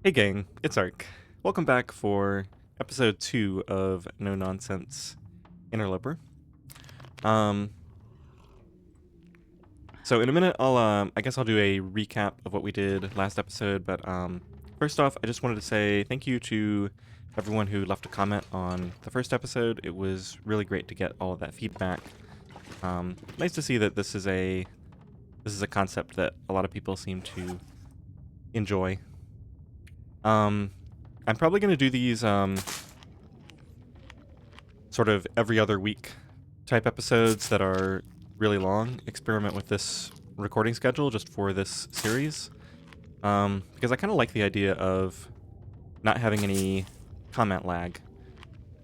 Hey gang, it's Ark. Welcome back for episode 2 of No Nonsense Interloper. Um, so in a minute I guess I'll do a recap of what we did last episode, but first off, I just wanted to say thank you to everyone who left a comment on the first episode. It was really great to get all of that feedback. Nice to see that this is a concept that a lot of people seem to enjoy. I'm probably going to do these sort of every other week type episodes that are really long. Experiment with this recording schedule just for this series. Because I kind of like the idea of not having any comment lag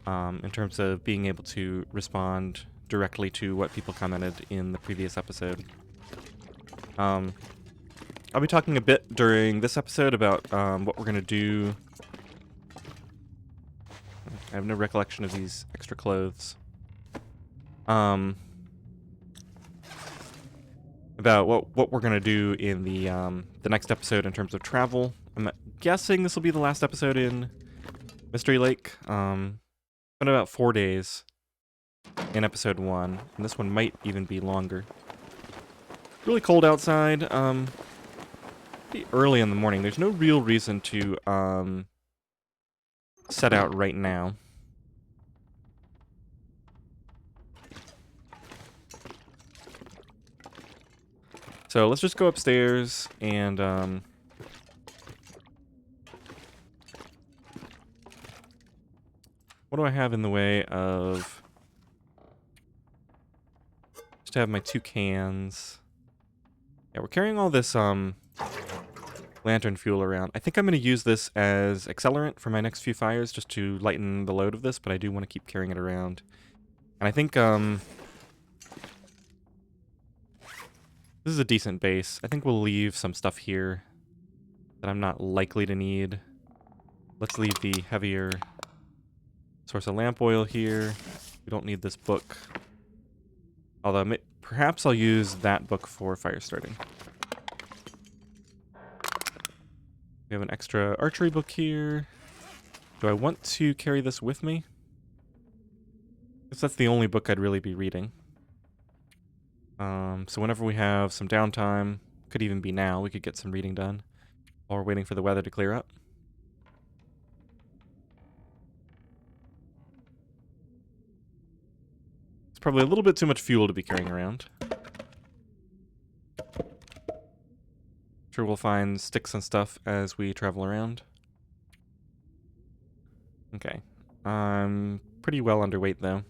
in terms of being able to respond directly to what people commented in the previous episode. I'll be talking a bit during this episode about what we're going to do. I have no recollection of these extra clothes. About what we're gonna do in the next episode in terms of travel. I'm guessing this will be the last episode in Mystery Lake. Been about 4 days in episode 1, and this one might even be longer. Really cold outside. Pretty early in the morning. There's no real reason to set out right now. So let's just go upstairs and what do I have in the way of... Just have my 2 cans. Yeah, we're carrying all this lantern fuel around. I think I'm going to use this as accelerant for my next few fires just to lighten the load of this, but I do want to keep carrying it around. And I think this is a decent base. I think we'll leave some stuff here that I'm not likely to need. Let's leave the heavier source of lamp oil here. We don't need this book. Although perhaps I'll use that book for fire starting. We have an extra archery book here. Do I want to carry this with me? I guess that's the only book I'd really be reading. So whenever we have some downtime, could even be now, we could get some reading done while we're waiting for the weather to clear up. It's probably a little bit too much fuel to be carrying around. Sure, we'll find sticks and stuff as we travel around. Okay. I'm pretty well underweight, though.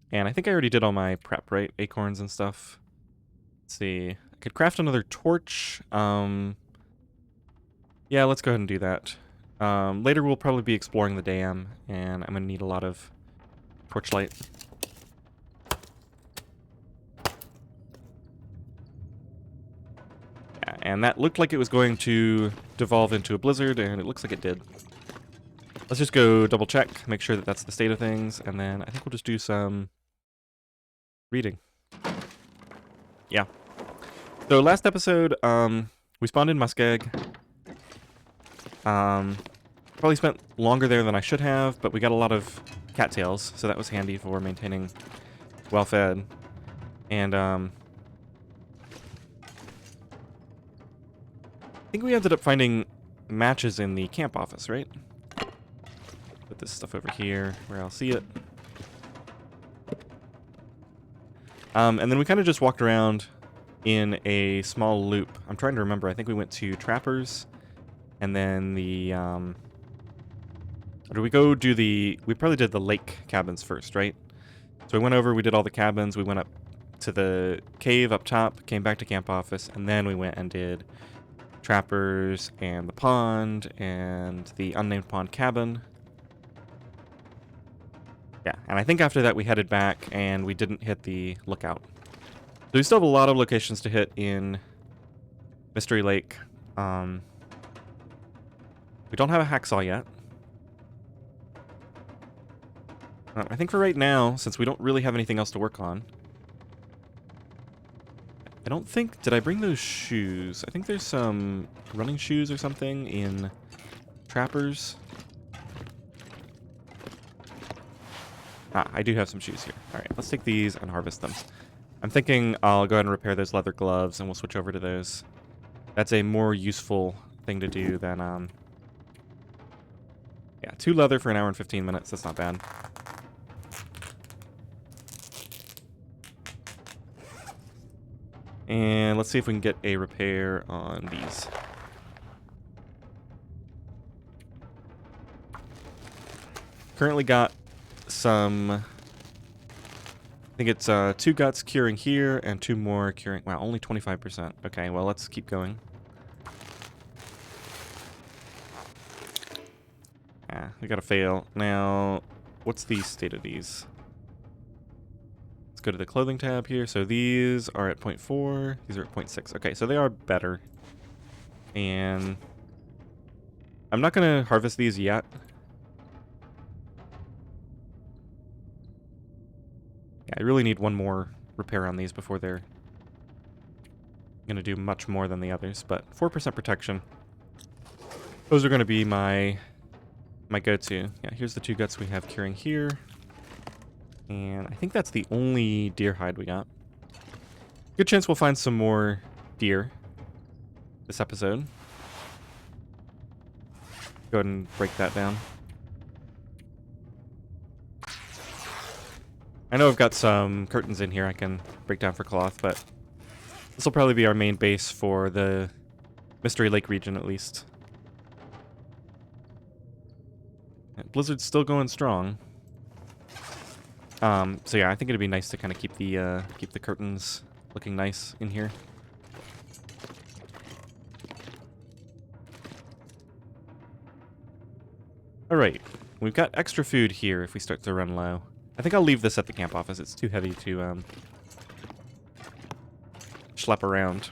And I think I already did all my prep, right? Acorns and stuff. Let's see. I could craft another torch. Yeah, let's go ahead and do that. Later we'll probably be exploring the dam, and I'm going to need a lot of torchlight. Yeah, and that looked like it was going to devolve into a blizzard, and it looks like it did. Let's just go double check, make sure that that's the state of things, and then I think we'll just do some reading. Yeah. So last episode, we spawned in Muskeg. Probably spent longer there than I should have, but we got a lot of cattails, so that was handy for maintaining well-fed. And I think we ended up finding matches in the camp office, right? Put this stuff over here where I'll see it. And then we kind of just walked around in a small loop. I'm trying to remember. I think we went to Trappers, and then the... or did we go do the... We probably did the lake cabins first, right? So we went over, we did all the cabins, we went up to the cave up top, came back to camp office, and then we went and did Trappers and the pond and the unnamed pond cabin. Yeah, and I think after that we headed back and we didn't hit the lookout. So we still have a lot of locations to hit in Mystery Lake. We don't have a hacksaw yet. I think for right now, since we don't really have anything else to work on, I don't think... Did I bring those shoes? I think there's some running shoes or something in Trappers. Ah, I do have some shoes here. Alright, let's take these and harvest them. I'm thinking I'll go ahead and repair those leather gloves and we'll switch over to those. That's a more useful thing to do than, yeah, 2 leather for an hour and 15 minutes. That's not bad. And let's see if we can get a repair on these. Currently got some... I think it's 2 guts curing here and 2 more curing... Wow, only 25%. Okay, well, let's keep going. Ah, we gotta fail. Now, what's the state of these? Let's go to the clothing tab here. So these are at 0.4. These are at 0.6. Okay, so they are better. And I'm not going to harvest these yet. Yeah, I really need one more repair on these before they're going to do much more than the others. But 4% protection. Those are going to be my go-to. Yeah, here's the 2 guts we have curing here. And I think that's the only deer hide we got. Good chance we'll find some more deer this episode. Go ahead and break that down. I know I've got some curtains in here I can break down for cloth, but this will probably be our main base for the Mystery Lake region at least. Blizzard's still going strong. So yeah, I think it'd be nice to kind of keep the curtains looking nice in here. Alright, we've got extra food here if we start to run low. I think I'll leave this at the camp office. It's too heavy to schlep around.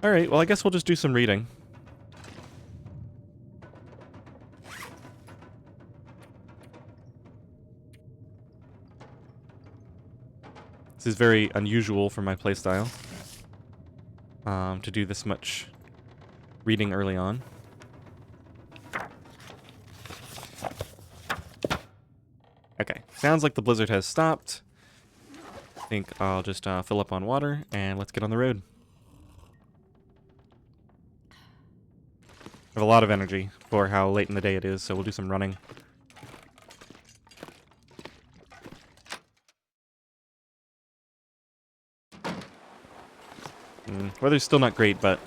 Alright, well I guess we'll just do some reading. This is very unusual for my playstyle, to do this much reading early on. Okay, sounds like the blizzard has stopped. I think I'll just fill up on water and let's get on the road. I have a lot of energy for how late in the day it is, so we'll do some running. Weather's still not great, but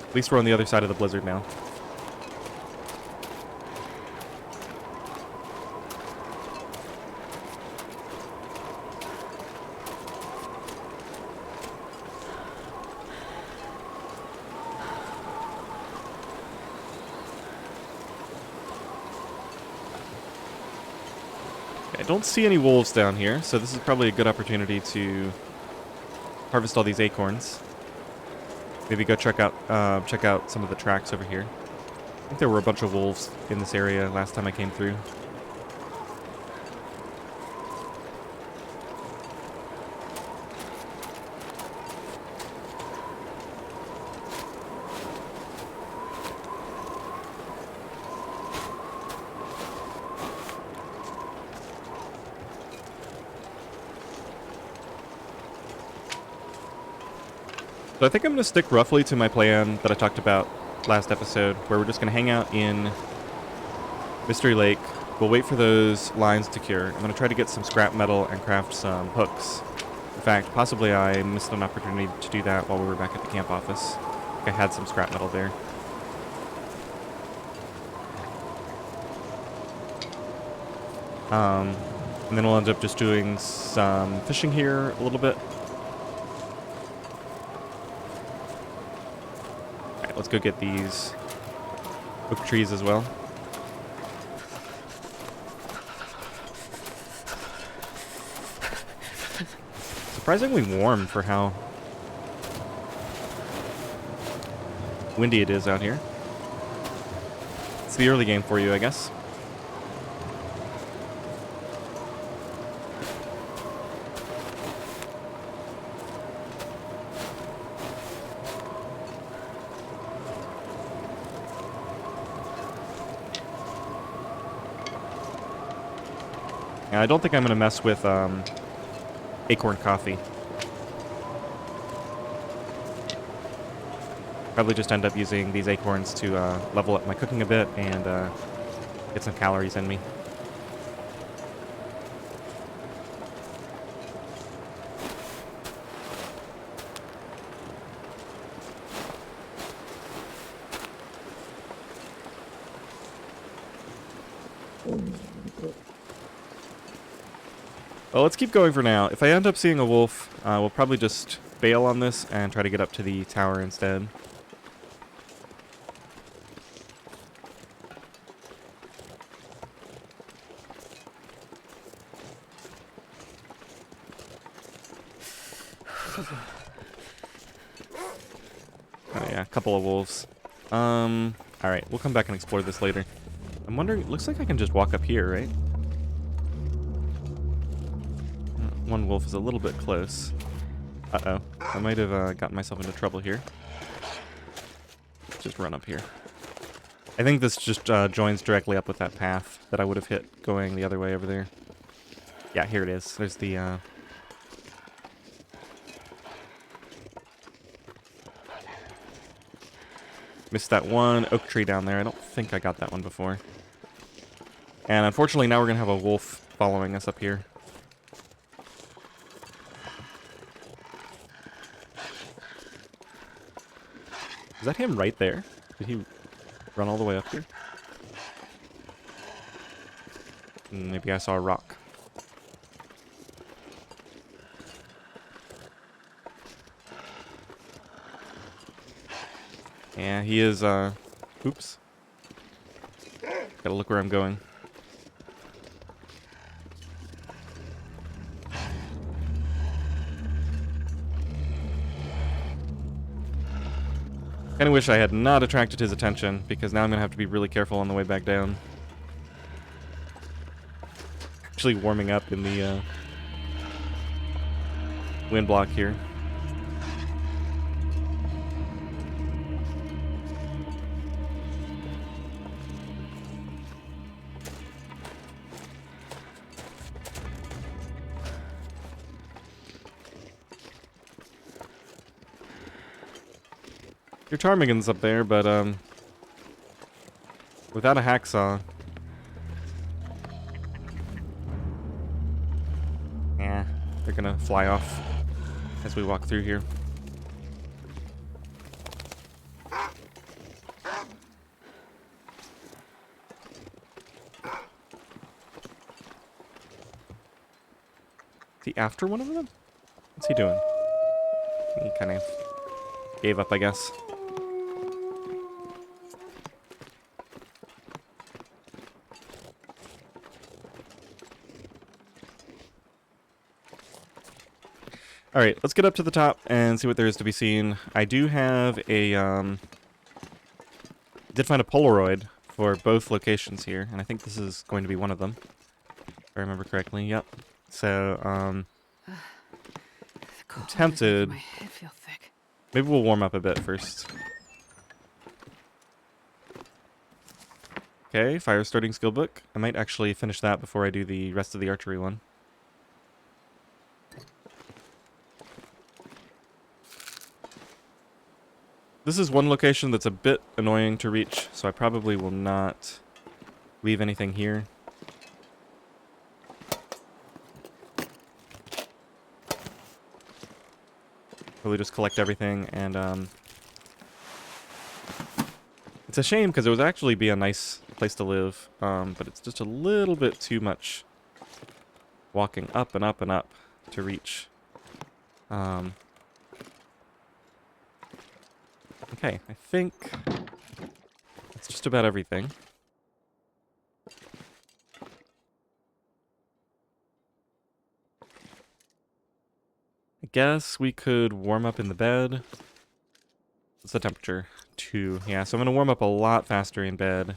at least we're on the other side of the blizzard now. I don't see any wolves down here, so this is probably a good opportunity to harvest all these acorns. Maybe go check out some of the tracks over here. I think there were a bunch of wolves in this area last time I came through. So I think I'm going to stick roughly to my plan that I talked about last episode, where we're just going to hang out in Mystery Lake. We'll wait for those lines to cure. I'm going to try to get some scrap metal and craft some hooks. In fact, possibly I missed an opportunity to do that while we were back at the camp office. I had some scrap metal there. And then we'll end up just doing some fishing here a little bit. Let's go get these oak trees as well. Surprisingly warm for how windy it is out here. It's the early game for you, I guess. I don't think I'm going to mess with acorn coffee. Probably just end up using these acorns to level up my cooking a bit and get some calories in me. Well, let's keep going for now. If I end up seeing a wolf, we'll probably just bail on this and try to get up to the tower instead. Oh yeah, a couple of wolves. Alright, we'll come back and explore this later. I'm wondering, it looks like I can just walk up here, right? One wolf is a little bit close. Uh-oh. I might have gotten myself into trouble here. Just run up here. I think this just joins directly up with that path that I would have hit going the other way over there. Yeah, here it is. There's the... Missed that one oak tree down there. I don't think I got that one before. And unfortunately now we're going to have a wolf following us up here. Is that him right there? Did he run all the way up here? Maybe I saw a rock. Yeah, he is, oops. Gotta look where I'm going. Kinda wish I had not attracted his attention, because now I'm gonna have to be really careful on the way back down. Actually warming up in the, wind block here. Your ptarmigan's up there, but, without a hacksaw... Yeah, they're gonna fly off as we walk through here. Is he after one of them? What's he doing? He kind of gave up, I guess. Alright, let's get up to the top and see what there is to be seen. I do have a, did find a Polaroid for both locations here, and I think this is going to be one of them. If I remember correctly, yep. So, I'm tempted. My head feel thick. Maybe we'll warm up a bit first. Okay, fire starting skill book. I might actually finish that before I do the rest of the archery one. This is one location that's a bit annoying to reach, so I probably will not leave anything here. Probably just collect everything, and it's a shame because it would actually be a nice place to live, but it's just a little bit too much walking up and up and up to reach. Okay, I think that's just about everything. I guess we could warm up in the bed. What's the temperature? 2. Yeah, so I'm going to warm up a lot faster in bed.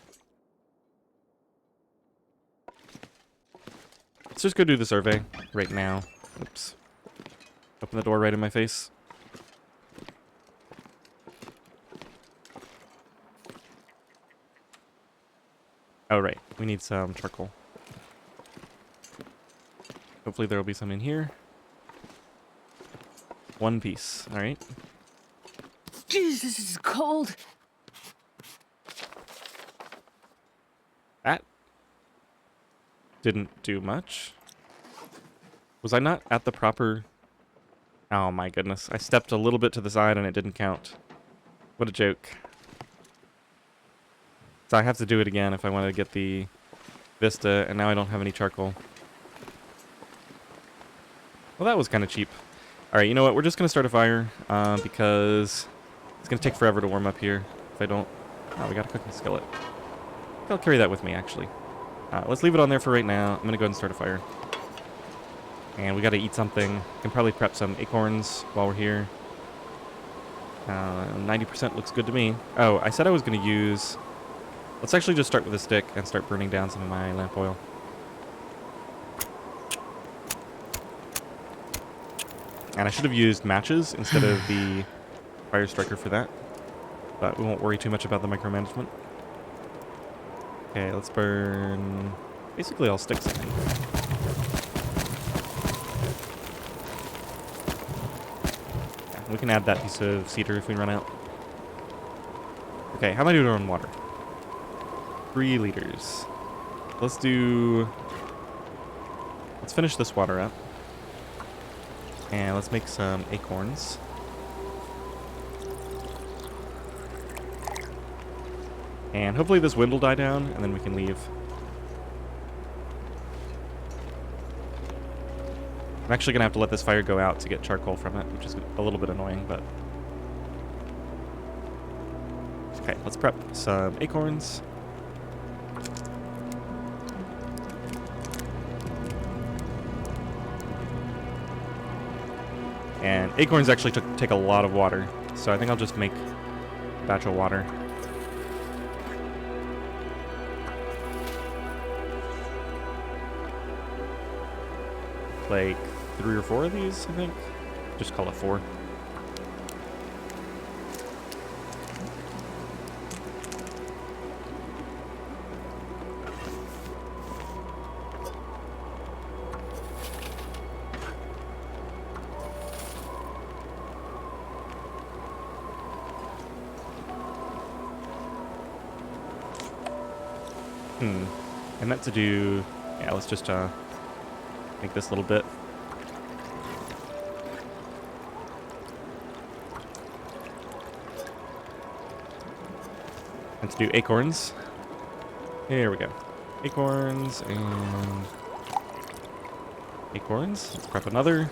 Let's just go do the survey right now. Oops. Open the door right in my face. Oh, right. We need some charcoal. Hopefully there will be some in here. One piece. All right. Jeez, this is cold. That didn't do much. Was I not at the proper... Oh my goodness. I stepped a little bit to the side and it didn't count. What a joke. So I have to do it again if I want to get the Vista, and now I don't have any charcoal. Well, that was kind of cheap. Alright, you know what? We're just going to start a fire, because it's going to take forever to warm up here if I don't... Oh, we got a cooking skillet. I'll carry that with me, actually. Let's leave it on there for right now. I'm going to go ahead and start a fire. And we got to eat something. Can probably prep some acorns while we're here. 90% looks good to me. Oh, I said I was going to use... Let's actually just start with a stick and start burning down some of my lamp oil. And I should have used matches instead of the fire striker for that. But we won't worry too much about the micromanagement. Okay, let's burn basically all sticks, I think. Yeah, we can add that piece of cedar if we run out. Okay, how am I doing on water? 3 liters. Let's finish this water up. And let's make some acorns. And hopefully this wind will die down, and then we can leave. I'm actually going to have to let this fire go out to get charcoal from it, which is a little bit annoying, but... Okay, let's prep some acorns. And acorns actually take a lot of water, so I think I'll just make a batch of water. Like 3 or 4 of these, I think. Just call it 4. I meant to do... Yeah, let's just make this little bit. And to do acorns. Here we go. Acorns and... Acorns. Let's prep another.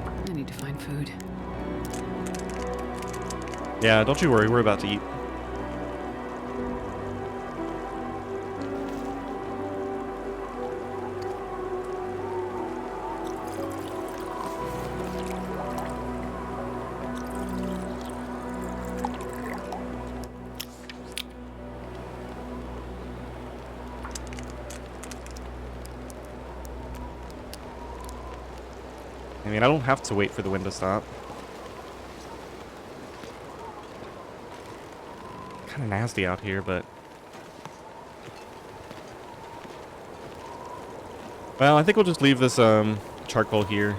I need to find food. Yeah, don't you worry, we're about to eat. I mean, I don't have to wait for the wind to stop. Kind of nasty out here, but... Well, I think we'll just leave this charcoal here.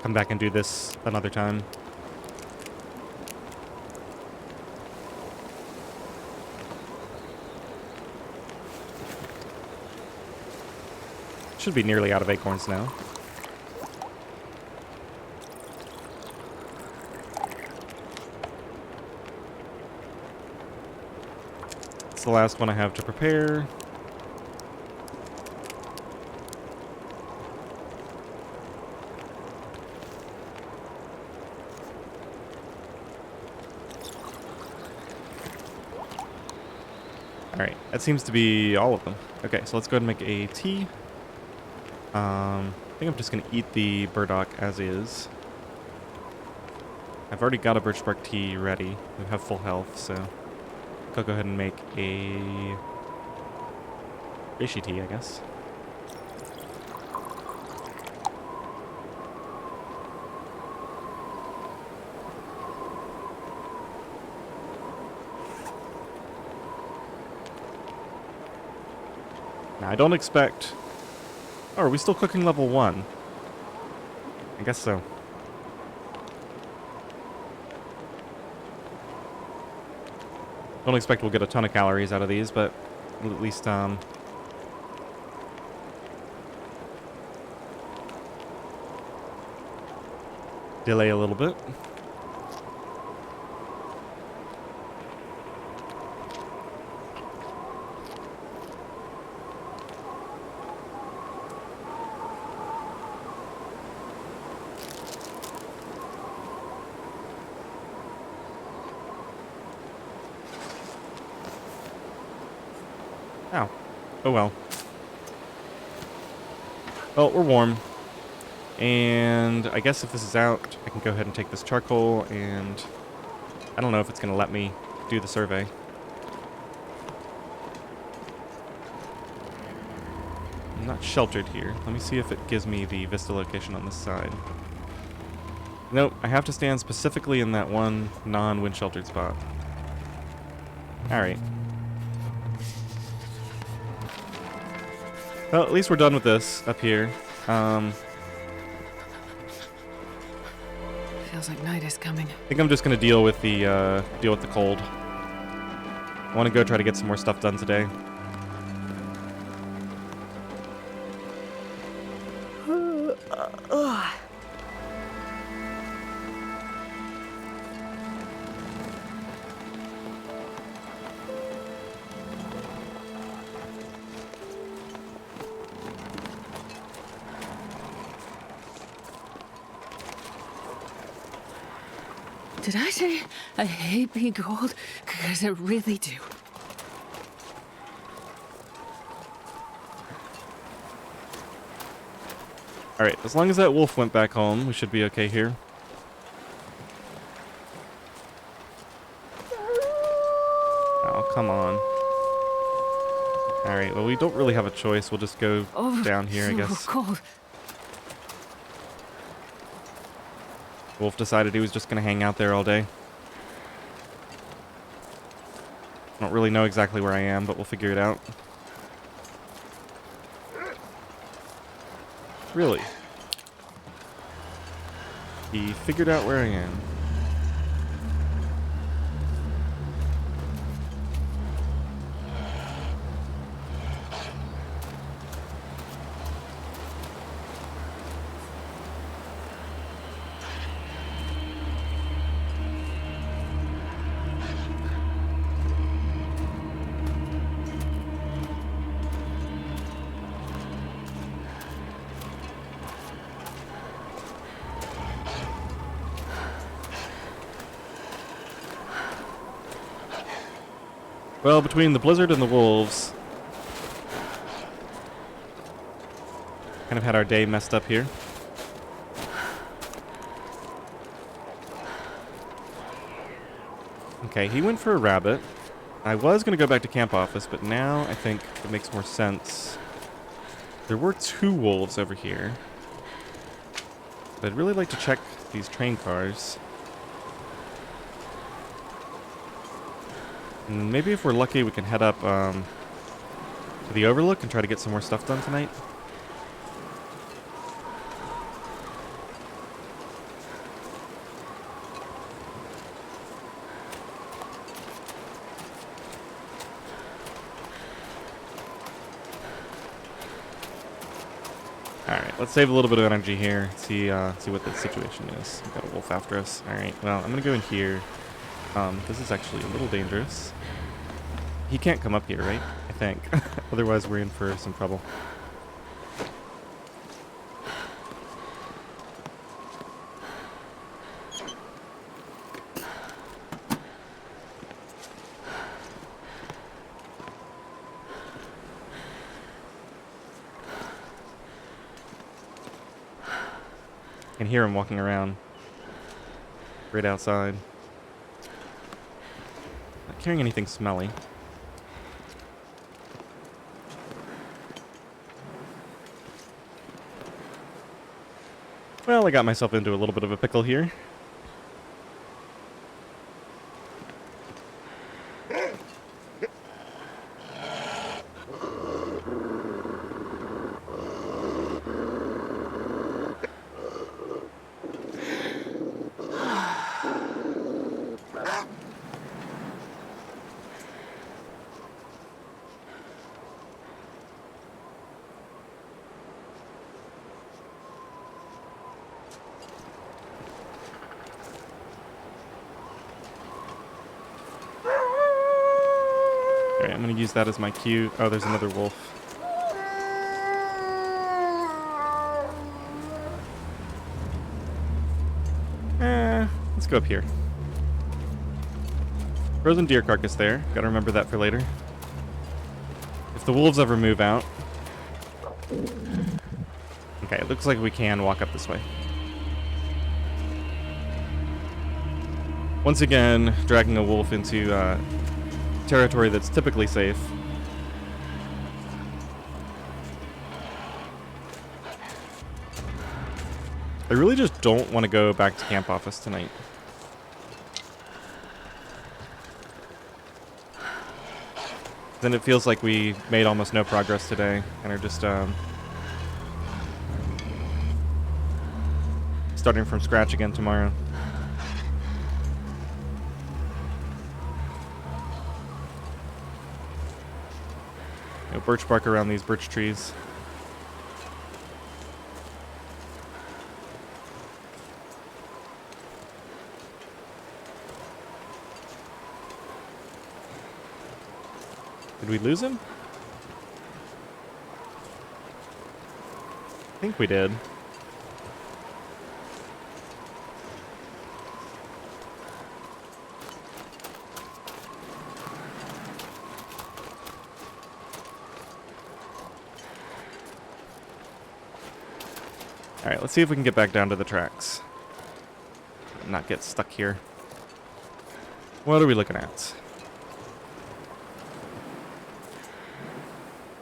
Come back and do this another time. Should be nearly out of acorns now. It's the last one I have to prepare. Alright, that seems to be all of them. Okay, so let's go ahead and make a tea. I think I'm just going to eat the burdock as is. I've already got a birch bark tea ready. We have full health, so I'll go ahead and make a reishi tea, I guess. Now, I don't expect... Oh, are we still cooking level 1? I guess so. Don't expect we'll get a ton of calories out of these, but we'll at least, delay a little bit. Ow. Oh well. Well, we're warm. And I guess if this is out, I can go ahead and take this charcoal, and I don't know if it's going to let me do the survey. I'm not sheltered here. Let me see if it gives me the Vista location on this side. Nope, I have to stand specifically in that one non-wind sheltered spot. Alright. Well, at least we're done with this up here. Feels like night is coming. I think I'm just gonna deal with the cold. I want to go try to get some more stuff done today. Did I say I hate being cold? Because I really do. Alright, as long as that wolf went back home, we should be okay here. Oh, come on. Alright, well, we don't really have a choice. We'll just go down here, I guess. Cold. Wolf decided he was just going to hang out there all day. Don't really know exactly where I am, but we'll figure it out. Really? He figured out where I am. Well, between the blizzard and the wolves, kind of had our day messed up here. Okay, he went for a rabbit. I was going to go back to camp office, but now I think it makes more sense. There were 2 wolves over here. But I'd really like to check these train cars. And maybe if we're lucky, we can head up to the Overlook and try to get some more stuff done tonight. Alright, let's save a little bit of energy here, see what the situation is. We've got a wolf after us. Alright, well, I'm gonna go in here. This is actually a little dangerous. He can't come up here, right? I think. Otherwise, we're in for some trouble. I can hear him walking around right outside. Not carrying anything smelly. Well, I got myself into a little bit of a pickle here. Alright, I'm gonna use that as my cue. Oh, there's another wolf. Let's go up here. Frozen deer carcass there. Gotta remember that for later. If the wolves ever move out. Okay, it looks like we can walk up this way. Once again, dragging a wolf into territory that's typically safe. I really just don't want to go back to camp office tonight. Then it feels like we made almost no progress today and are just starting from scratch again tomorrow. No birch bark around these birch trees. Did we lose him? I think we did. Alright, let's see if we can get back down to the tracks. Not get stuck here. What are we looking at?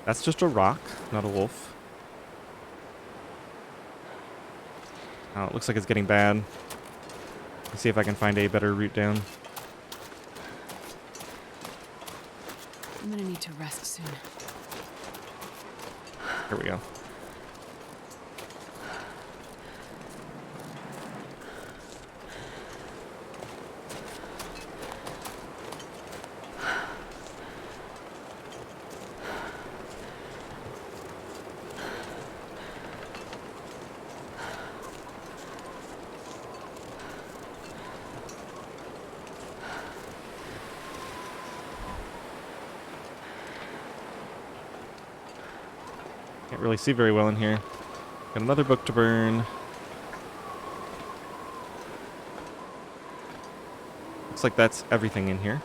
That's just a rock, not a wolf. Oh, it looks like it's getting bad. Let's see if I can find a better route down. I'm gonna need to rest soon. Here we go. Can't really see very well in here. Got another book to burn. Looks like that's everything in here.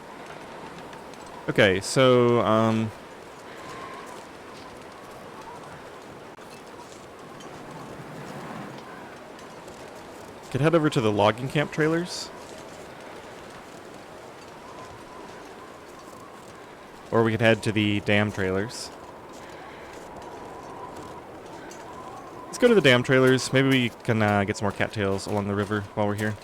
Okay, so, could head over to the logging camp trailers. Or we could head to the dam trailers. Let's go to the dam trailers. Maybe we can get some more cattails along the river while we're here.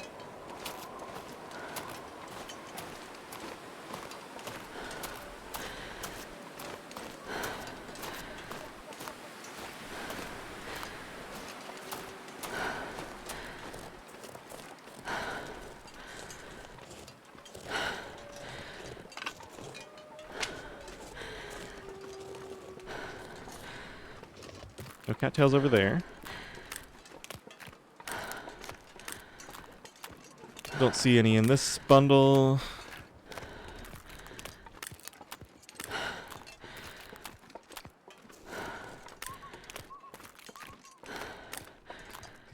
No cattails over there. Don't see any in this bundle.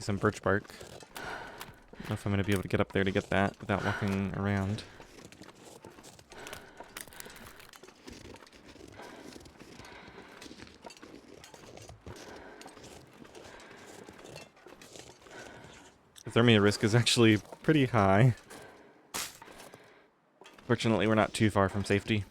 Some birch bark. Don't know if I'm going to be able to get up there to get that without walking around. Thermia risk is actually pretty high. Fortunately, we're not too far from safety.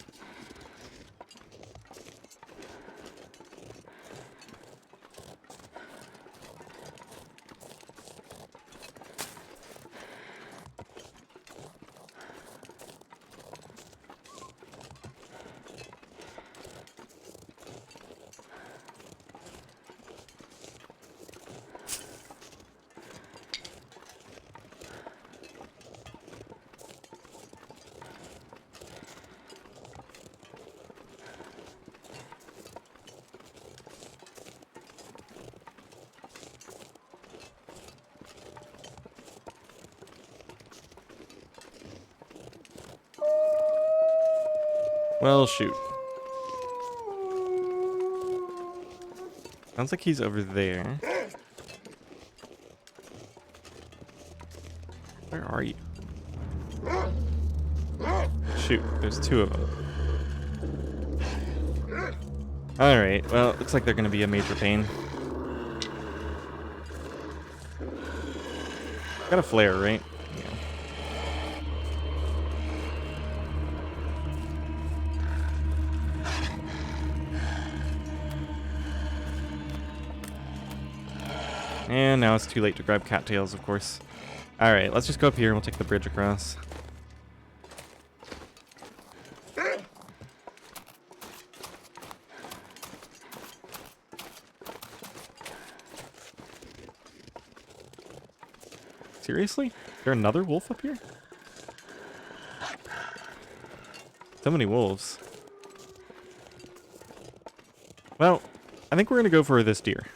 Well, shoot. Sounds like he's over there. Where are you? Shoot, there's two of them. Alright, well, looks like they're going to be a major pain. Got a flare, right? Yeah. And now it's too late to grab cattails, of course. Alright, let's just go up here and we'll take the bridge across. Seriously? Is there another wolf up here? So many wolves. Well, I think we're going to go for this deer.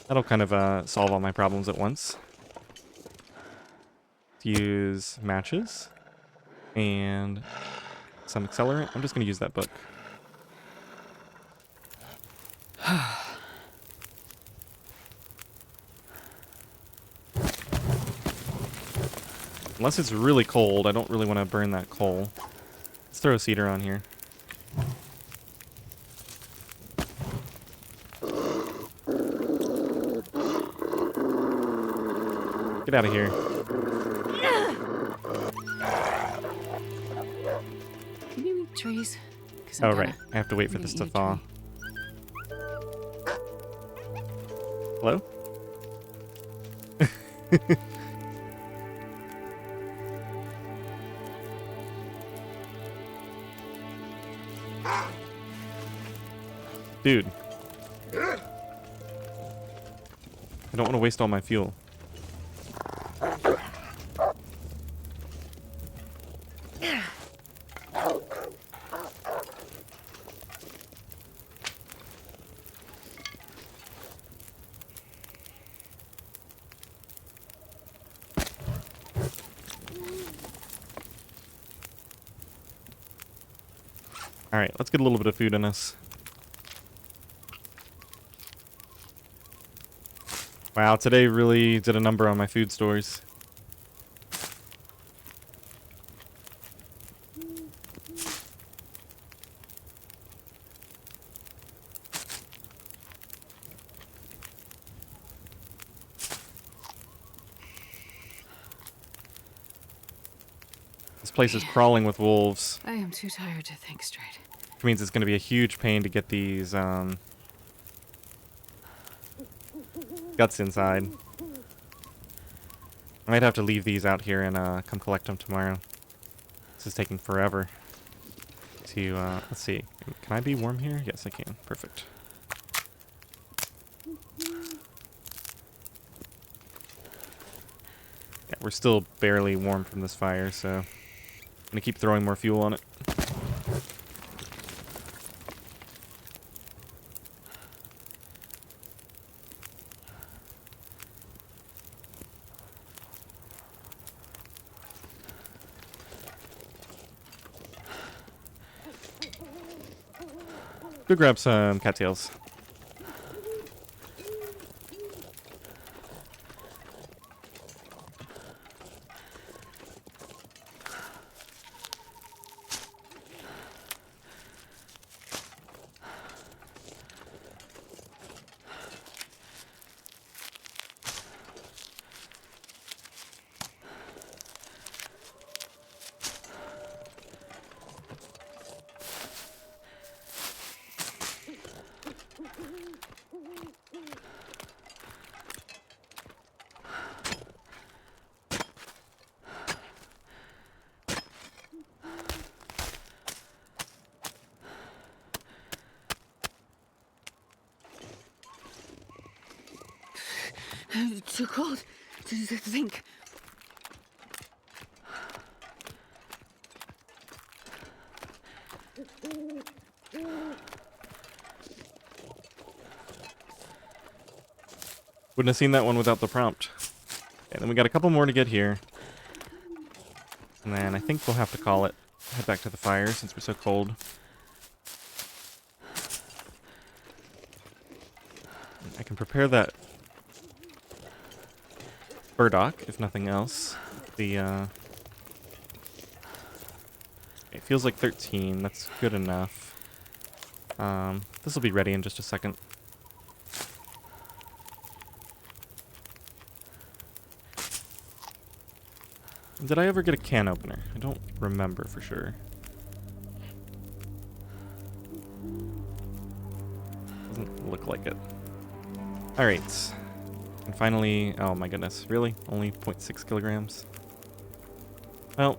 That'll kind of solve all my problems at once. Let's use matches and some accelerant. I'm just going to use that book. Unless it's really cold, I don't really want to burn that coal. Let's throw a cedar on here. Get out of here. Can you eat trees? Oh, right. I have to wait for this to thaw. Hello? Dude. I don't want to waste all my fuel. Alright, let's get a little bit of food in us. Wow, today really did a number on my food stores. This place is crawling with wolves. I am too tired to think straight. Which means it's going to be a huge pain to get these guts inside. I might have to leave these out here and come collect them tomorrow. This is taking forever to, let's see. Can I be warm here? Yes, I can. Perfect. Yeah, we're still barely warm from this fire, so I'm gonna keep throwing more fuel on it. Go grab some cattails. Too cold to think. Wouldn't have seen that one without the prompt. And then we got a couple more to get here. And then I think we'll have to call it. Head back to the fire since we're so cold. I can prepare that burdock, if nothing else. It feels like 13. That's good enough. This will be ready in just a second. Did I ever get a can opener? I don't remember for sure. Doesn't look like it. Alright. And finally, oh my goodness, really? Only 0.6 kilograms? Well.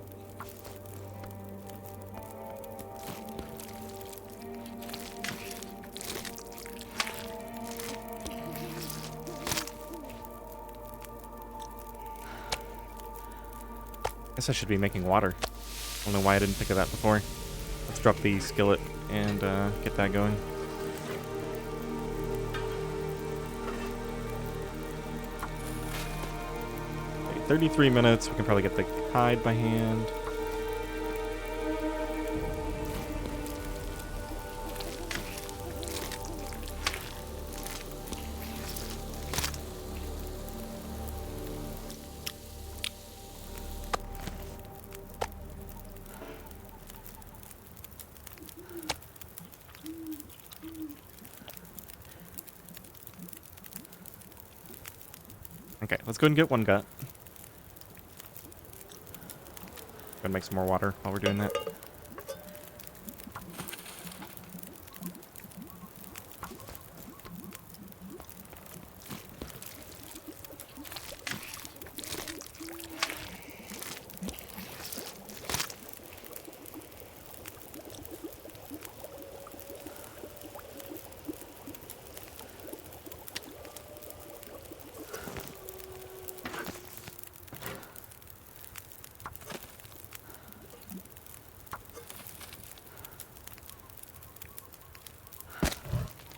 Guess I should be making water. I don't know why I didn't think of that before. Let's drop the skillet and get that going. Okay, 33 minutes. We can probably get the hide by hand. Okay, let's go ahead and get one gut. Gonna make some more water while we're doing that.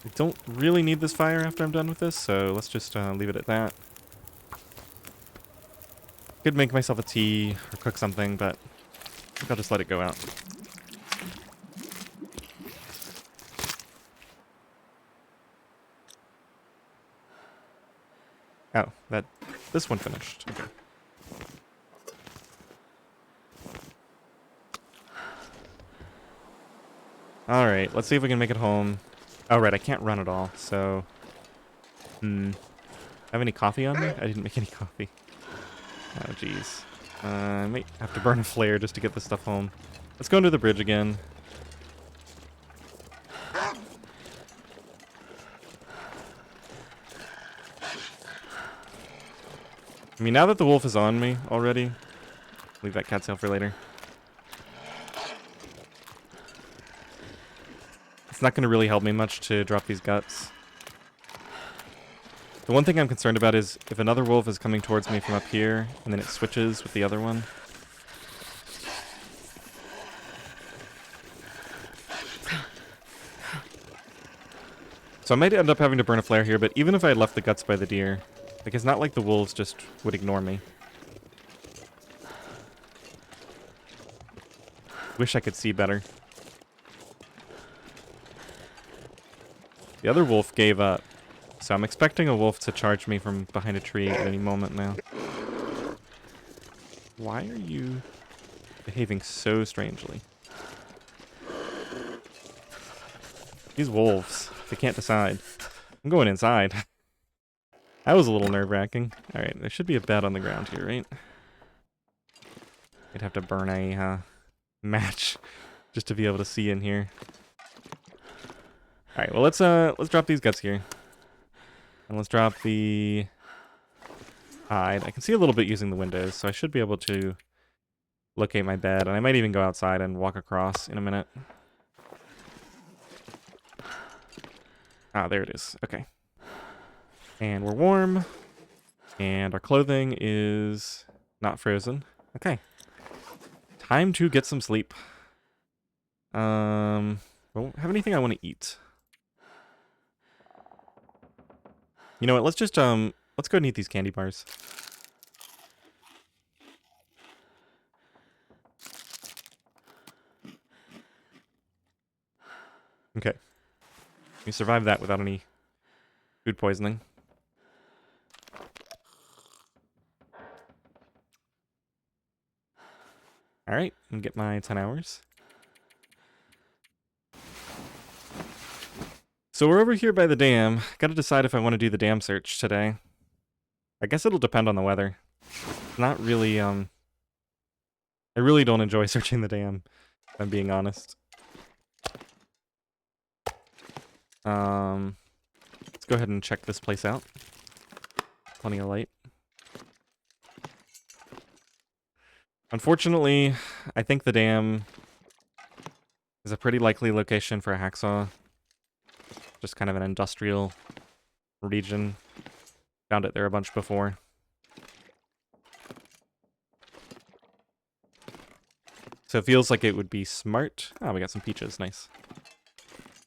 I don't really need this fire after I'm done with this, so let's just leave it at that. Could make myself a tea or cook something, but I think I'll just let it go out. Oh, this one finished. Okay. Alright, let's see if we can make it home. Oh, right, I can't run at all, so... Have any coffee on me? I didn't make any coffee. Oh, jeez. I might have to burn a flare just to get this stuff home. Let's go under the bridge again. I mean, now that the wolf is on me already, leave that cat tail for later. It's not going to really help me much to drop these guts. The one thing I'm concerned about is if another wolf is coming towards me from up here, and then it switches with the other one. So I might end up having to burn a flare here, but even if I had left the guts by the deer, like, it's not like the wolves just would ignore me. Wish I could see better. The other wolf gave up. So I'm expecting a wolf to charge me from behind a tree at any moment now. Why are you behaving so strangely? These wolves, they can't decide. I'm going inside. That was a little nerve-wracking. Alright, there should be a bed on the ground here, right? I'd have to burn a match just to be able to see in here. Alright, well let's drop these guts here. And let's drop the hide. I can see a little bit using the windows, so I should be able to locate my bed. And I might even go outside and walk across in a minute. Ah, there it is. Okay. And we're warm. And our clothing is not frozen. Okay. Time to get some sleep. Don't have anything I want to eat. You know what? Let's just let's go and eat these candy bars. Okay. We survived that without any Food poisoning. Alright, and get my 10 hours. So we're over here by the dam. Gotta decide if I want to do the dam search today. I guess it'll depend on the weather. Not really, I really don't enjoy searching the dam, if I'm being honest. Let's go ahead and check this place out. Plenty of light. Unfortunately, I think the dam is a pretty likely location for a hacksaw. Just kind of an industrial region. Found it there a bunch before. So it feels like it would be smart. Oh, we got some peaches. Nice.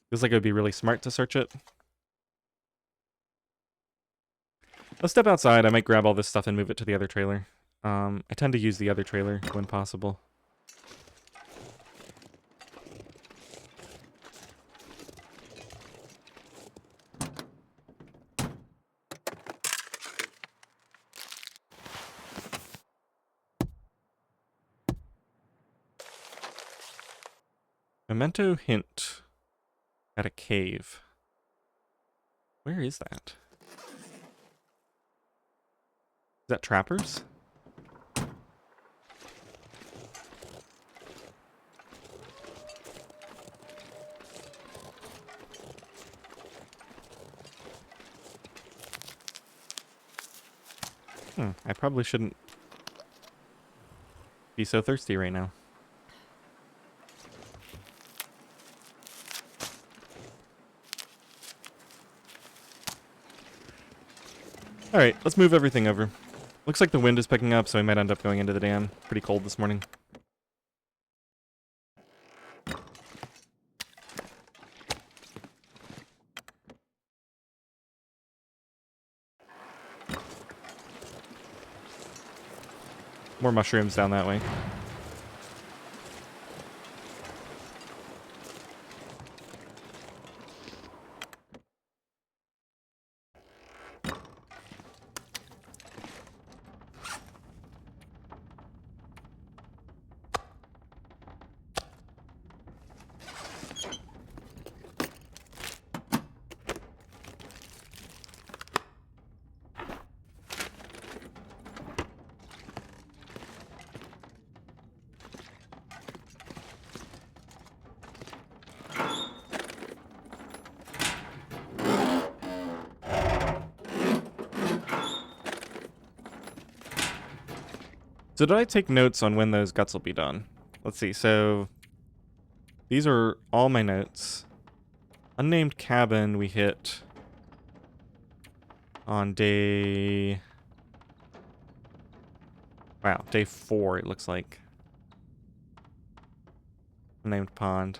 Feels like it would be really smart to search it. Let's step outside. I might grab all this stuff and move it to the other trailer. I tend to use the other trailer when possible. Memento hint at a cave. Where is that? Is that trappers? I probably shouldn't be so thirsty right now. Alright, let's move everything over. Looks like the wind is picking up, so we might end up going into the dam. Pretty cold this morning. More mushrooms down that way. So did I take notes on when those guts will be done? Let's see, so these are all my notes. Unnamed cabin we hit on day... Wow, day 4 it looks like. Unnamed pond.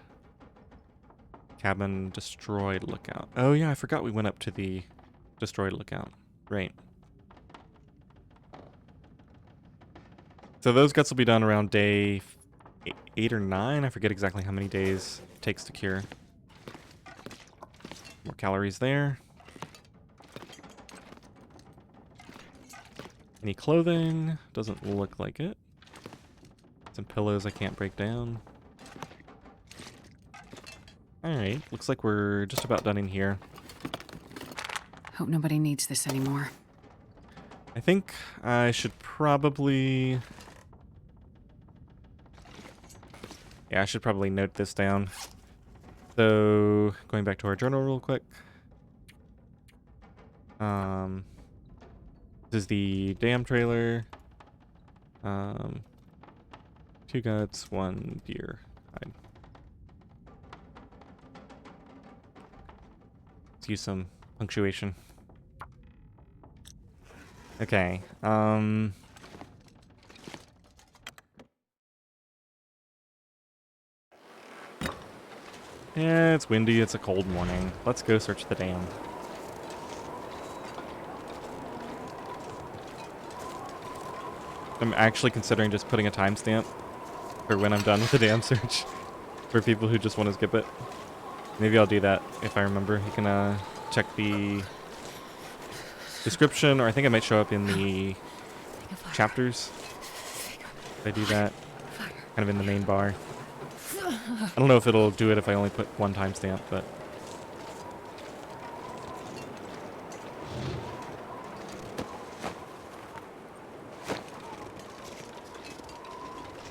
Cabin destroyed lookout. Oh yeah, I forgot we went up to the destroyed lookout. Right. So those guts will be done around day 8 or 9. I forget exactly how many days it takes to cure. More calories there. Any clothing? Doesn't look like it. Some pillows I can't break down. Alright, looks like we're just about done in here. Hope nobody needs this anymore. I think I should probably... Yeah, I should probably note this down. So, going back to our journal real quick. This is the dam trailer. 2 guts, 1 deer hide. Let's use some punctuation. Okay, yeah, it's windy, it's a cold morning. Let's go search the dam. I'm actually considering just putting a timestamp for when I'm done with the dam search for people who just want to skip it. Maybe I'll do that if I remember. You can check the description, or I think it might show up in the chapters. If I do that, kind of in the main bar. I don't know if it'll do it if I only put one timestamp, but...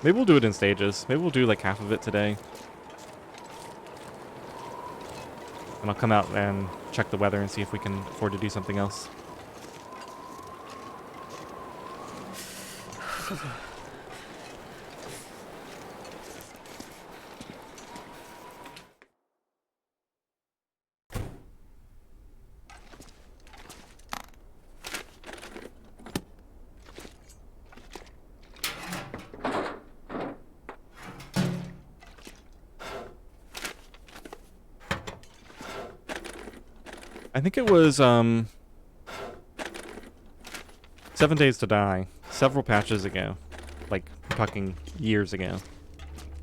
Maybe we'll do it in stages. Maybe we'll do like half of it today. And I'll come out and check the weather and see if we can afford to do something else. I think it was 7 Days to Die, several patches ago, like fucking years ago.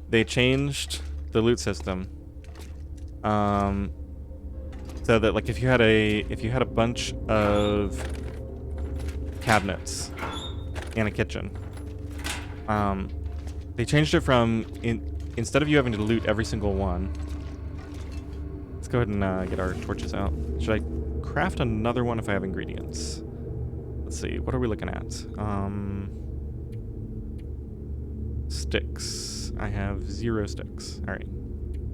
They changed the loot system, so that like if you had a bunch of cabinets and a kitchen, they changed it from instead of you having to loot every single one. Let's go ahead and get our torches out. Should I craft another one if I have ingredients? Let's see, what are we looking at? Sticks. I have 0 sticks. Alright.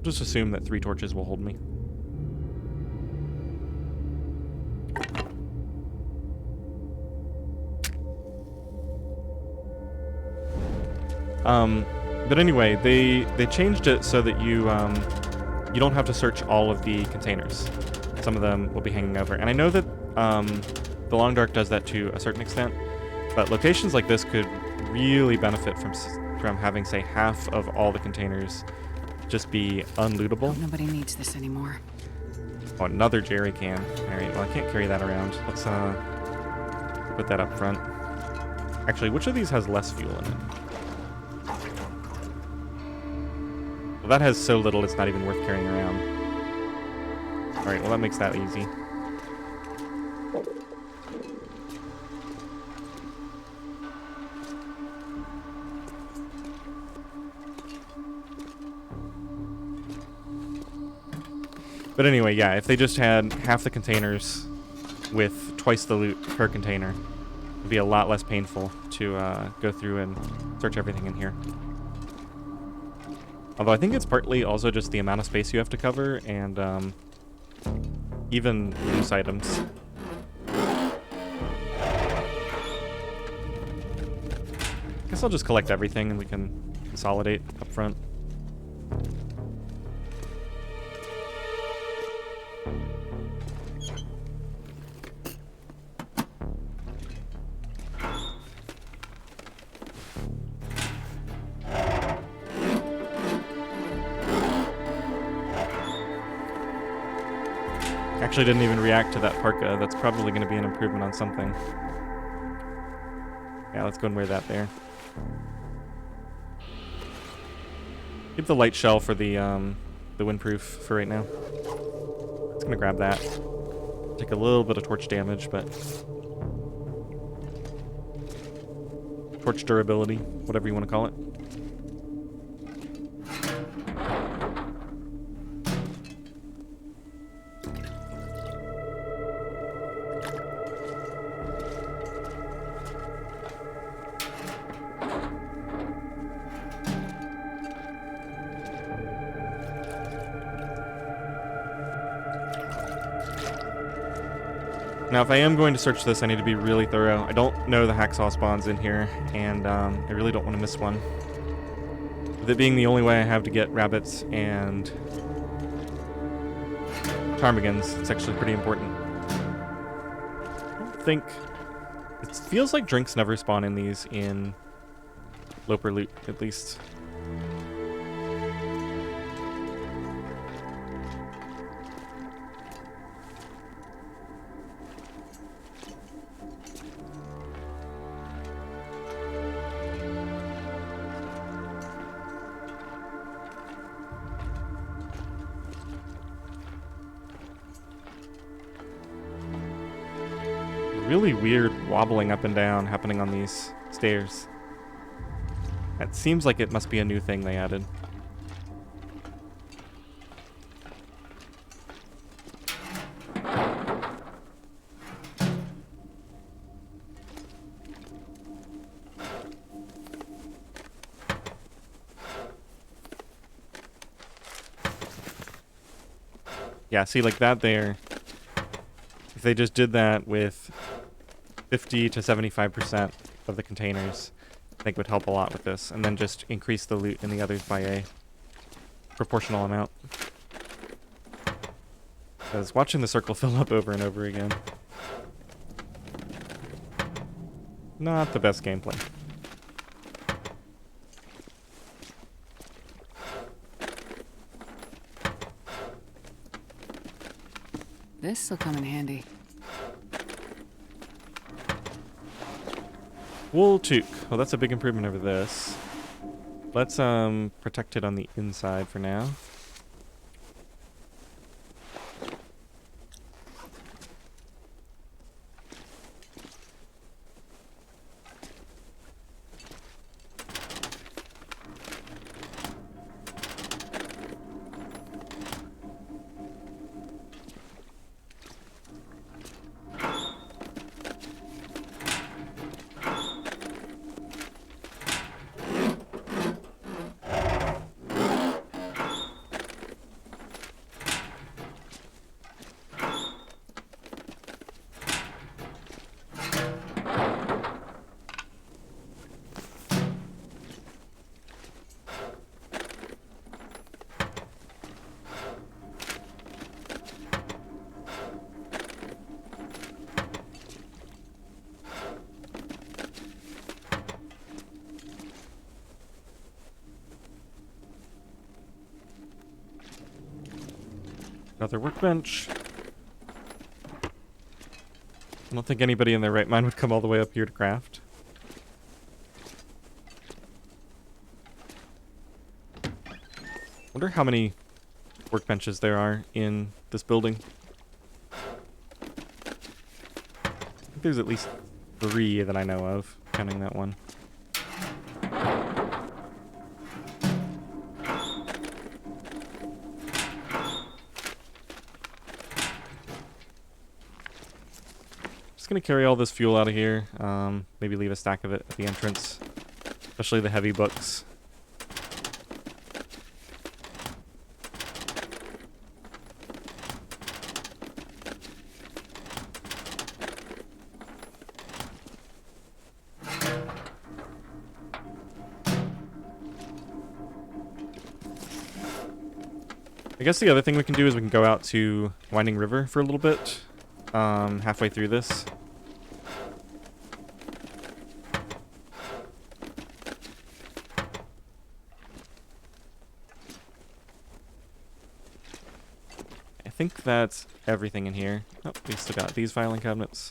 Just assume that 3 torches will hold me. But anyway, they changed it so that you don't have to search all of the containers. Some of them will be hanging over. And I know that the Long Dark does that to a certain extent, but locations like this could really benefit from having, say, half of all the containers just be unlootable. Nobody needs this anymore. Oh, another jerry can. Alright, well I can't carry that around. Let's put that up front. Actually, which of these has less fuel in it? Well, that has so little it's not even worth carrying around. Alright, well that makes that easy. But anyway, yeah, if they just had half the containers with twice the loot per container, it'd be a lot less painful to go through and search everything in here. Although I think it's partly also just the amount of space you have to cover and even loose items. Guess I'll just collect everything and we can consolidate up front. Actually didn't even react to that parka. That's probably going to be an improvement on something. Yeah, let's go and wear that there. Keep the light shell for the windproof for right now. It's going to grab that. Take a little bit of torch damage, but torch durability, whatever you want to call it. Now, if I am going to search this, I need to be really thorough. I don't know the hacksaw spawns in here, and I really don't want to miss one. With it being the only way I have to get rabbits and ptarmigans, it's actually pretty important. I don't think... It feels like drinks never spawn in these in Loper loot, at least. really weird wobbling up and down happening on these stairs. That seems like it must be a new thing they added. Yeah, see, like that there, if they just did that with 50 to 75% of the containers, I think would help a lot with this, and then just increase the loot in the others by a proportional amount. Because watching the circle fill up over and over again, not the best gameplay. This'll come in handy. Wool toque. Well, that's a big improvement over this. Let's protect it on the inside for now. Another workbench. I don't think anybody in their right mind would come all the way up here to craft. Wonder how many workbenches there are in this building. I think there's at least 3 that I know of, counting that one. Gonna carry all this fuel out of here. Maybe leave a stack of it at the entrance, especially the heavy books. I guess the other thing we can do is we can go out to Winding River for a little bit, halfway through this. I think that's everything in here. Oh, we still got these filing cabinets.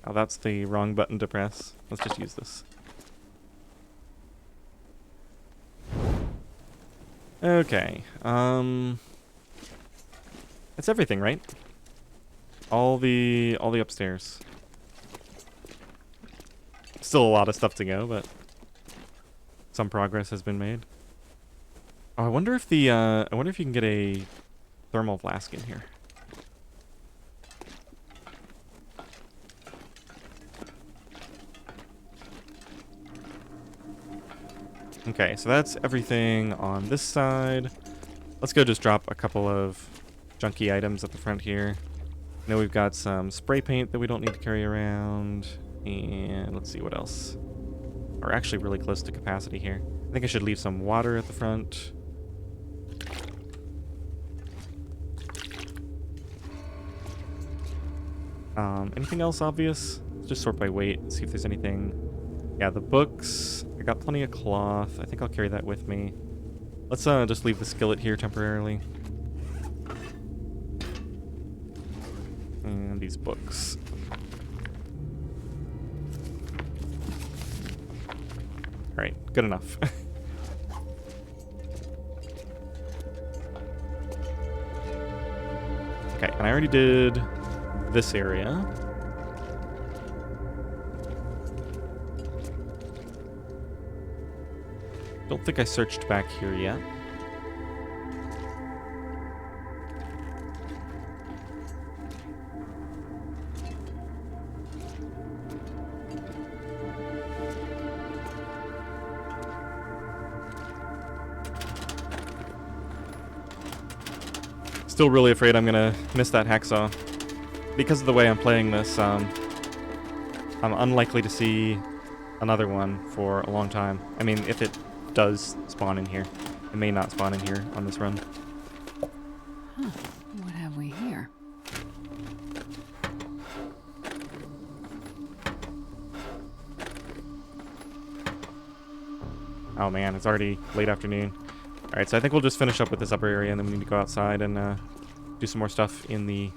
Oh, that's the wrong button to press. Let's just use this. Okay. That's everything, right? All the upstairs. Still a lot of stuff to go, but some progress has been made. Oh, I wonder if the I wonder if you can get a thermal flask in here. Okay, so that's everything on this side. Let's go just drop a couple of junky items at the front here. I know we've got some spray paint that we don't need to carry around. And let's see what else. We're actually really close to capacity here. I think I should leave some water at the front. Anything else obvious? Let's just sort by weight and see if there's anything. Yeah, the books. I got plenty of cloth. I think I'll carry that with me. Let's just leave the skillet here temporarily. And these books. Alright, good enough. Okay, and I already did this area. Don't think I searched back here yet. Still really afraid I'm gonna miss that hacksaw. Because of the way I'm playing this, I'm unlikely to see another one for a long time. I mean, if it does spawn in here. It may not spawn in here on this run. Huh. What have we here? Oh man, it's already late afternoon. Alright, so I think we'll just finish up with this upper area, and then we need to go outside and do some more stuff in the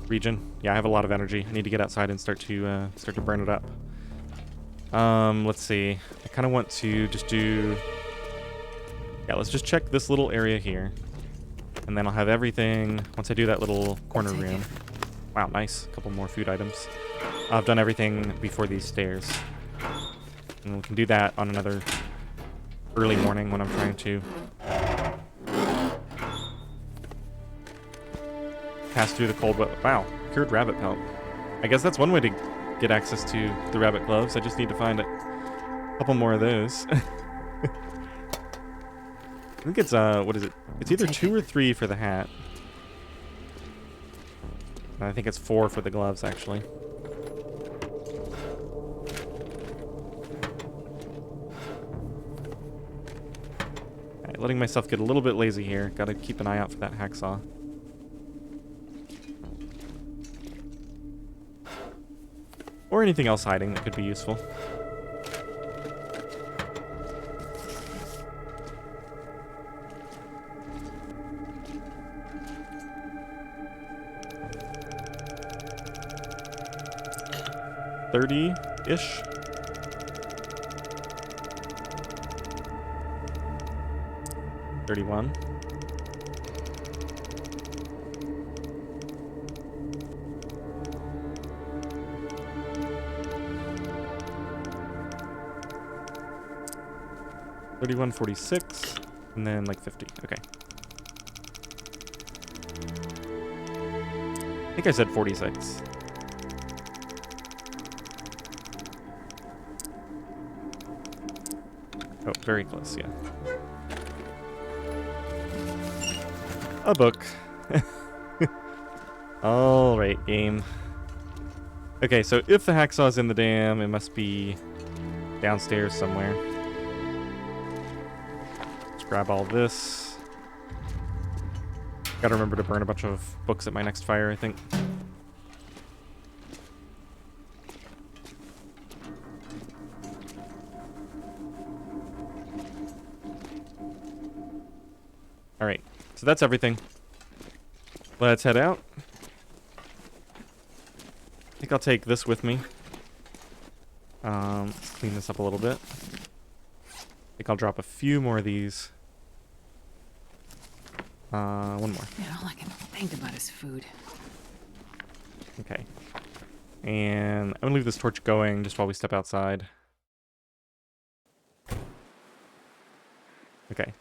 region. Yeah, I have a lot of energy. I need to get outside and start to burn it up. Let's see. I kind of want to just do... Yeah, let's just check this little area here. And then I'll have everything... Once I do that little corner room... Wow, nice. A couple more food items. I've done everything before these stairs. And we can do that on another early morning when I'm trying to pass through the cold weather. Wow, cured rabbit pelt. I guess that's one way to get access to the rabbit gloves. I just need to find a couple more of those. I think it's, what is it? It's either 2 or 3 for the hat. And I think it's 4 for the gloves, actually. Alright, letting myself get a little bit lazy here. Gotta keep an eye out for that hacksaw. Or anything else hiding that could be useful. $30-ish. $31. $31.46, and then like 50. Okay. I think I said 46. Oh, very close, yeah. A book. Alright, game. Okay, so if the hacksaw's in the dam, it must be downstairs somewhere. Let's grab all this. Gotta remember to burn a bunch of books at my next fire, I think. Alright, so that's everything. Let's head out. I think I'll take this with me. Let's clean this up a little bit. I think I'll drop a few more of these. One more. Man, all I can think about is food. Okay. And I'm gonna leave this torch going just while we step outside. Okay.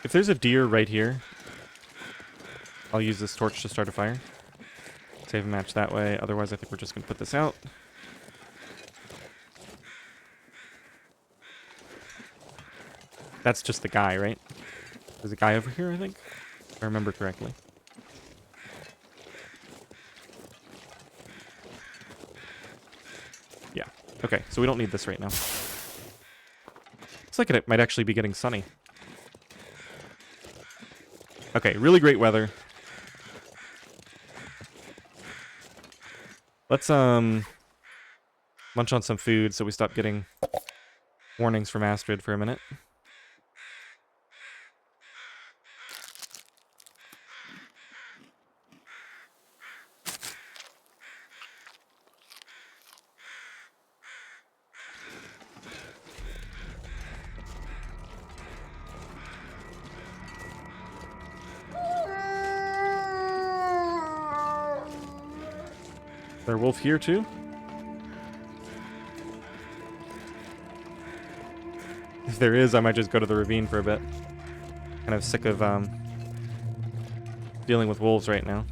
If there's a deer right here, I'll use this torch to start a fire. Save a match that way. Otherwise, I think we're just gonna put this out. That's just the guy, right? There's a guy over here, I think, if I remember correctly. Yeah. Okay, so we don't need this right now. Looks like it might actually be getting sunny. Okay, really great weather. Let's munch on some food so we stop getting warnings from Astrid for a minute. there a wolf here too? If there is, I might just go to the ravine for a bit. Kind of sick of dealing with wolves right now.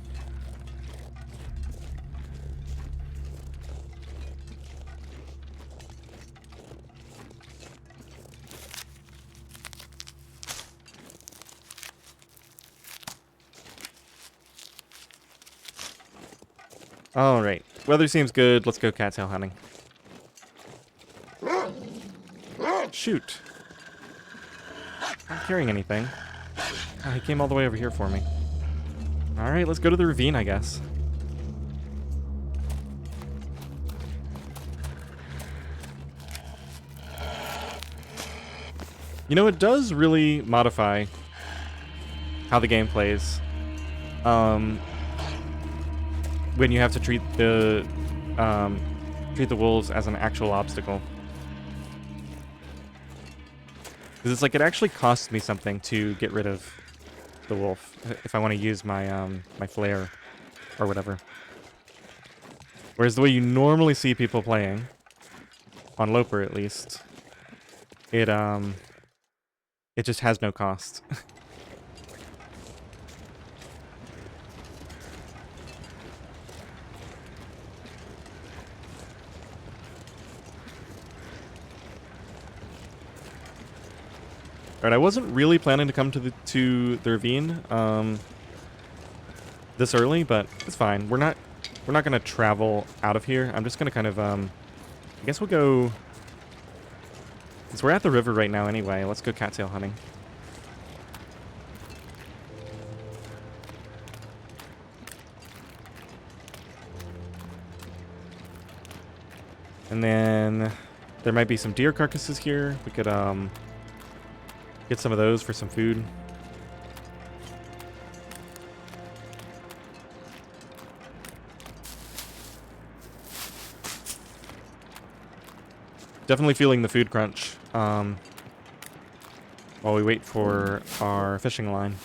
Alright. Weather seems good. Let's go cattail hunting. Shoot. Not carrying anything. Oh, he came all the way over here for me. Alright, let's go to the ravine, I guess. You know, it does really modify how the game plays. When you have to treat the wolves as an actual obstacle. Because it's like it actually costs me something to get rid of the wolf if I want to use my my flare or whatever. Whereas the way you normally see people playing, on Loper at least, it just has no cost. Alright, I wasn't really planning to come to the ravine this early, but it's fine. We're not gonna travel out of here. I'm just gonna kind of I guess we'll go, since we're at the river right now anyway, let's go cattail hunting. And then there might be some deer carcasses here. We could get some of those for some food. Definitely feeling the food crunch while we wait for our fishing line.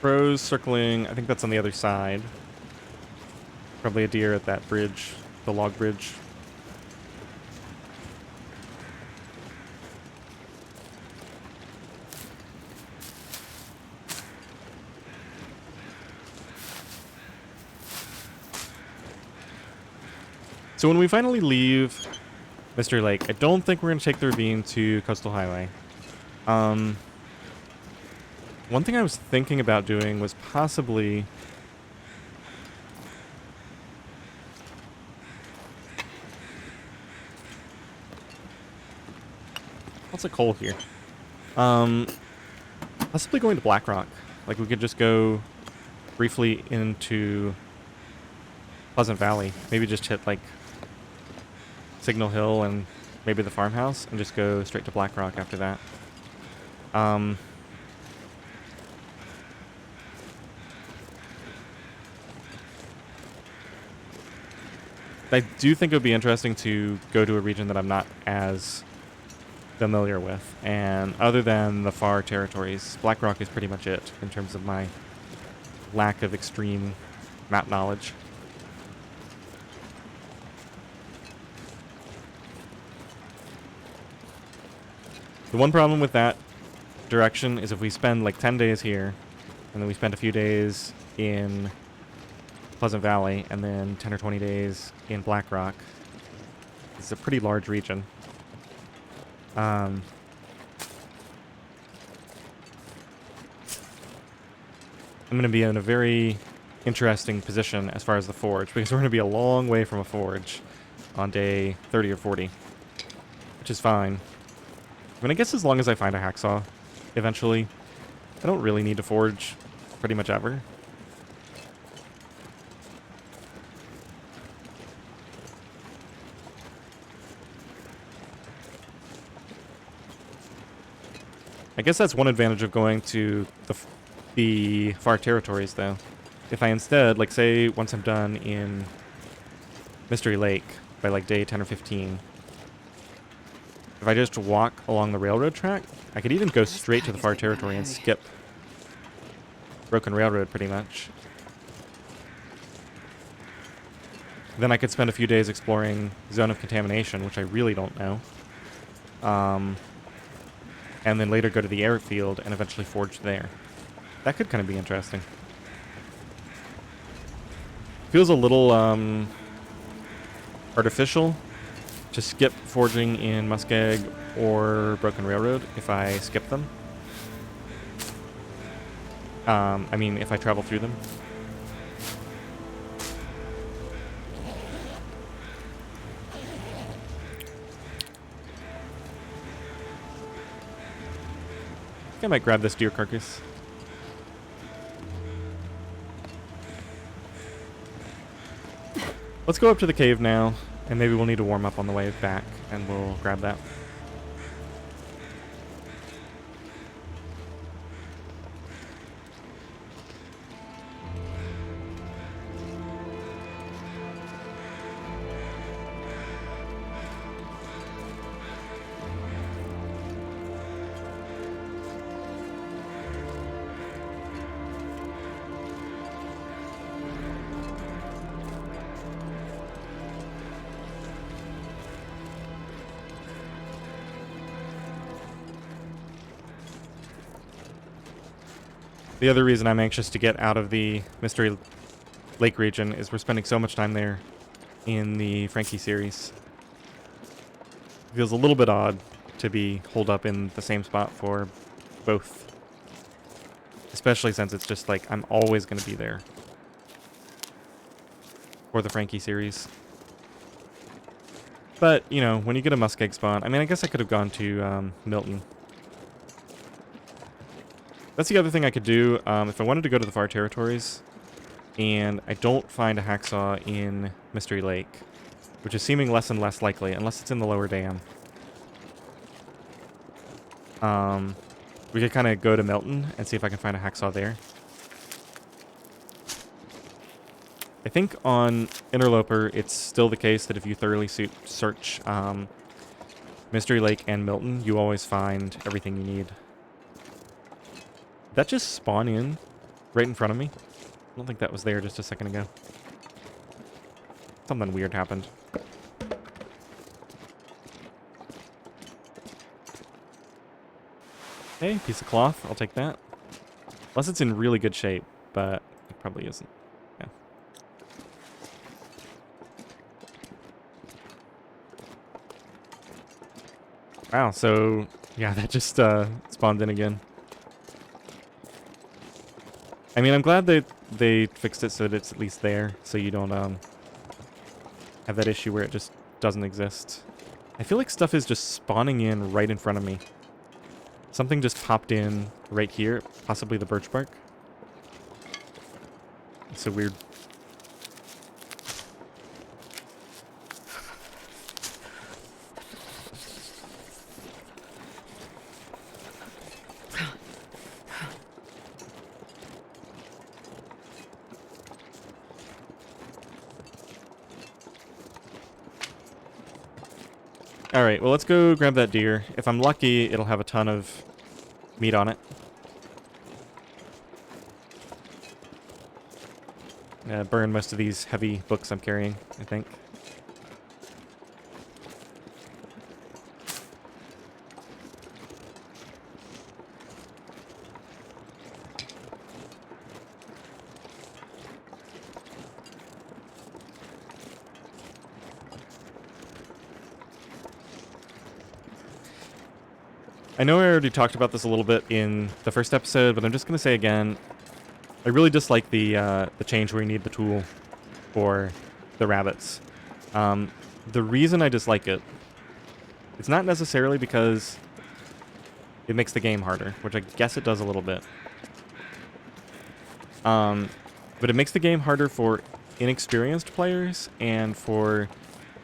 Crows circling, I think that's on the other side. Probably a deer at that bridge, the log bridge. So when we finally leave Mr. Lake, I don't think we're going to take the ravine to Coastal Highway. One thing I was thinking about doing was possibly... Lots of coal here. Possibly going to Black Rock. Like, we could just go briefly into Pleasant Valley. Maybe just hit, like, Signal Hill and maybe the farmhouse, and just go straight to Black Rock after that. I do think it would be interesting to go to a region that I'm not as familiar with, and other than the far territories, Black Rock is pretty much it in terms of my lack of extreme map knowledge. The one problem with that direction is if we spend like 10 days here, and then we spend a few days in Pleasant Valley, and then 10 or 20 days in Black Rock. It's a pretty large region. I'm going to be in a very interesting position as far as the forge, because we're going to be a long way from a forge on day 30 or 40, which is fine. I mean, I guess as long as I find a hacksaw eventually, I don't really need to forge pretty much ever. I guess that's one advantage of going to the far territories, though. If I instead, like, say, once I'm done in Mystery Lake by, like, day 10 or 15, if I just walk along the railroad track, I could even go straight to the far territory and skip Broken Railroad, pretty much. Then I could spend a few days exploring Zone of Contamination, which I really don't know. And then later go to the airfield and eventually forge there. That could kind of be interesting. Feels a little artificial to skip forging in Muskeg or Broken Railroad if I skip them. I mean, if I travel through them. I think I might grab this deer carcass. Let's go up to the cave now, and maybe we'll need to warm up on the way back, and we'll grab that. The other reason I'm anxious to get out of the Mystery Lake region is we're spending so much time there in the Frankie series. It feels a little bit odd to be holed up in the same spot for both. Especially since it's just like I'm always going to be there for the Frankie series. But, you know, when you get a muskeg spawn, I mean, I guess I could have gone to Milton. That's the other thing I could do if I wanted to go to the far territories and I don't find a hacksaw in Mystery Lake, which is seeming less and less likely unless it's in the lower dam. We could kind of go to Milton and see if I can find a hacksaw there. I think on Interloper it's still the case that if you thoroughly search Mystery Lake and Milton, you always find everything you need. Did that just spawn in right in front of me? I don't think that was there just a second ago. Something weird happened. Okay, piece of cloth. I'll take that. Unless it's in really good shape, but it probably isn't. Yeah. Wow, so yeah, that just spawned in again. I mean, I'm glad that they fixed it so that it's at least there, so you don't have that issue where it just doesn't exist. I feel like stuff is just spawning in right in front of me. Something just popped in right here, possibly the birch bark. It's so weird. Alright, well, let's go grab that deer. If I'm lucky, it'll have a ton of meat on it. Burn most of these heavy books I'm carrying, I think. I know I already talked about this a little bit in the first episode, but I'm just going to say again, I really dislike the change where you need the tool for the rabbits. The reason I dislike it, it's not necessarily because it makes the game harder, which I guess it does a little bit. But it makes the game harder for inexperienced players and for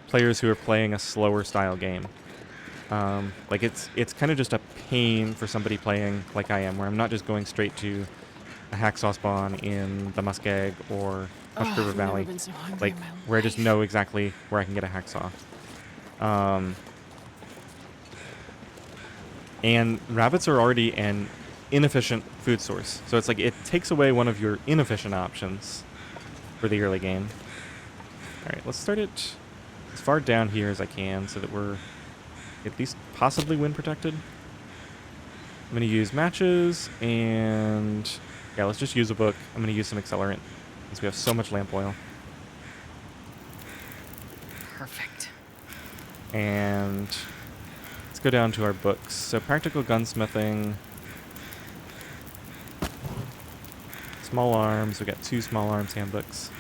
players who are playing a slower style game. Like it's kind of just a pain for somebody playing like I am, where I'm not just going straight to a hacksaw spawn in the Muskeg or Musk River I've never Valley, been so hungry like in my where I just life. know exactly where I can get a hacksaw. And rabbits are already an inefficient food source, so it's like it takes away one of your inefficient options for the early game. All right, let's start it as far down here as I can so that we're at least possibly wind protected. I'm going to use matches and yeah, let's just use a book. I'm going to use some accelerant since we have so much lamp oil. Perfect. And let's go down to our books. So practical gunsmithing, small arms. We got 2 small arms handbooks.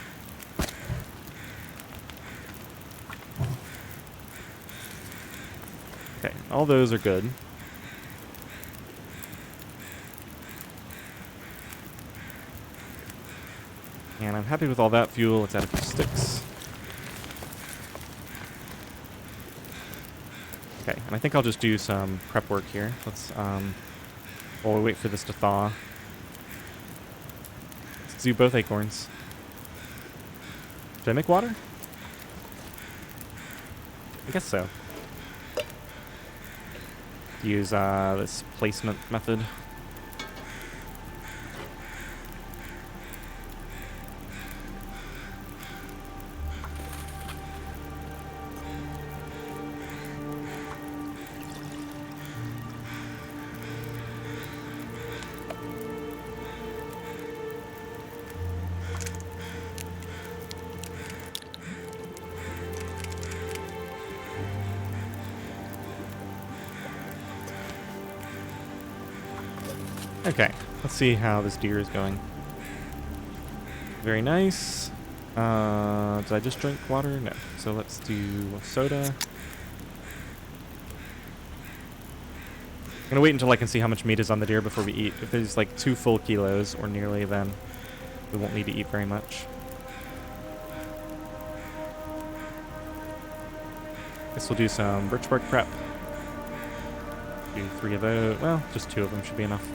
Okay, all those are good. And I'm happy with all that fuel. Let's add a few sticks. Okay, and I think I'll just do some prep work here. Let's, while we wait for this to thaw. Let's do both acorns. Did I make water? I guess so. Use this placement method. Okay, let's see how this deer is going. Very nice. Did I just drink water? No. So let's do soda. I'm gonna wait until I can see how much meat is on the deer before we eat. If there's like 2 full kilos or nearly, then we won't need to eat very much. Guess we'll do some birch bark prep. Do 3 of those. Well, just 2 of them should be enough.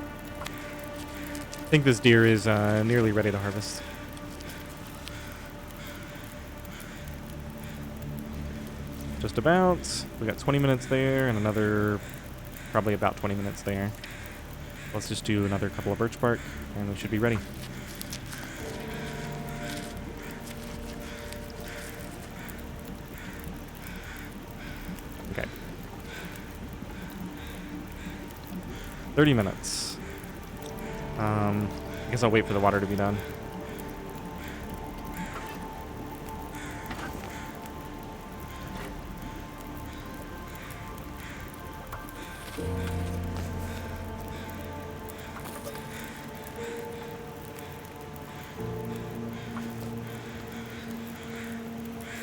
I think this deer is nearly ready to harvest. Just about. We got 20 minutes there and another probably about 20 minutes there. Let's just do another couple of birch bark and we should be ready. Okay. 30 minutes. I guess I'll wait for the water to be done.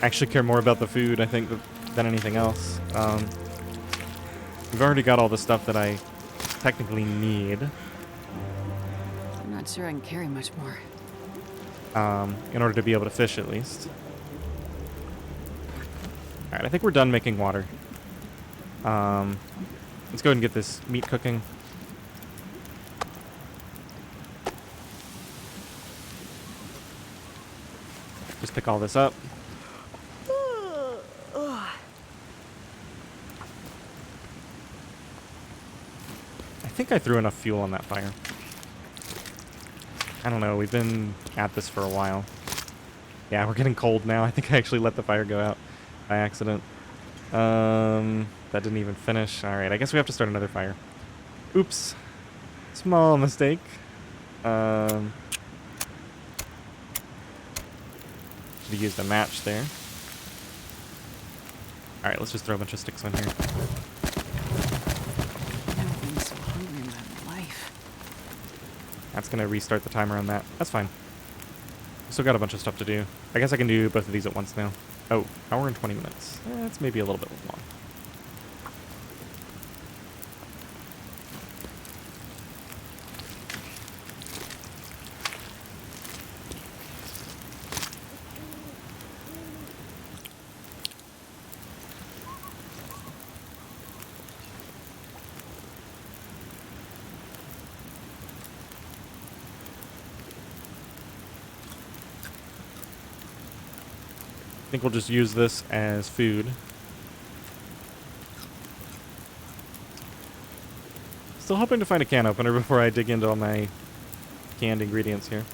I actually care more about the food, I think, than anything else. We've already got all the stuff that I technically need. I'm not sure I can carry much more. In order to be able to fish, at least. Alright, I think we're done making water. Let's go ahead and get this meat cooking. Just pick all this up. I think I threw enough fuel on that fire. I don't know, we've been at this for a while. Yeah, we're getting cold now. I think I actually let the fire go out by accident. That didn't even finish. Alright, I guess we have to start another fire. Oops. Small mistake. Should have used a match there. Alright, let's just throw a bunch of sticks on here. I've never been so hungry in my life. That's going to restart the timer on that. That's fine. Still got a bunch of stuff to do. I guess I can do both of these at once now. Oh, hour and 20 minutes. That's maybe a little bit long. I think we'll just use this as food. Still hoping to find a can opener before I dig into all my canned ingredients here.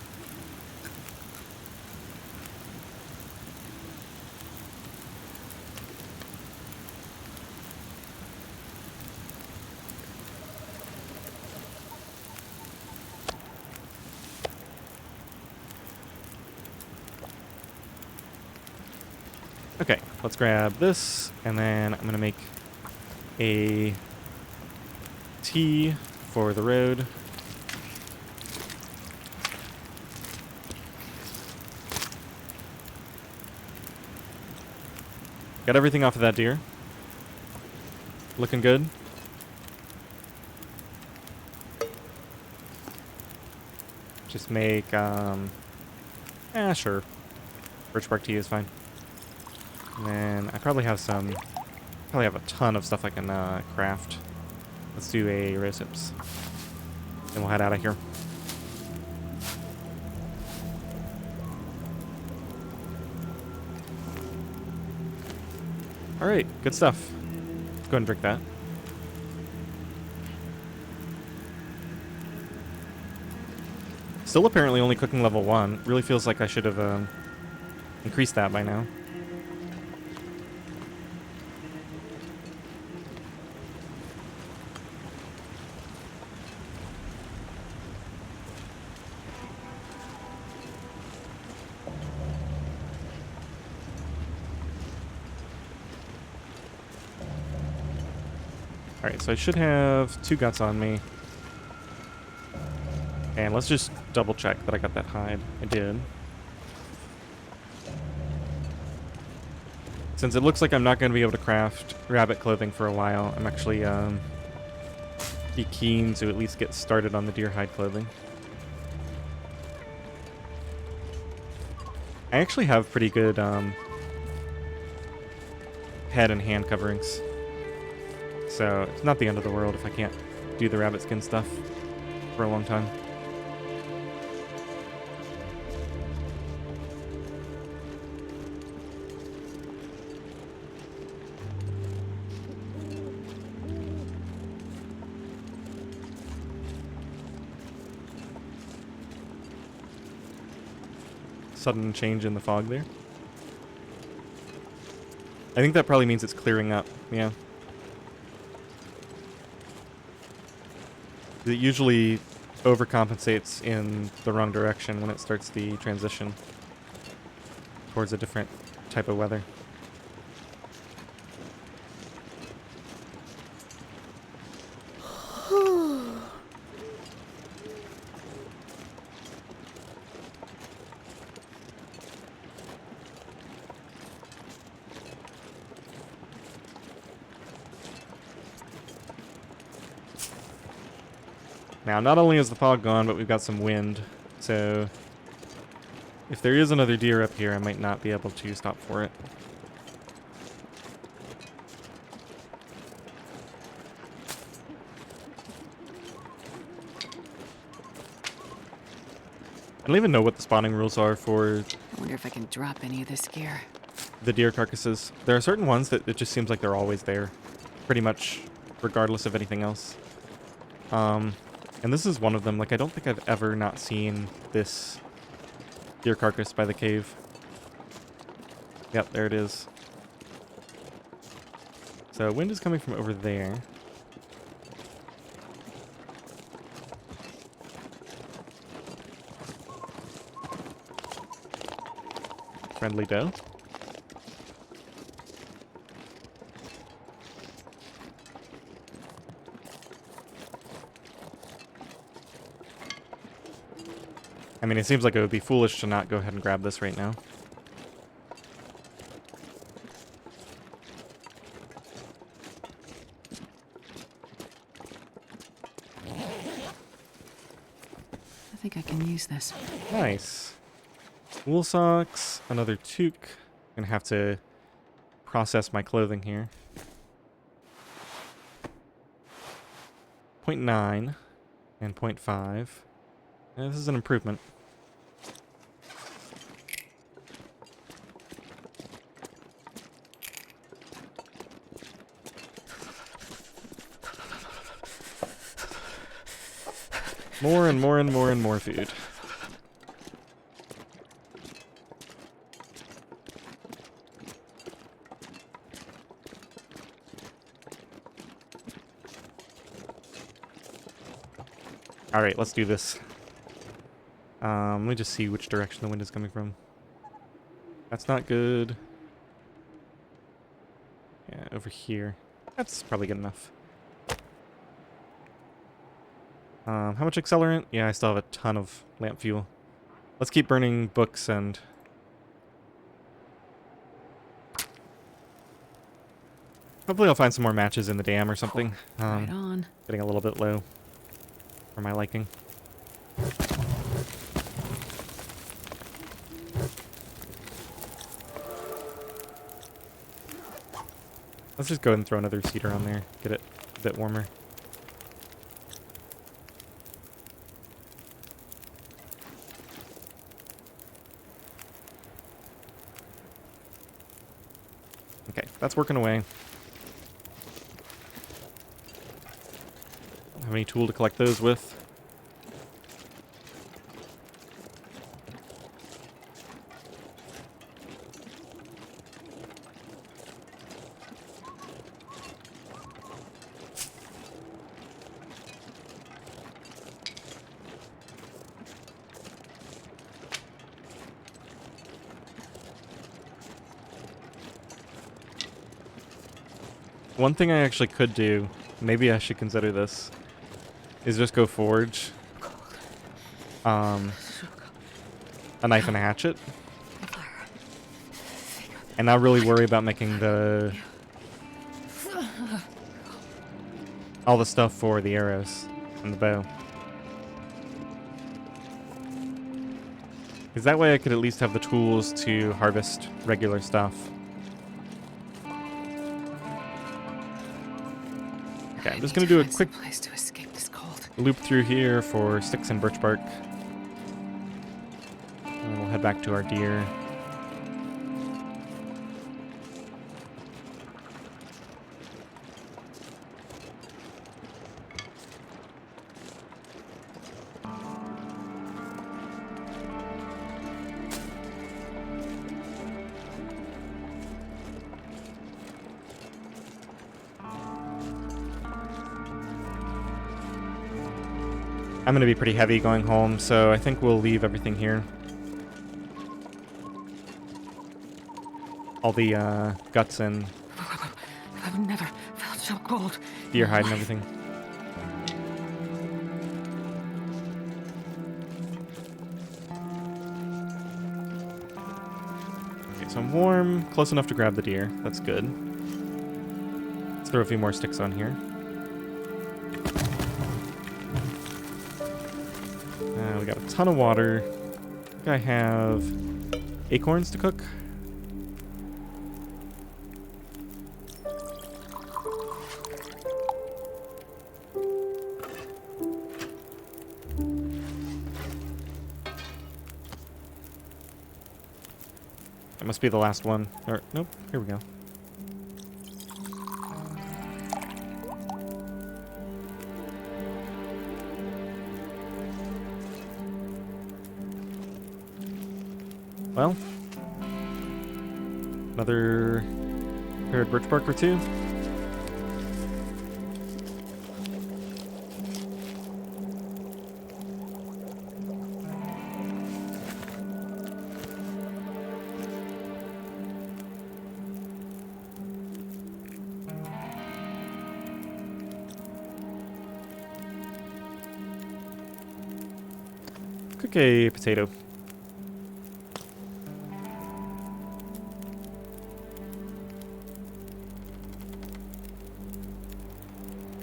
Okay, let's grab this, and then I'm gonna make a tea for the road. Got everything off of that deer. Looking good. Just make, sure. Birch bark tea is fine. And then I probably have a ton of stuff I can craft. Let's do a recips. Then we'll head out of here. Alright, good stuff. Let's go ahead and drink that. Still apparently only cooking level 1. Really feels like I should have increased that by now. Alright, so I should have 2 guts on me. And let's just double check that I got that hide. I did. Since it looks like I'm not going to be able to craft rabbit clothing for a while, I'm actually be keen to at least get started on the deer hide clothing. I actually have pretty good head and hand coverings. So it's not the end of the world if I can't do the rabbit skin stuff for a long time. Sudden change in the fog there. I think that probably means it's clearing up, yeah. It usually overcompensates in the wrong direction when it starts the transition towards a different type of weather. Now, not only is the fog gone, but we've got some wind, so if there is another deer up here, I might not be able to stop for it. I don't even know what the spawning rules are for I wonder if I can drop any of this gear. the deer carcasses. There are certain ones that it just seems like they're always there, pretty much regardless of anything else. And this is one of them. Like, I don't think I've ever not seen this deer carcass by the cave. Yep, there it is. So wind is coming from over there. Friendly doe. I mean, it seems like it would be foolish to not go ahead and grab this right now. I think I can use this. Nice. Wool socks, another toque. Gonna have to process my clothing here. 0.9 and 0.5. Yeah, this is an improvement. More and more and more and more food. Alright, let's do this. Let me just see which direction the wind is coming from. That's not good. Yeah, over here. That's probably good enough. How much accelerant? Yeah, I still have a ton of lamp fuel. Let's keep burning books and... hopefully I'll find some more matches in the dam or something. Right on. Getting a little bit low for my liking. Let's just go ahead and throw another cedar on there. Get it a bit warmer. Okay, that's working away. Don't have any tool to collect those with. One thing I actually could do, maybe I should consider this, is just go forge a knife and a hatchet. And not really worry about making all the stuff for the arrows and the bow. Because that way I could at least have the tools to harvest regular stuff. Okay, I'm just going to do a quick place to escape this cold. loop through here for sticks and birch bark. And we'll head back to our deer. I'm going to be pretty heavy going home, so I think we'll leave everything here. All the guts and I've never felt so cold. deer hide and everything. Okay, so I'm warm, close enough to grab the deer. That's good. Let's throw a few more sticks on here. We got a ton of water. I think I have acorns to cook. That must be the last one. Or, nope, here we go. Well, another paired birch bark or two. Cook a potato.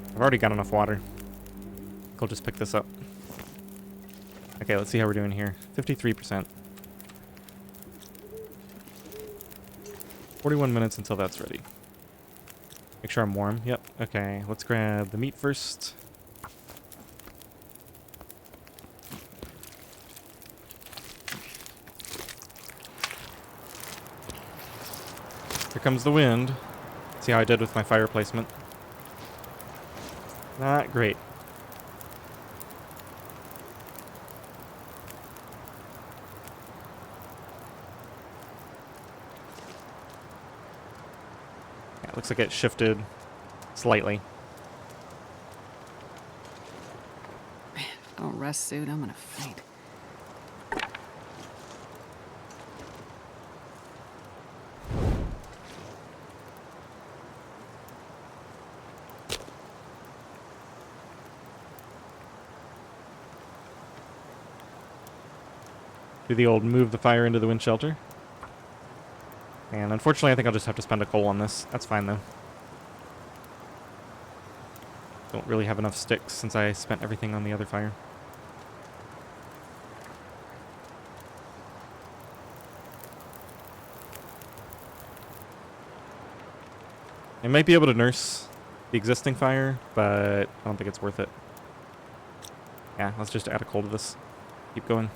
I've already got enough water. I'll just pick this up. Okay, let's see how we're doing here. 53%. 41 minutes until that's ready. Make sure I'm warm. Yep. Okay, let's grab the meat first. Here comes the wind. See how I did with my fire placement. Not great. Yeah, it looks like it shifted slightly. Man, if I don't rest soon, I'm gonna faint. Do the old move the fire into the wind shelter. And unfortunately, I think I'll just have to spend a coal on this. That's fine, though. Don't really have enough sticks since I spent everything on the other fire. I might be able to nurse the existing fire, but I don't think it's worth it. Yeah, let's just add a coal to this. Keep going.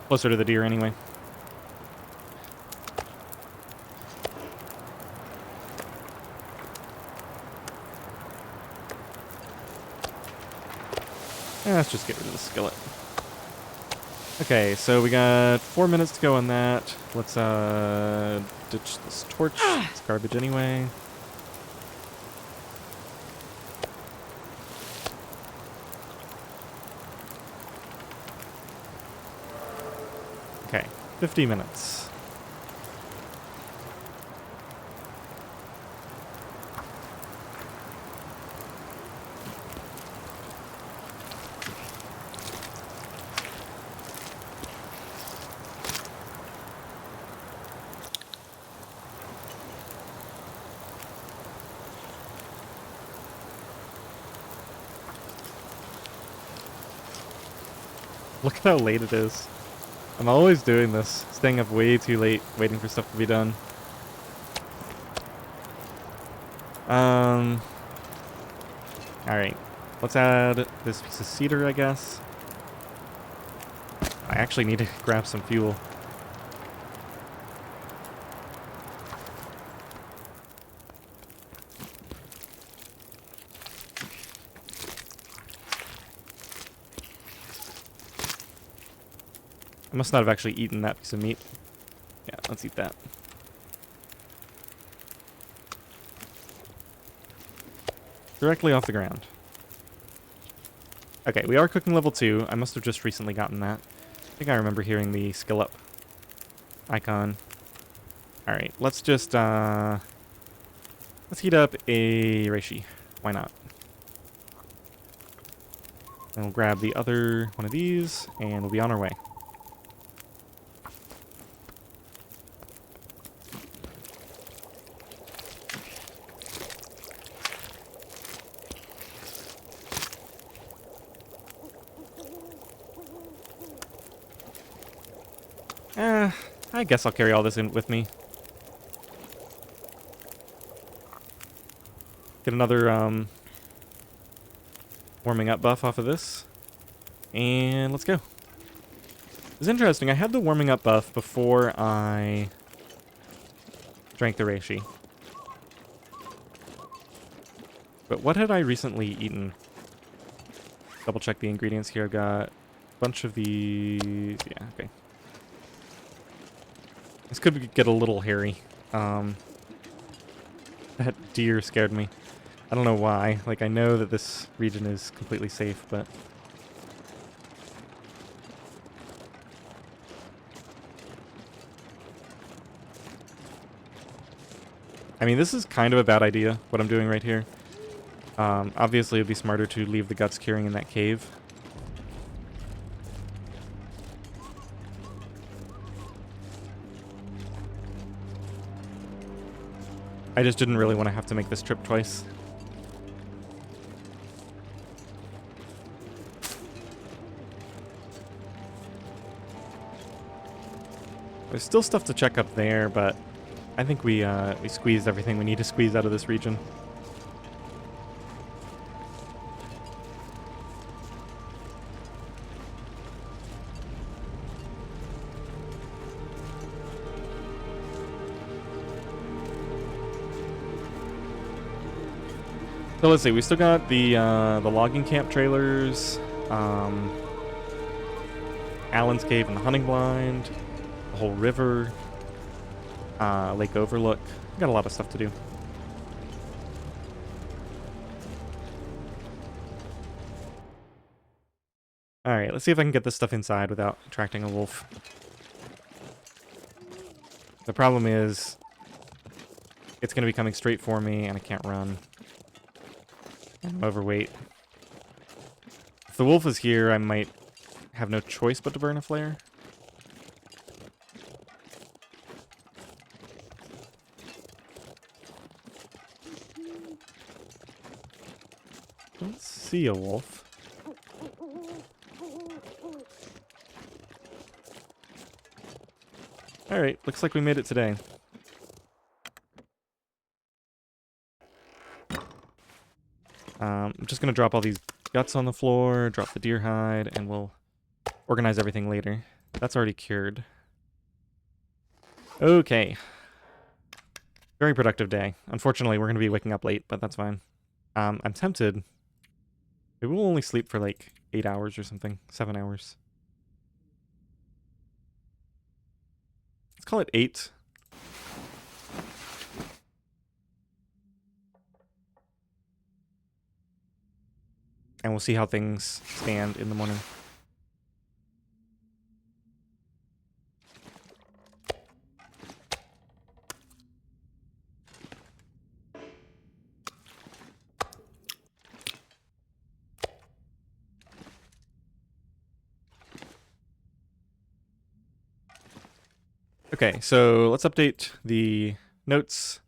Closer to the deer anyway. Yeah, let's just get rid of the skillet. Okay, so we got 4 minutes to go on that. Let's ditch this torch. It's garbage anyway. Okay, 50 minutes. Look at how late it is. I'm always doing this, staying up way too late, waiting for stuff to be done. Alright. Let's add this piece of cedar, I guess. I actually need to grab some fuel. I must not have actually eaten that piece of meat. Yeah, let's eat that. Directly off the ground. Okay, we are cooking level 2. I must have just recently gotten that. I think I remember hearing the skill up icon. Alright, let's just, let's heat up a reishi. Why not? And we'll grab the other one of these, and we'll be on our way. I guess I'll carry all this in with me. Get another, warming up buff off of this. And let's go. It's interesting, I had the warming up buff before I drank the reishi. But what had I recently eaten? Double check the ingredients here. I've got a bunch of these. Yeah, okay. This could get a little hairy. That deer scared me. I don't know why. Like, I know that this region is completely safe, but... I mean, this is kind of a bad idea, what I'm doing right here. Obviously, it'd be smarter to leave the guts curing in that cave. I just didn't really want to have to make this trip twice. There's still stuff to check up there, but I think we squeezed everything we need to squeeze out of this region. So let's see, we still got the logging camp trailers, Allen's Cave and the Hunting Blind, the whole river, Lake Overlook. We got a lot of stuff to do. Alright, let's see if I can get this stuff inside without attracting a wolf. The problem is, it's going to be coming straight for me, and I can't run. I'm overweight. If the wolf is here, I might have no choice but to burn a flare. Don't see a wolf. Alright, looks like we made it today. I'm just going to drop all these guts on the floor, drop the deer hide, and we'll organize everything later. That's already cured. Okay. Very productive day. Unfortunately, we're going to be waking up late, but that's fine. I'm tempted. Maybe we'll only sleep for like 8 hours or something. 7 hours. Let's call it 8. And we'll see how things stand in the morning. Okay, so let's update the notes.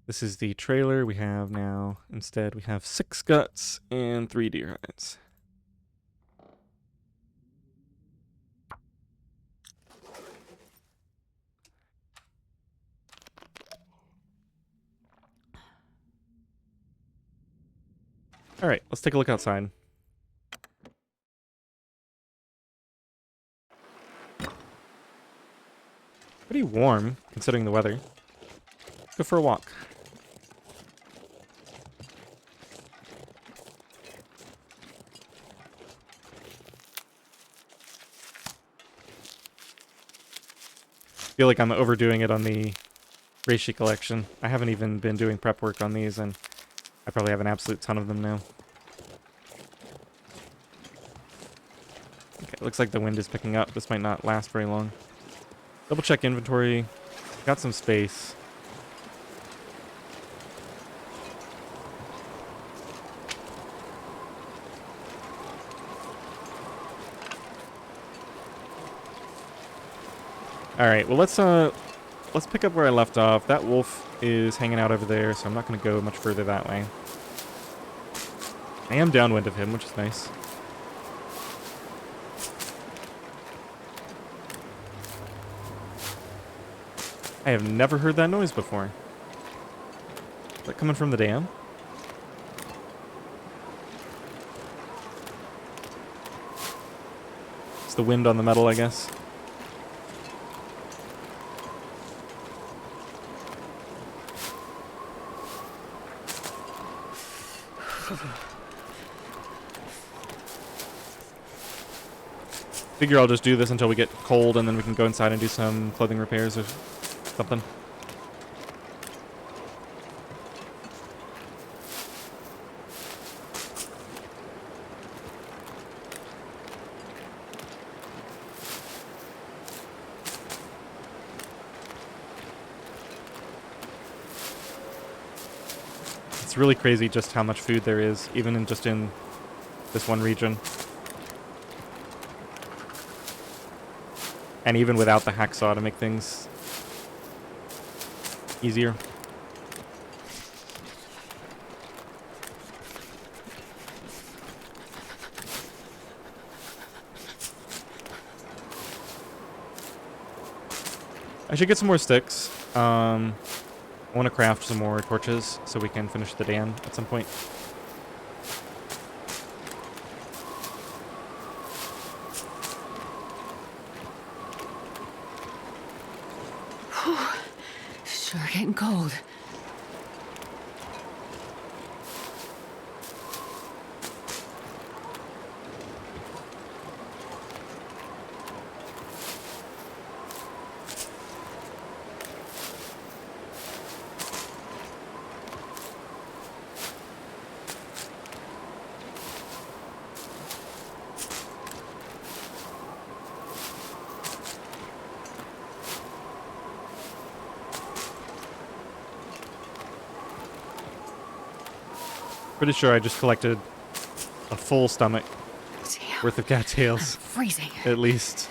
This is the trailer we have now. Instead, we have 6 guts and 3 deer hides. All right, let's take a look outside. Pretty warm, considering the weather. Go for a walk. Feel like I'm overdoing it on the reishi collection. I haven't even been doing prep work on these, and I probably have an absolute ton of them now. Okay, looks like the wind is picking up. This might not last very long. Double check inventory. Got some space. Alright, well let's pick up where I left off. That wolf is hanging out over there, so I'm not going to go much further that way. I am downwind of him, which is nice. I have never heard that noise before. Is that coming from the dam? It's the wind on the metal, I guess. Figure I'll just do this until we get cold, and then we can go inside and do some clothing repairs or something. It's really crazy just how much food there is, even in just in this one region. And even without the hacksaw to make things easier. I should get some more sticks. I want to craft some more torches so we can finish the dam at some point. Sure getting cold. Pretty sure I just collected a full stomach Damn. worth of I'm cattails, freezing. at least.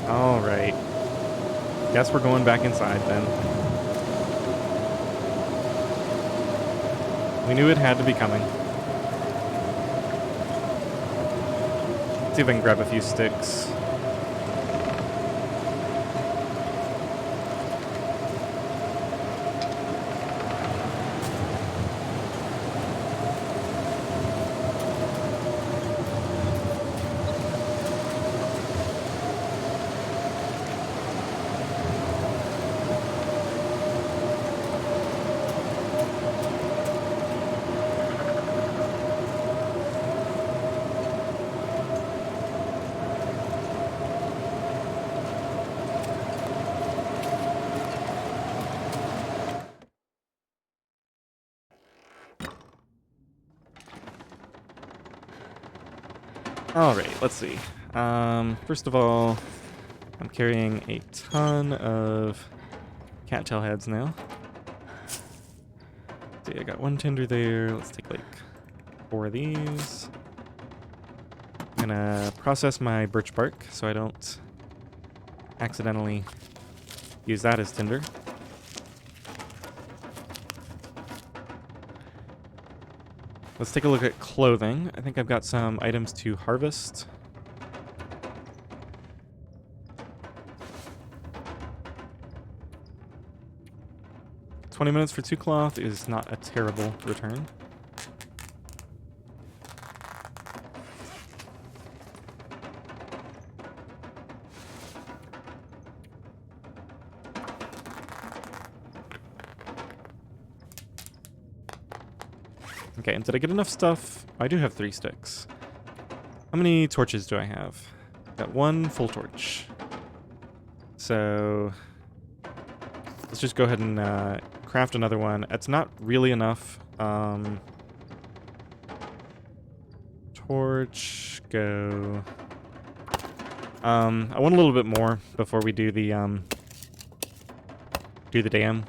Alright. Guess we're going back inside then. We knew it had to be coming. Let's see if I can grab a few sticks. Alright, let's see. First of all, I'm carrying a ton of cattail heads now. Let's see, I got one tinder there. Let's take like 4 of these. I'm gonna process my birch bark so I don't accidentally use that as tinder. Let's take a look at clothing. I think I've got some items to harvest. $20 for 2 cloth is not a terrible return. Okay, and did I get enough stuff? I do have 3 sticks. How many torches do I have? Got 1 full torch. So let's just go ahead and craft another one. It's not really enough. Torch, go. I want a little bit more before we do the dam.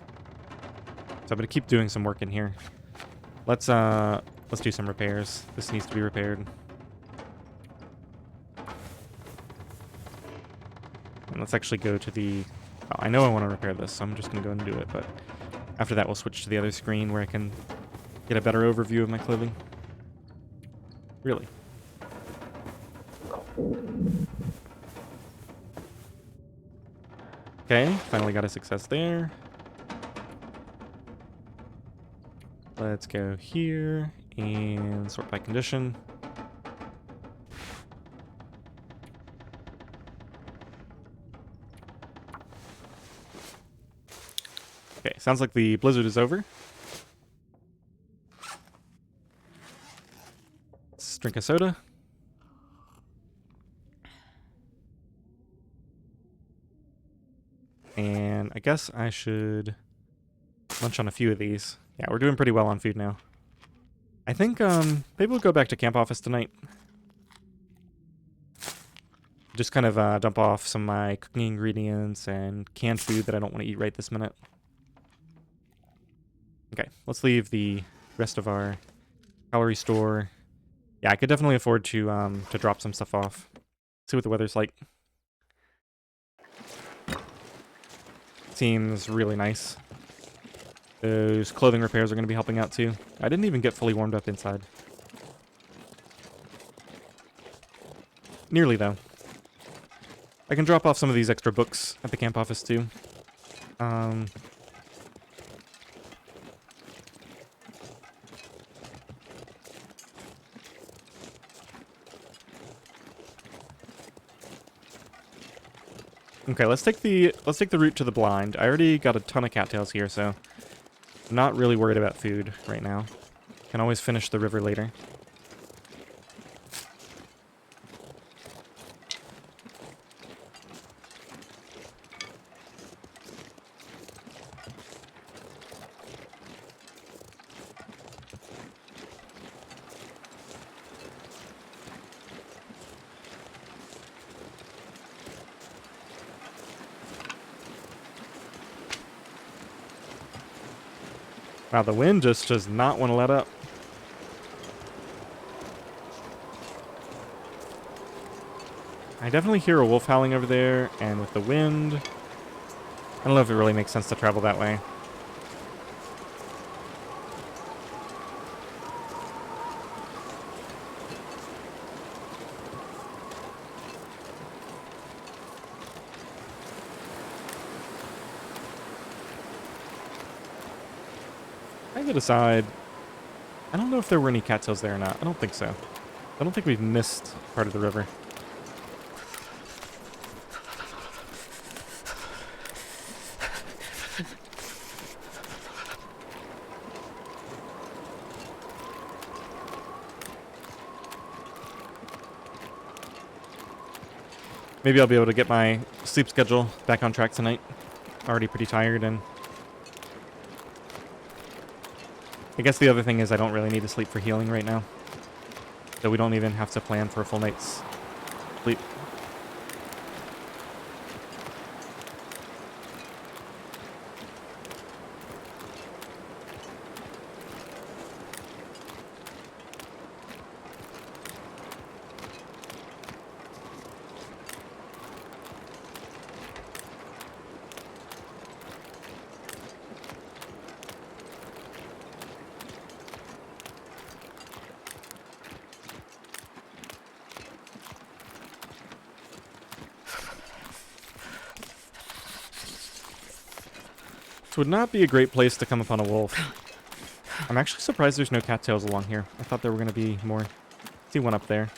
So I'm gonna keep doing some work in here. Let's do some repairs. This needs to be repaired. And let's actually go to the... Oh, I know I want to repair this, so I'm just going to go and do it, but after that we'll switch to the other screen where I can get a better overview of my clothing. Really. Okay, finally got a success there. Let's go here and sort by condition. Okay, sounds like the blizzard is over. Let's drink a soda. And I guess I should lunch on a few of these. Yeah, we're doing pretty well on food now. I think maybe we'll go back to camp office tonight. Just kind of dump off some of my cooking ingredients and canned food that I don't want to eat right this minute. Okay, let's leave the rest of our calorie store. Yeah, I could definitely afford to drop some stuff off. See what the weather's like. Seems really nice. Those clothing repairs are going to be helping out too. I didn't even get fully warmed up inside. Nearly, though. I can drop off some of these extra books at the camp office too. Okay, let's take the route to the blind. I already got a ton of cattails here, so I'm not really worried about food right now. Can always finish the river later. Wow, the wind just does not want to let up. I definitely hear a wolf howling over there, and with the wind, I don't know if it really makes sense to travel that way. I could decide. I don't know if there were any cattails there or not. I don't think so. I don't think we've missed part of the river. Maybe I'll be able to get my sleep schedule back on track tonight. Already pretty tired, and I guess the other thing is I don't really need to sleep for healing right now. So we don't even have to plan for a full night's sleep. This would not be a great place to come upon a wolf. I'm actually surprised there's no cattails along here. I thought there were going to be more. See one up there.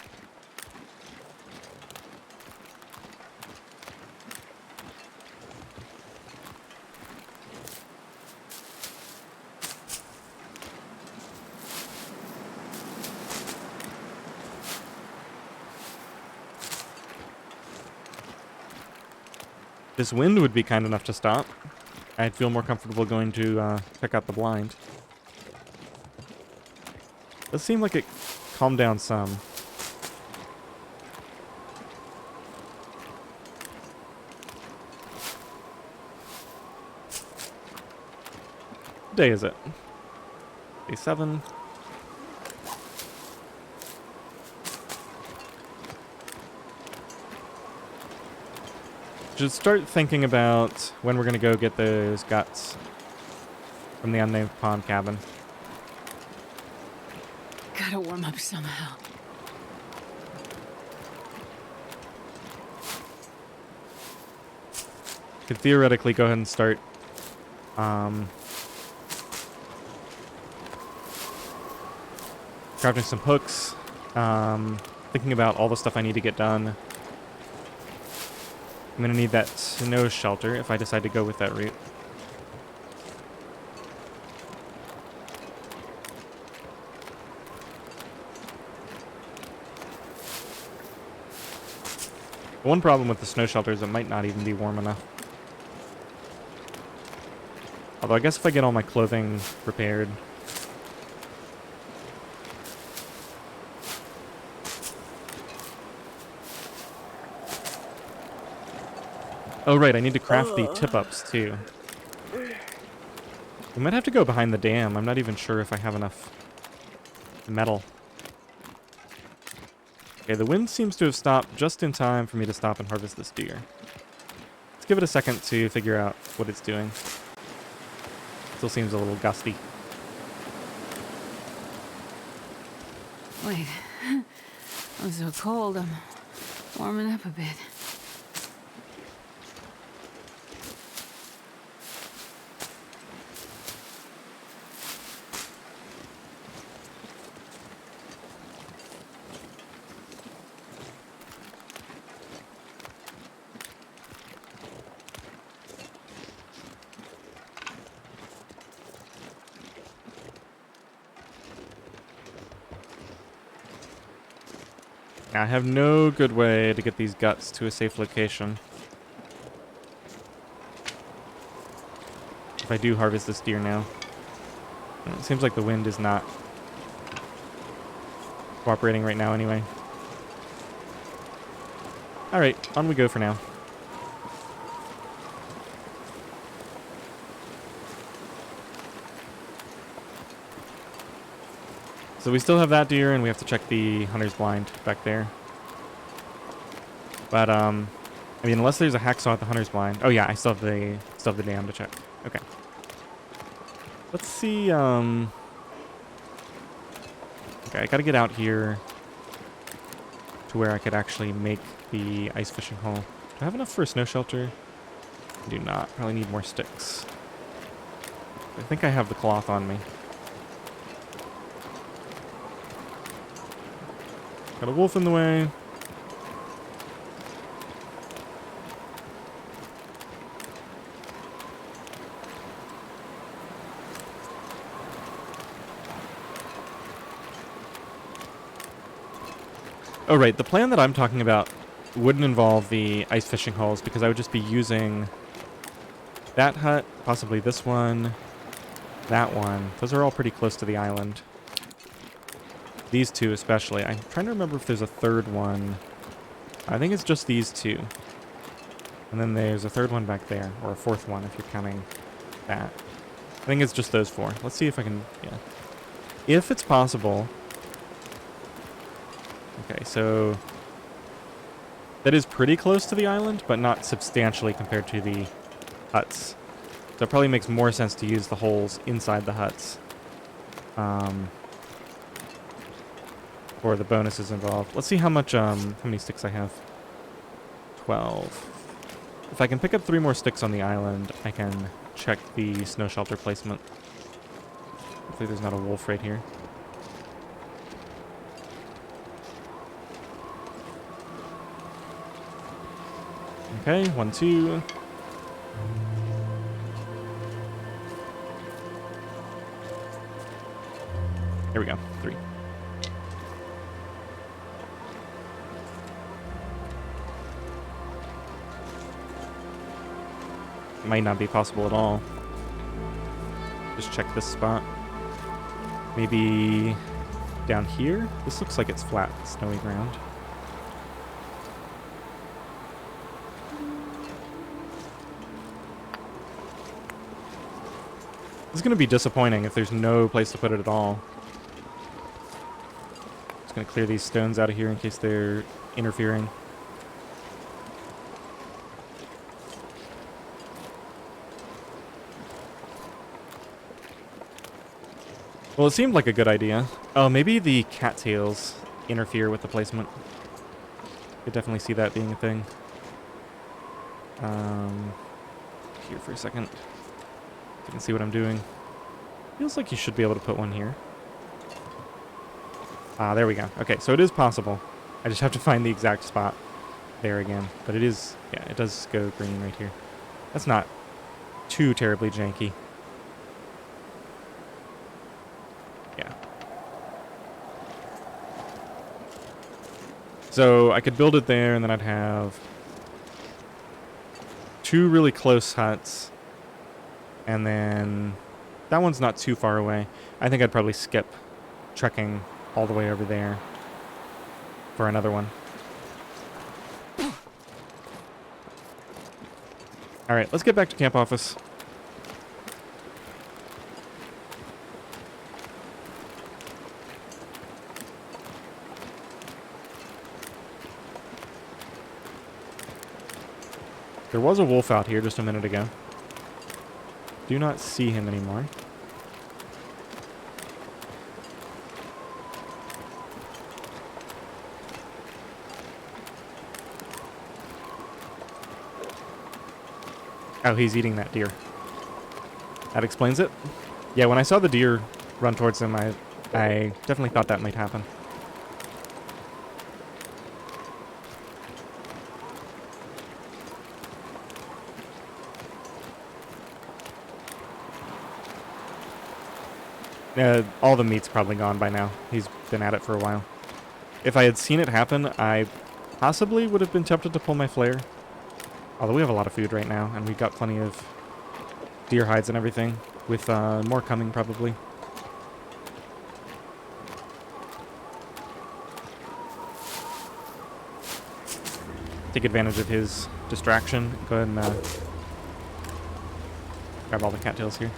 This wind would be kind enough to stop. I'd feel more comfortable going to check out the blind. Does seem like it calmed down some. What day is it? Day 7. Should start thinking about when we're going to go get those guts from the unnamed pond cabin. Gotta warm up somehow. Could theoretically go ahead and start crafting some hooks, thinking about all the stuff I need to get done. I'm going to need that snow shelter if I decide to go with that route. One problem with the snow shelter is it might not even be warm enough. Although I guess if I get all my clothing repaired. Oh right, I need to craft the tip-ups too. We might have to go behind the dam. I'm not even sure if I have enough metal. Okay, the wind seems to have stopped just in time for me to stop and harvest this deer. Let's give it a second to figure out what it's doing. Still seems a little gusty. Wait. I'm so cold. I'm warming up a bit. I have no good way to get these guts to a safe location. If I do harvest this deer now. It seems like the wind is not cooperating right now anyway. Alright, on we go for now. So we still have that deer, and we have to check the hunter's blind back there. But, I mean, unless there's a hacksaw at the hunter's blind. Oh yeah, I still have the dam to check. Okay. Let's see, okay, I gotta get out here to where I could actually make the ice fishing hole. Do I have enough for a snow shelter? I do not. Probably need more sticks. I think I have the cloth on me. Got a wolf in the way. Oh, right. The plan that I'm talking about wouldn't involve the ice fishing holes because I would just be using that hut, possibly this one, that one. Those are all pretty close to the island. These two especially. I'm trying to remember if there's a third one. I think it's just these two. And then there's a third one back there, or a fourth one if you're counting that. I think it's just those four. Let's see if I can, yeah. If it's possible. Okay, so that is pretty close to the island, but not substantially compared to the huts. So it probably makes more sense to use the holes inside the huts. For the bonuses involved. Let's see how many sticks I have. 12. If I can pick up 3 more sticks on the island, I can check the snow shelter placement. Hopefully there's not a wolf right here. Okay, 1, 2. Here we go, 3. Might not be possible at all. Just check this spot. Maybe down here? This looks like it's flat, snowy ground. This is going to be disappointing if there's no place to put it at all. Just going to clear these stones out of here in case they're interfering. Well, it seemed like a good idea. Oh, maybe the cattails interfere with the placement. Could definitely see that being a thing. Here for a second. You can see what I'm doing. Feels like you should be able to put one here. Ah, there we go. Okay, so it is possible. I just have to find the exact spot there again. But it is, yeah, it does go green right here. That's not too terribly janky. Yeah. So I could build it there, and then I'd have 2 really close huts. And then that one's not too far away. I think I'd probably skip trekking all the way over there for another one. All right, let's get back to camp office. There was a wolf out here just a minute ago. Do not see him anymore. Oh, he's eating that deer. That explains it. Yeah, when I saw the deer run towards him, I definitely thought that might happen. All the meat's probably gone by now. He's been at it for a while. If I had seen it happen, I possibly would have been tempted to pull my flare. Although we have a lot of food right now, and we've got plenty of deer hides and everything, with more coming probably. Take advantage of his distraction. Go ahead and grab all the cattails here.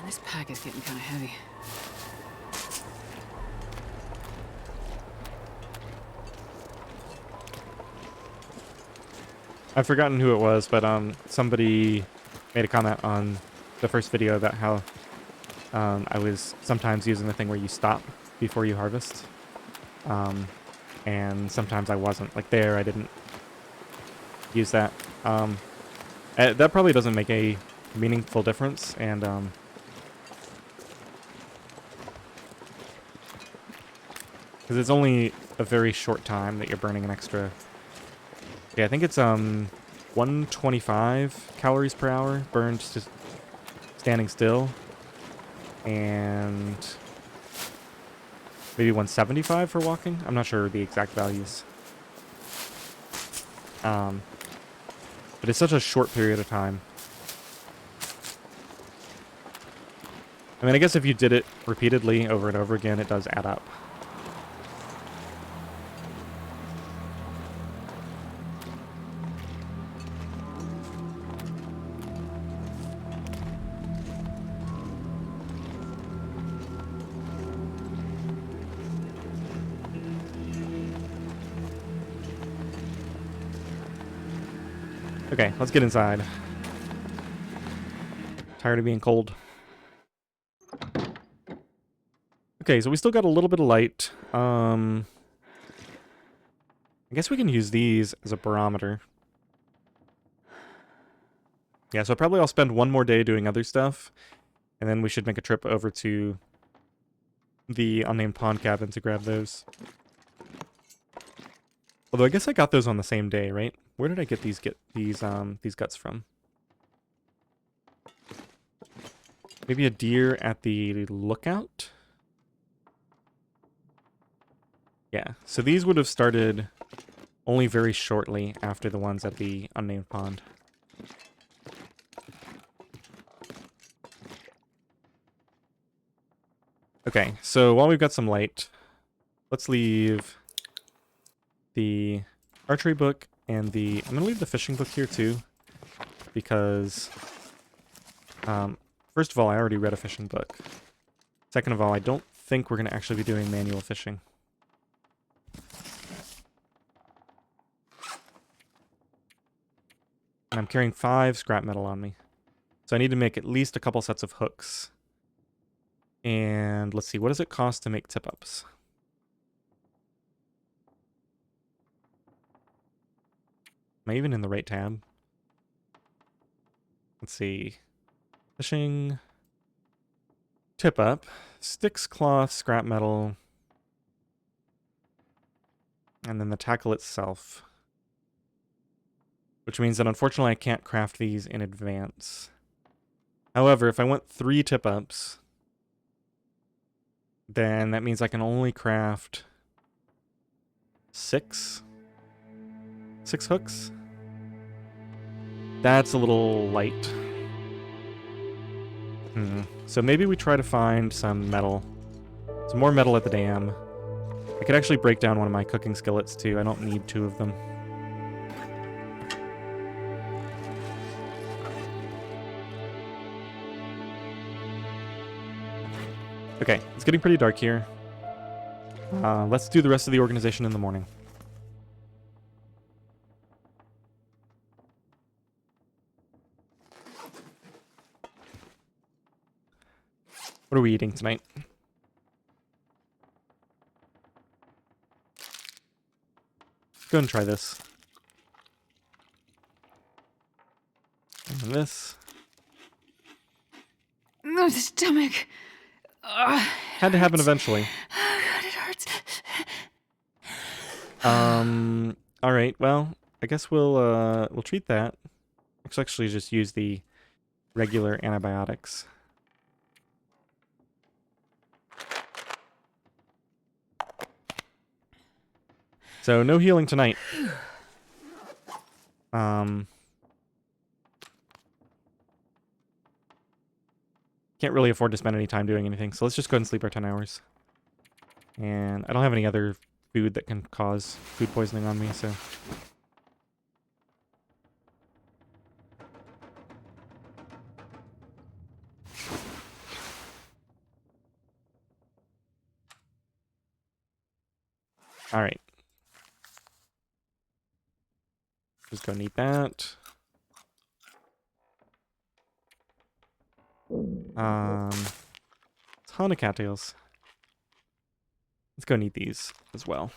This pack is getting kind of heavy. I've forgotten who it was, but somebody made a comment on the first video about how I was sometimes using the thing where you stop before you harvest. And sometimes I wasn't. Like there, I didn't use that. That probably doesn't make a meaningful difference, and because it's only a very short time that you're burning an extra. Yeah, I think it's 125 calories per hour burned just standing still, and maybe 175 for walking. I'm not sure the exact values. But it's such a short period of time. I mean, I guess if you did it repeatedly over and over again, it does add up. Okay, let's get inside. Tired of being cold. Okay, so we still got a little bit of light. I guess we can use these as a barometer. Yeah, so probably I'll spend one more day doing other stuff, and then we should make a trip over to the unnamed pond cabin to grab those. Although I guess I got those on the same day, right? Where did I get these guts from? Maybe a deer at the lookout? Yeah, so these would have started only very shortly after the ones at the unnamed pond. Okay, so while we've got some light, let's leave the archery book and I'm going to leave the fishing book here too, because first of all, I already read a fishing book. Second of all, I don't think we're going to actually be doing manual fishing. And I'm carrying 5 scrap metal on me. So I need to make at least a couple sets of hooks. And let's see, what does it cost to make tip-ups? Am I even in the right tab? Let's see. Fishing. Tip-up. Sticks, cloth, scrap metal. And then the tackle itself. Which means that unfortunately I can't craft these in advance. However, if I want 3 tip-ups, then that means I can only craft 6 hooks. That's a little light. So maybe we try to find some metal. So Some more metal at the dam. I could actually break down one of my cooking skillets too. I don't need 2 of them. Okay, it's getting pretty dark here. Let's do the rest of the organization in the morning. What are we eating tonight? Go and try this. And this. No, stomach. Had to happen eventually. Oh, God, it hurts. All right. Well, I guess we'll treat that. Let's actually just use the regular antibiotics. So no healing tonight. Can't really afford to spend any time doing anything, so let's just go ahead and sleep our 10 hours. And I don't have any other food that can cause food poisoning on me, so... Alright. Just go and eat that. Ton of cattails. Let's go and eat these as well.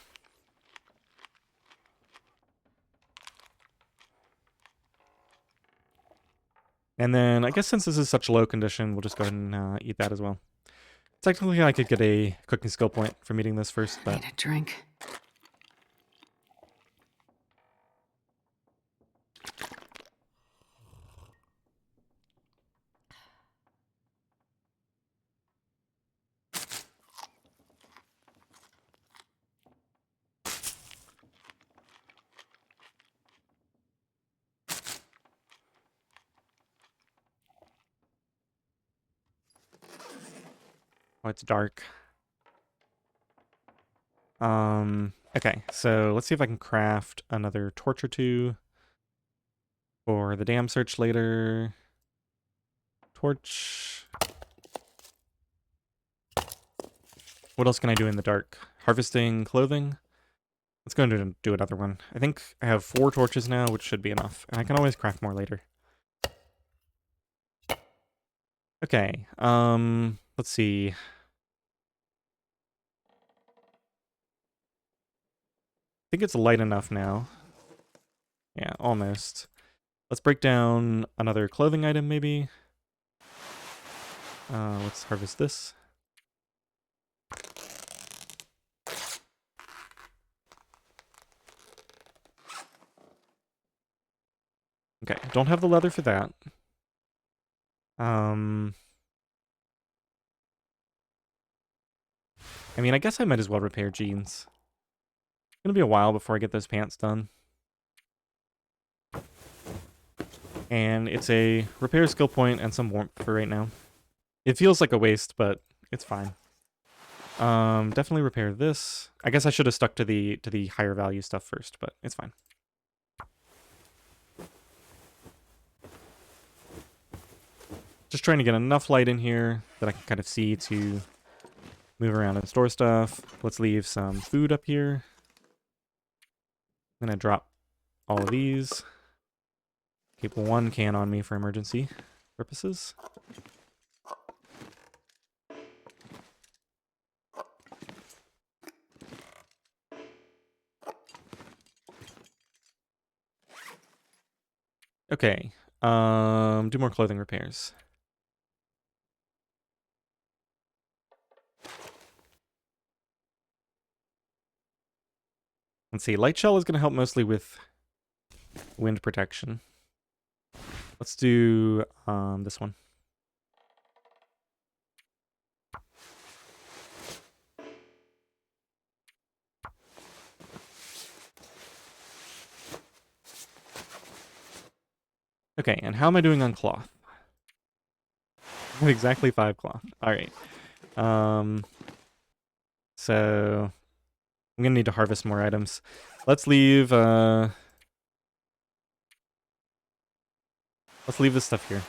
And then, I guess since this is such low condition, we'll just go ahead and eat that as well. Technically, I could get a cooking skill point from eating this first, I but... need a drink. Oh, it's dark. Okay, so let's see if I can craft another torch or 2 for the dam search later. Torch. What else can I do in the dark? Harvesting clothing? Let's go and do another one. I think I have 4 torches now, which should be enough. And I can always craft more later. Okay, let's see. I think it's light enough now. Yeah, almost. Let's break down another clothing item, maybe. Let's harvest this. Okay, don't have the leather for that. I mean, I guess I might as well repair jeans. It's gonna be a while before I get those pants done. And it's a repair skill point and some warmth for right now. It feels like a waste, but it's fine. Definitely repair this. I guess I should have stuck to the higher value stuff first, but it's fine. Just trying to get enough light in here that I can kind of see to move around and store stuff. Let's leave some food up here. I'm gonna drop all of these. Keep 1 can on me for emergency purposes. Okay. Do more clothing repairs. Let's see. Light shell is going to help mostly with wind protection. Let's do this one. Okay, and how am I doing on cloth? Exactly 5 cloth. All right. So I'm gonna need to harvest more items. Let's leave this stuff here.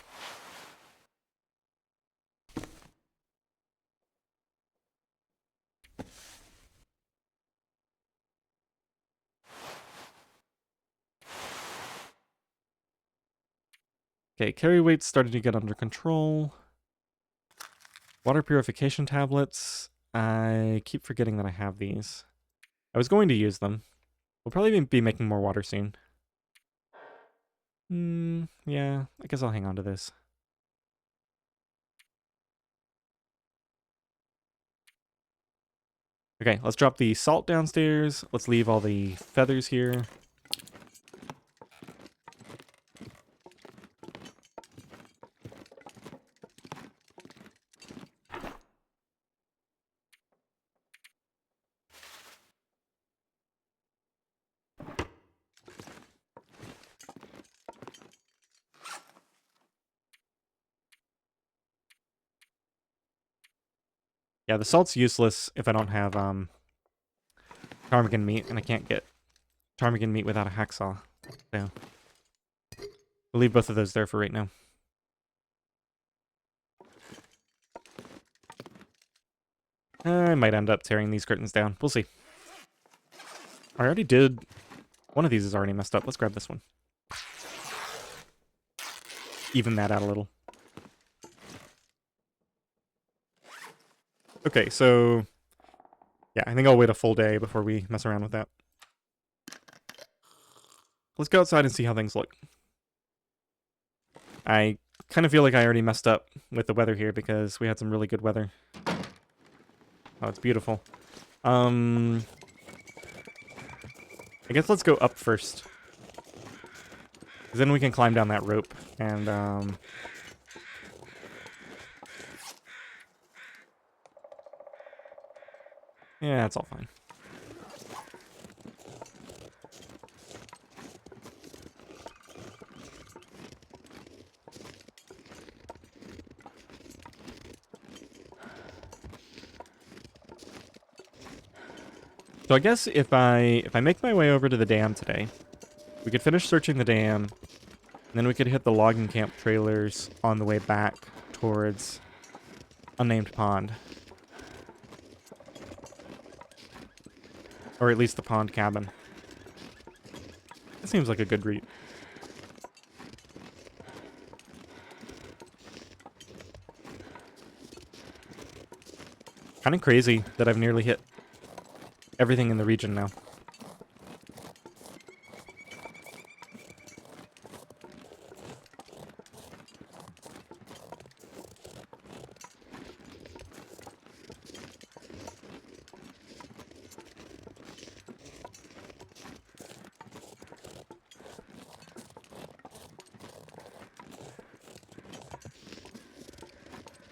Okay, carry weight's starting to get under control. Water purification tablets. I keep forgetting that I have these. I was going to use them. We'll probably be making more water soon. Yeah, I guess I'll hang on to this. Okay, let's drop the salt downstairs. Let's leave all the feathers here. Yeah, the salt's useless if I don't have ptarmigan meat, and I can't get ptarmigan meat without a hacksaw. So we'll leave both of those there for right now. I might end up tearing these curtains down. We'll see. I already did. One of these is already messed up. Let's grab this one. Even that out a little. Okay, so yeah, I think I'll wait a full day before we mess around with that. Let's go outside and see how things look. I kind of feel like I already messed up with the weather here because we had some really good weather. Oh, it's beautiful. I guess let's go up first. 'Cause then we can climb down that rope and yeah, it's all fine. So I guess if I make my way over to the dam today, we could finish searching the dam, and then we could hit the logging camp trailers on the way back towards Unnamed Pond. Or at least the pond cabin. That seems like a good route. Kind of crazy that I've nearly hit everything in the region now.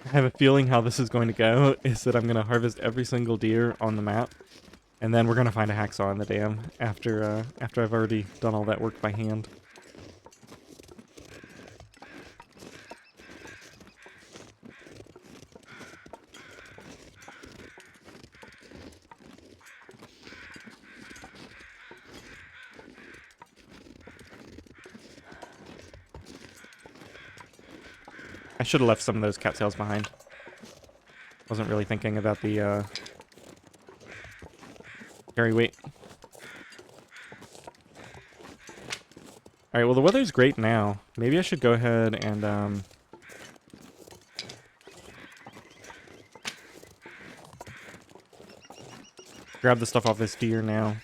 I have a feeling how this is going to go is that I'm going to harvest every single deer on the map, and then we're going to find a hacksaw in the dam after I've already done all that work by hand. I should have left some of those cattails behind. Wasn't really thinking about the carry weight. Alright, well the weather's great now. Maybe I should go ahead and grab the stuff off this deer now.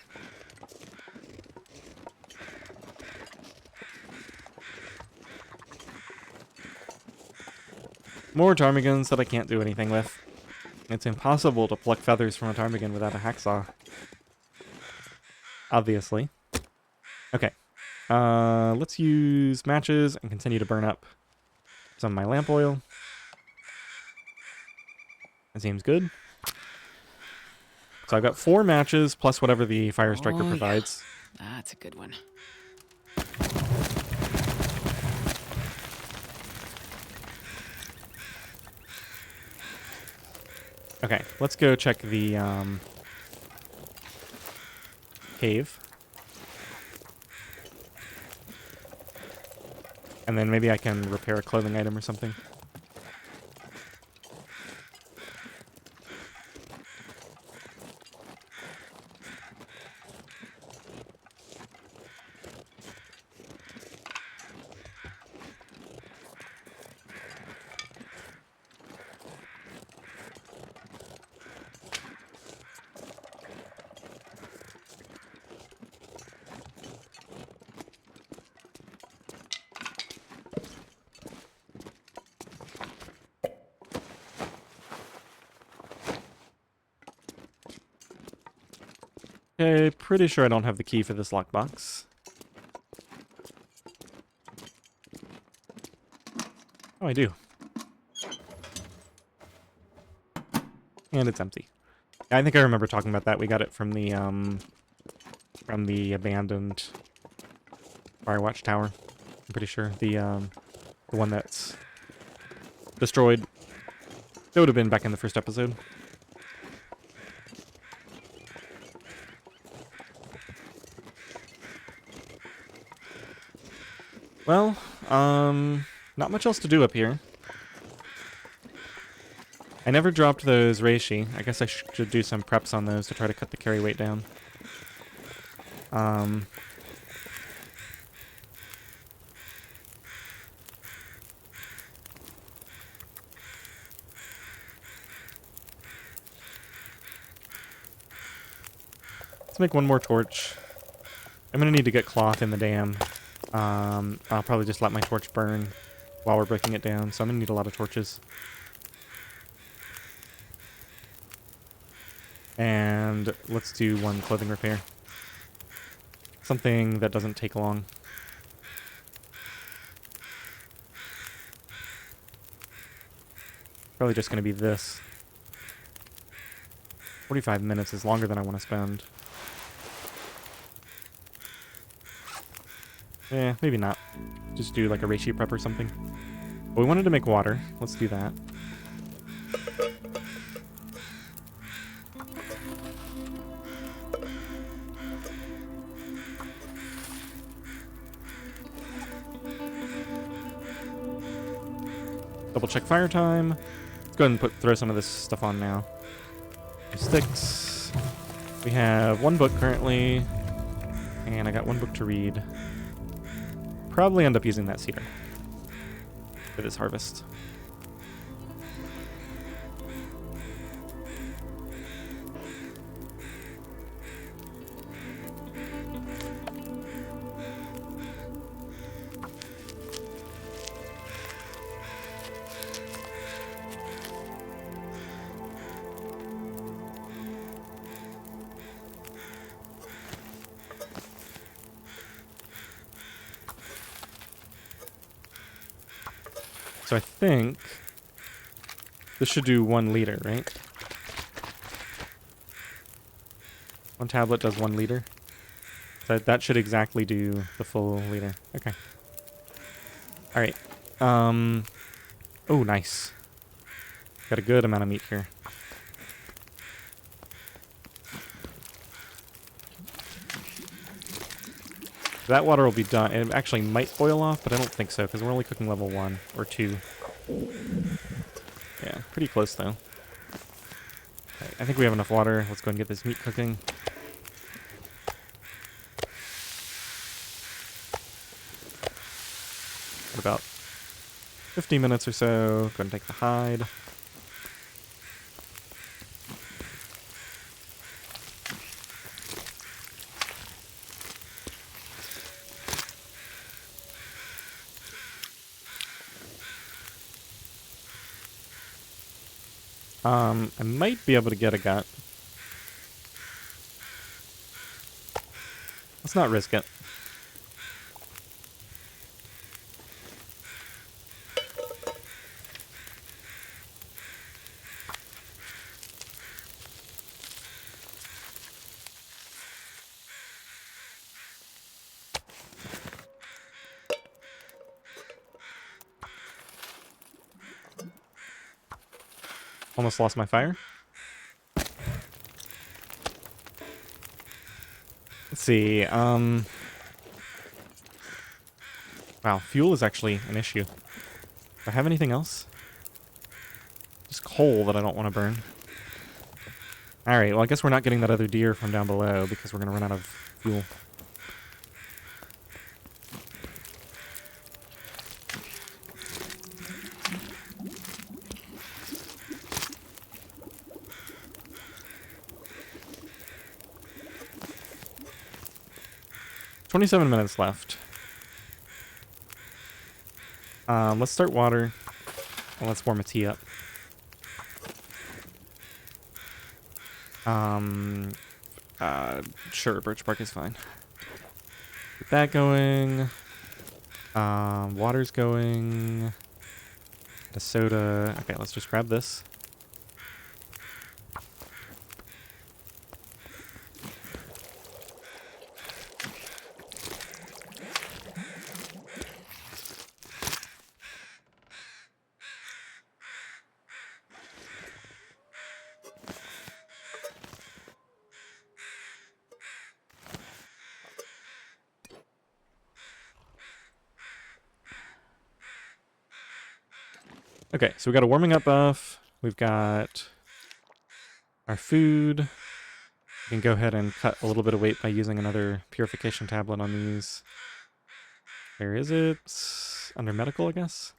More ptarmigans that I can't do anything with. It's impossible to pluck feathers from a ptarmigan without a hacksaw. Obviously. Okay. Let's use matches and continue to burn up some of my lamp oil. That seems good. So I've got 4 matches plus whatever the fire striker provides. Yeah. That's a good one. Okay, let's go check the cave. And then maybe I can repair a clothing item or something. Okay, pretty sure I don't have the key for this lockbox. Oh, I do. And it's empty. Yeah, I think I remember talking about that. We got it from the abandoned Firewatch Tower. I'm pretty sure. The one that's destroyed. It would have been back in the first episode. Well, not much else to do up here. I never dropped those reishi. I guess I should do some preps on those to try to cut the carry weight down. Let's make one more torch. I'm gonna need to get cloth in the dam. I'll probably just let my torch burn while we're breaking it down, so I'm gonna need a lot of torches. And let's do one clothing repair. Something that doesn't take long. Probably just gonna be this. 45 minutes is longer than I want to spend. Eh, maybe not. Just do like a reishi prep or something. But we wanted to make water. Let's do that. Double check fire time. Let's go ahead and throw some of this stuff on now. Sticks. We have one book currently. And I got one book to read. Probably end up using that cedar for this harvest. So I think this should do 1 liter, right? One tablet does 1 liter. So that should exactly do the full liter. Okay. Alright. Oh, nice. Got a good amount of meat here. That water will be done. It actually might boil off, but I don't think so, because we're only cooking level 1 or 2. Yeah, pretty close, though. Okay, I think we have enough water. Let's go and get this meat cooking. In about 50 minutes or so. Go ahead and take the hide. I might be able to get a gut. Let's not risk it. Almost lost my fire. Let's see. Wow, fuel is actually an issue. Do I have anything else? Just coal that I don't want to burn. Alright, well I guess we're not getting that other deer from down below because we're going to run out of fuel. "27 minutes left. Let's start water. And let's warm a tea up. Sure, birch bark is fine. Get that going. Water's going. The soda. Okay, let's just grab this. Okay, so we got a warming up buff. We've got our food. We can go ahead and cut a little bit of weight by using another purification tablet on these. Where is it? Under medical, I guess?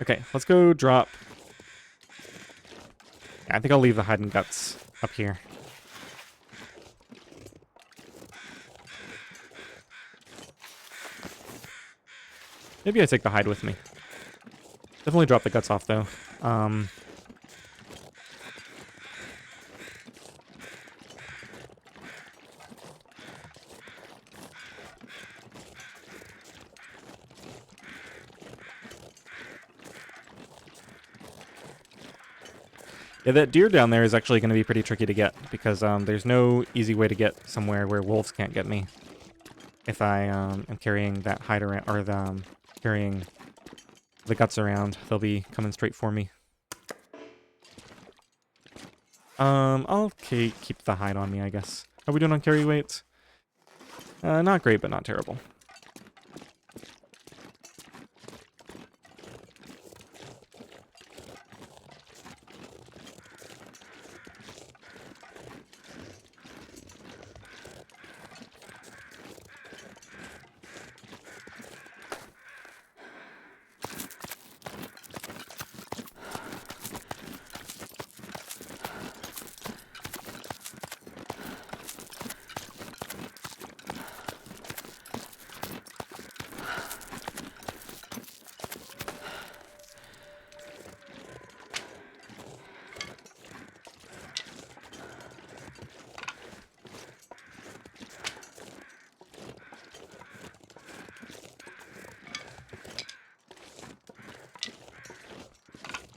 Okay, let's go drop. I think I'll leave the hide and guts up here. Maybe I take the hide with me. Definitely drop the guts off, though. Yeah, that deer down there is actually going to be pretty tricky to get because there's no easy way to get somewhere where wolves can't get me. If I am carrying that hide around, or carrying the guts around, they'll be coming straight for me. I'll keep the hide on me, I guess. How are we doing on carry weight? Not great, but not terrible.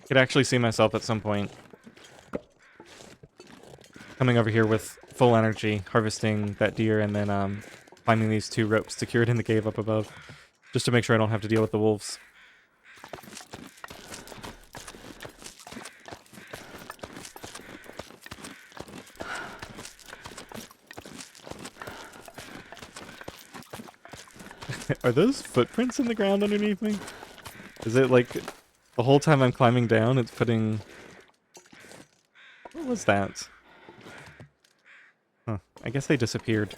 Could actually see myself at some point coming over here with full energy, harvesting that deer, and then climbing these 2 ropes secured in the cave up above, just to make sure I don't have to deal with the wolves. Are those footprints in the ground underneath me? Is it like the whole time I'm climbing down, it's putting... What was that? Huh. I guess they disappeared.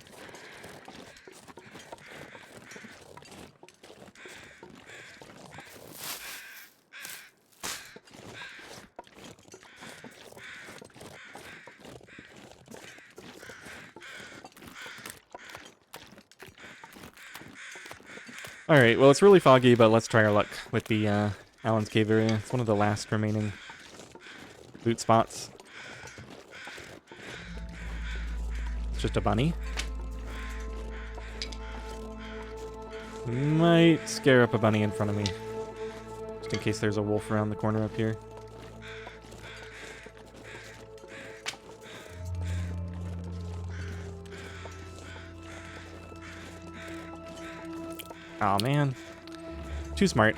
Alright, well it's really foggy, but let's try our luck with the Allen's Cave area. It's one of the last remaining loot spots. It's just a bunny. Might scare up a bunny in front of me. Just in case there's a wolf around the corner up here. Aw, man. Too smart.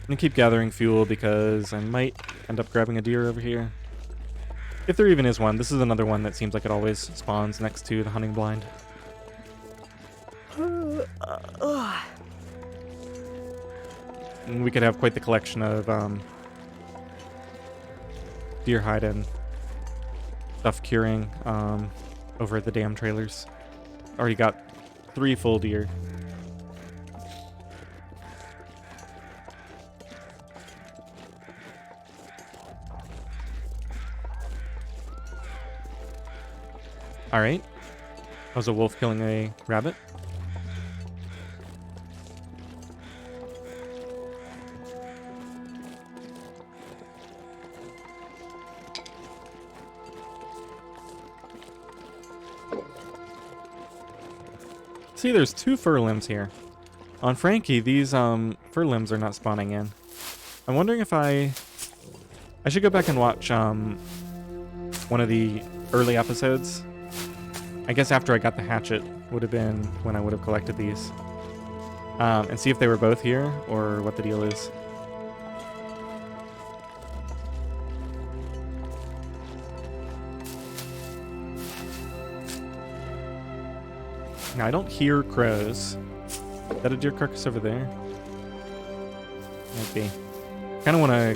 gonna keep gathering fuel because I might end up grabbing a deer over here. If there even is one. This is another one that seems like it always spawns next to the hunting blind. And we could have quite the collection of deer hide and stuff curing over at the dam trailers. Already got 3 full deer. Alright. That was a wolf killing a rabbit. See, there's 2 fur limbs here. On Frankie, these fur limbs are not spawning in. I'm wondering if I should go back and watch one of the early episodes. I guess after I got the hatchet would have been when I would have collected these. And see if they were both here or what the deal is. Now, I don't hear crows. Is that a deer carcass over there? Might be. Kind of want to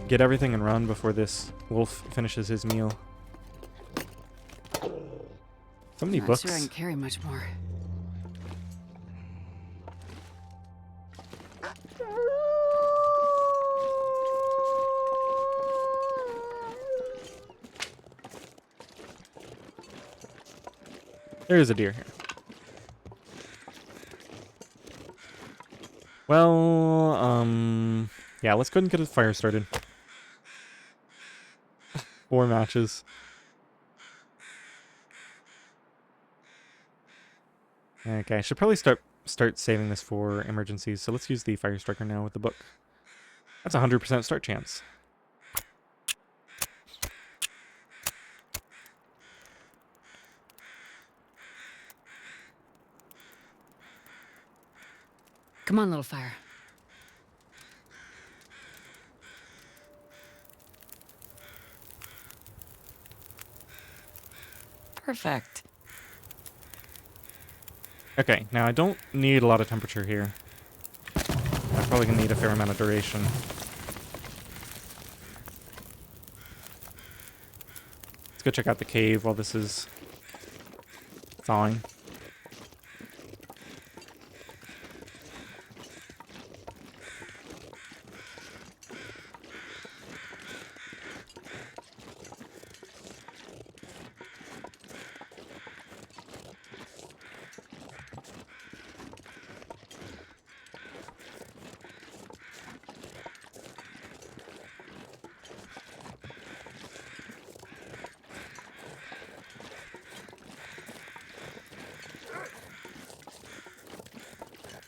get everything and run before this wolf finishes his meal. So many Not books. sure I can carry much more. There is a deer here. Well, yeah, let's go ahead and get a fire started. 4 matches. Okay, I should probably start saving this for emergencies. So let's use the fire striker now with the book. That's a 100% start chance. Come on, little fire. Perfect. Okay, now I don't need a lot of temperature here. I'm probably gonna need a fair amount of duration. Let's go check out the cave while this is thawing.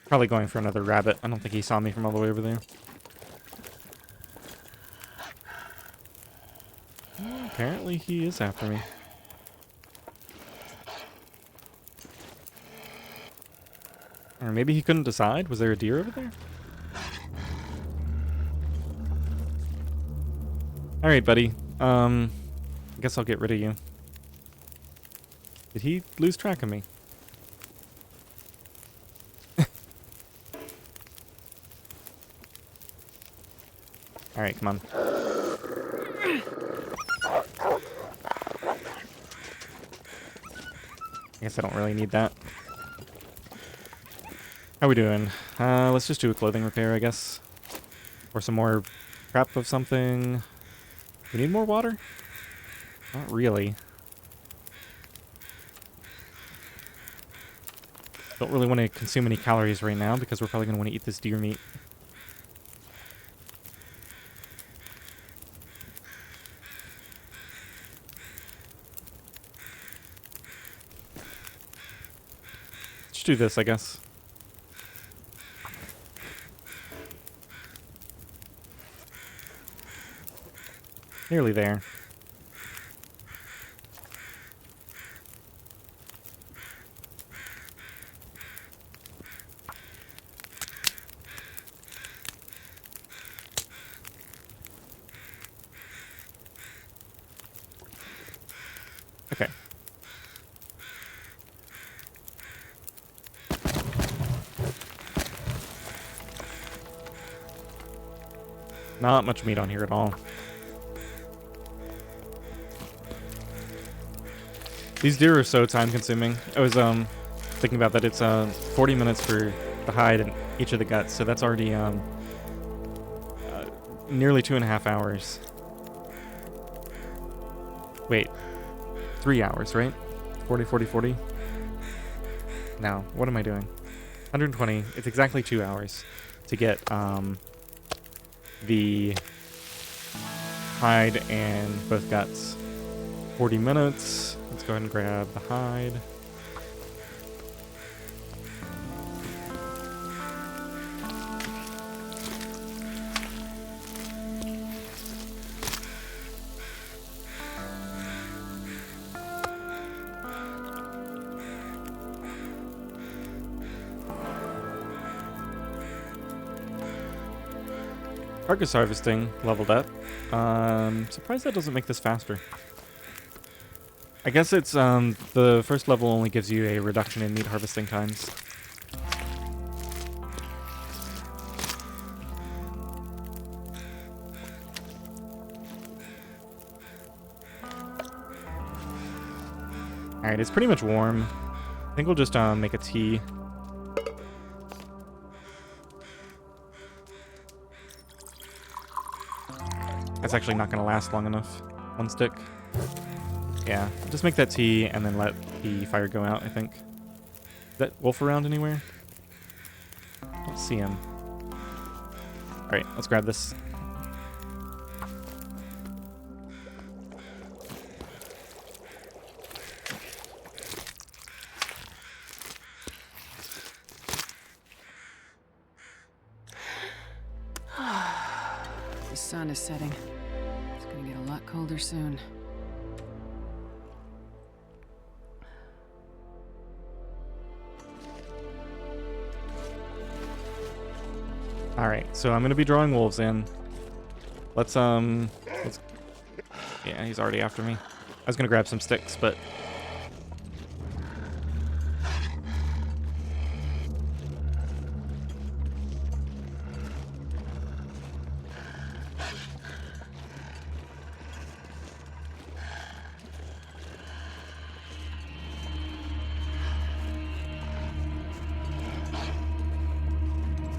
Probably going for another rabbit. I don't think he saw me from all the way over there. Apparently he is after me. Or maybe he couldn't decide. Was there a deer over there? Alright, buddy. I guess I'll get rid of you. Did he lose track of me? Alright, come on. I guess I don't really need that. How we doing? Let's just do a clothing repair, I guess. Or some more prep of something. We need more water? Not really. Don't really want to consume any calories right now because we're probably going to want to eat this deer meat. Let's do this, I guess. Nearly there. Okay. Not much meat on here at all. These deer are so time consuming. I was thinking about that. It's 40 minutes for the hide and each of the guts, so that's already nearly 2.5 hours. Wait, 3 hours, right? 40, 40, 40. No, what am I doing? 120. It's exactly 2 hours to get the hide and both guts. 40 minutes. Let's go ahead and grab the hide. Carcass harvesting leveled up. Surprised that doesn't make this faster. I guess it's the first level only gives you a reduction in meat harvesting times. Alright, it's pretty much warm. I think we'll just make a tea. That's actually not going to last long enough. 1 stick. Yeah, just make that tea and then let the fire go out, I think. Is that wolf around anywhere? Don't see him. Alright, let's grab this. The sun is setting. It's gonna get a lot colder soon. Alright, so I'm gonna be drawing wolves in. Let's yeah, he's already after me. I was gonna grab some sticks, but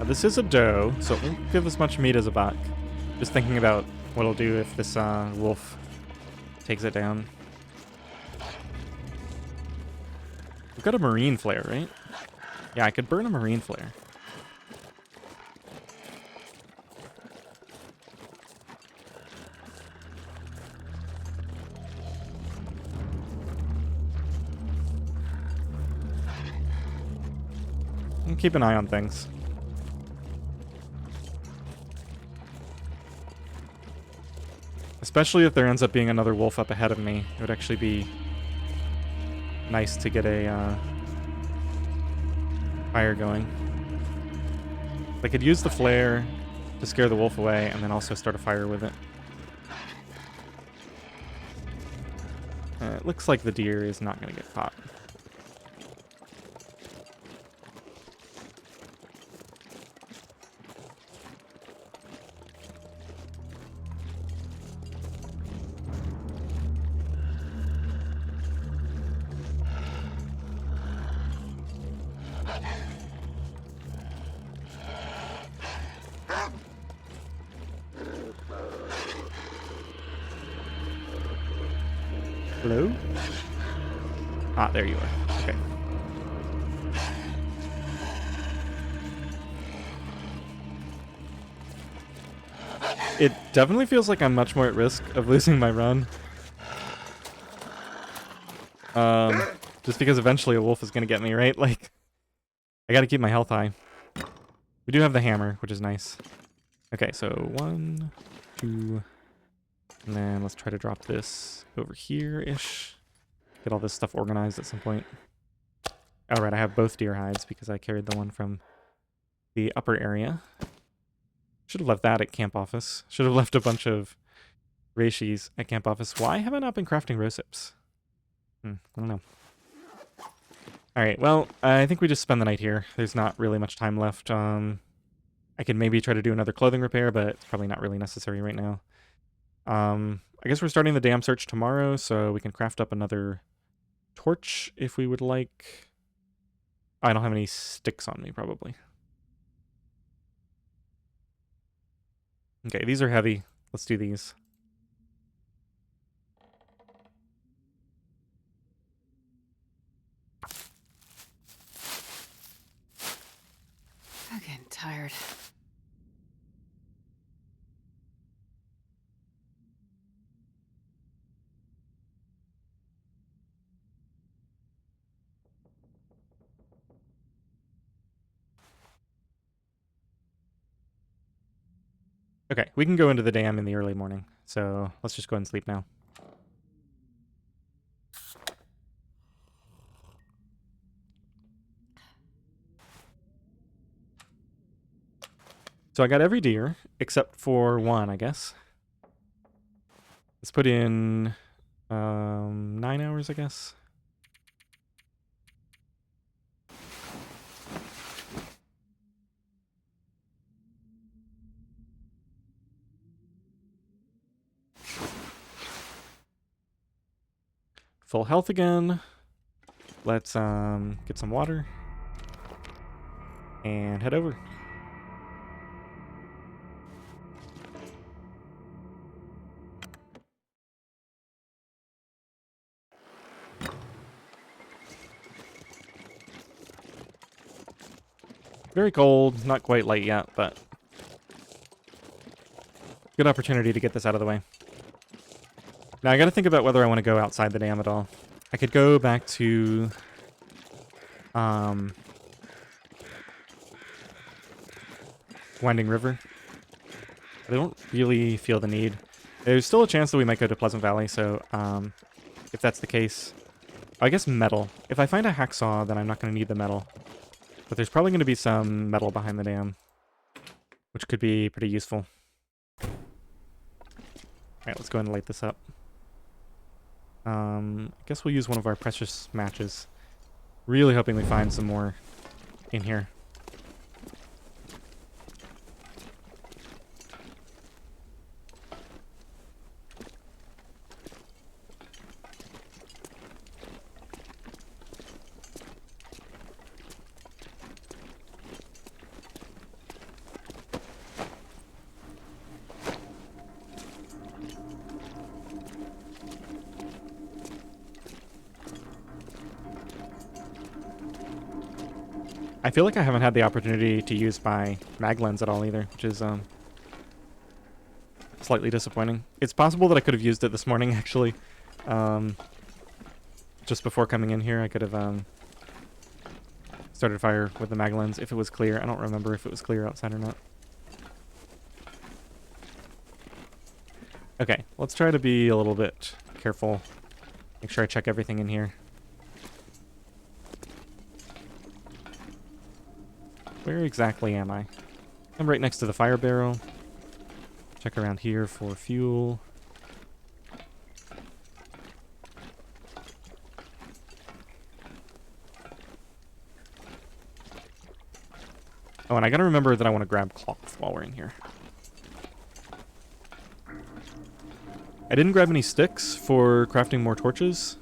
this is a doe, so it won't give as much meat as a buck. Just thinking about what it'll do if this wolf takes it down. We've got a marine flare, right? Yeah, I could burn a marine flare. And keep an eye on things. Especially if there ends up being another wolf up ahead of me. It would actually be nice to get a fire going. I could use the flare to scare the wolf away and then also start a fire with it. It looks like the deer is not going to get caught. Hello? Ah, there you are. Okay. It definitely feels like I'm much more at risk of losing my run. Just because eventually a wolf is going to get me, right? Like, I got to keep my health high. We do have the hammer, which is nice. Okay, so 1, 2... And then let's try to drop this over here-ish. Get all this stuff organized at some point. Alright, I have both deer hides because I carried the one from the upper area. Should have left that at camp office. Should have left a bunch of reishi at camp office. Why have I not been crafting rosips? I don't know. Alright, well, I think we just spend the night here. There's not really much time left. I could maybe try to do another clothing repair, but it's probably not really necessary right now. I guess we're starting the dam search tomorrow, so we can craft up another torch if we would like. I don't have any sticks on me, probably. Okay, these are heavy. Let's do these. I'm getting tired. Okay, we can go into the dam in the early morning, so let's just go ahead and sleep now. So I got every deer, except for one, I guess. Let's put in 9 hours, I guess. Full health again. Let's get some water and head over. Very cold, not quite light yet, but good opportunity to get this out of the way. Now I gotta think about whether I want to go outside the dam at all. I could go back to Winding River. I don't really feel the need. There's still a chance that we might go to Pleasant Valley, so if that's the case, I guess metal. If I find a hacksaw, then I'm not going to need the metal. But there's probably going to be some metal behind the dam, which could be pretty useful. Alright, let's go ahead and light this up. I guess we'll use one of our precious matches. Really hoping we find some more in here. I feel like I haven't had the opportunity to use my mag lens at all either, which is slightly disappointing. It's possible that I could have used it this morning, actually. Just before coming in here, I could have started fire with the mag lens if it was clear. I don't remember if it was clear outside or not. Okay, let's try to be a little bit careful. Make sure I check everything in here. Where exactly am I? I'm right next to the fire barrel. Check around here for fuel. Oh, and I gotta remember that I want to grab cloth while we're in here. I didn't grab any sticks for crafting more torches.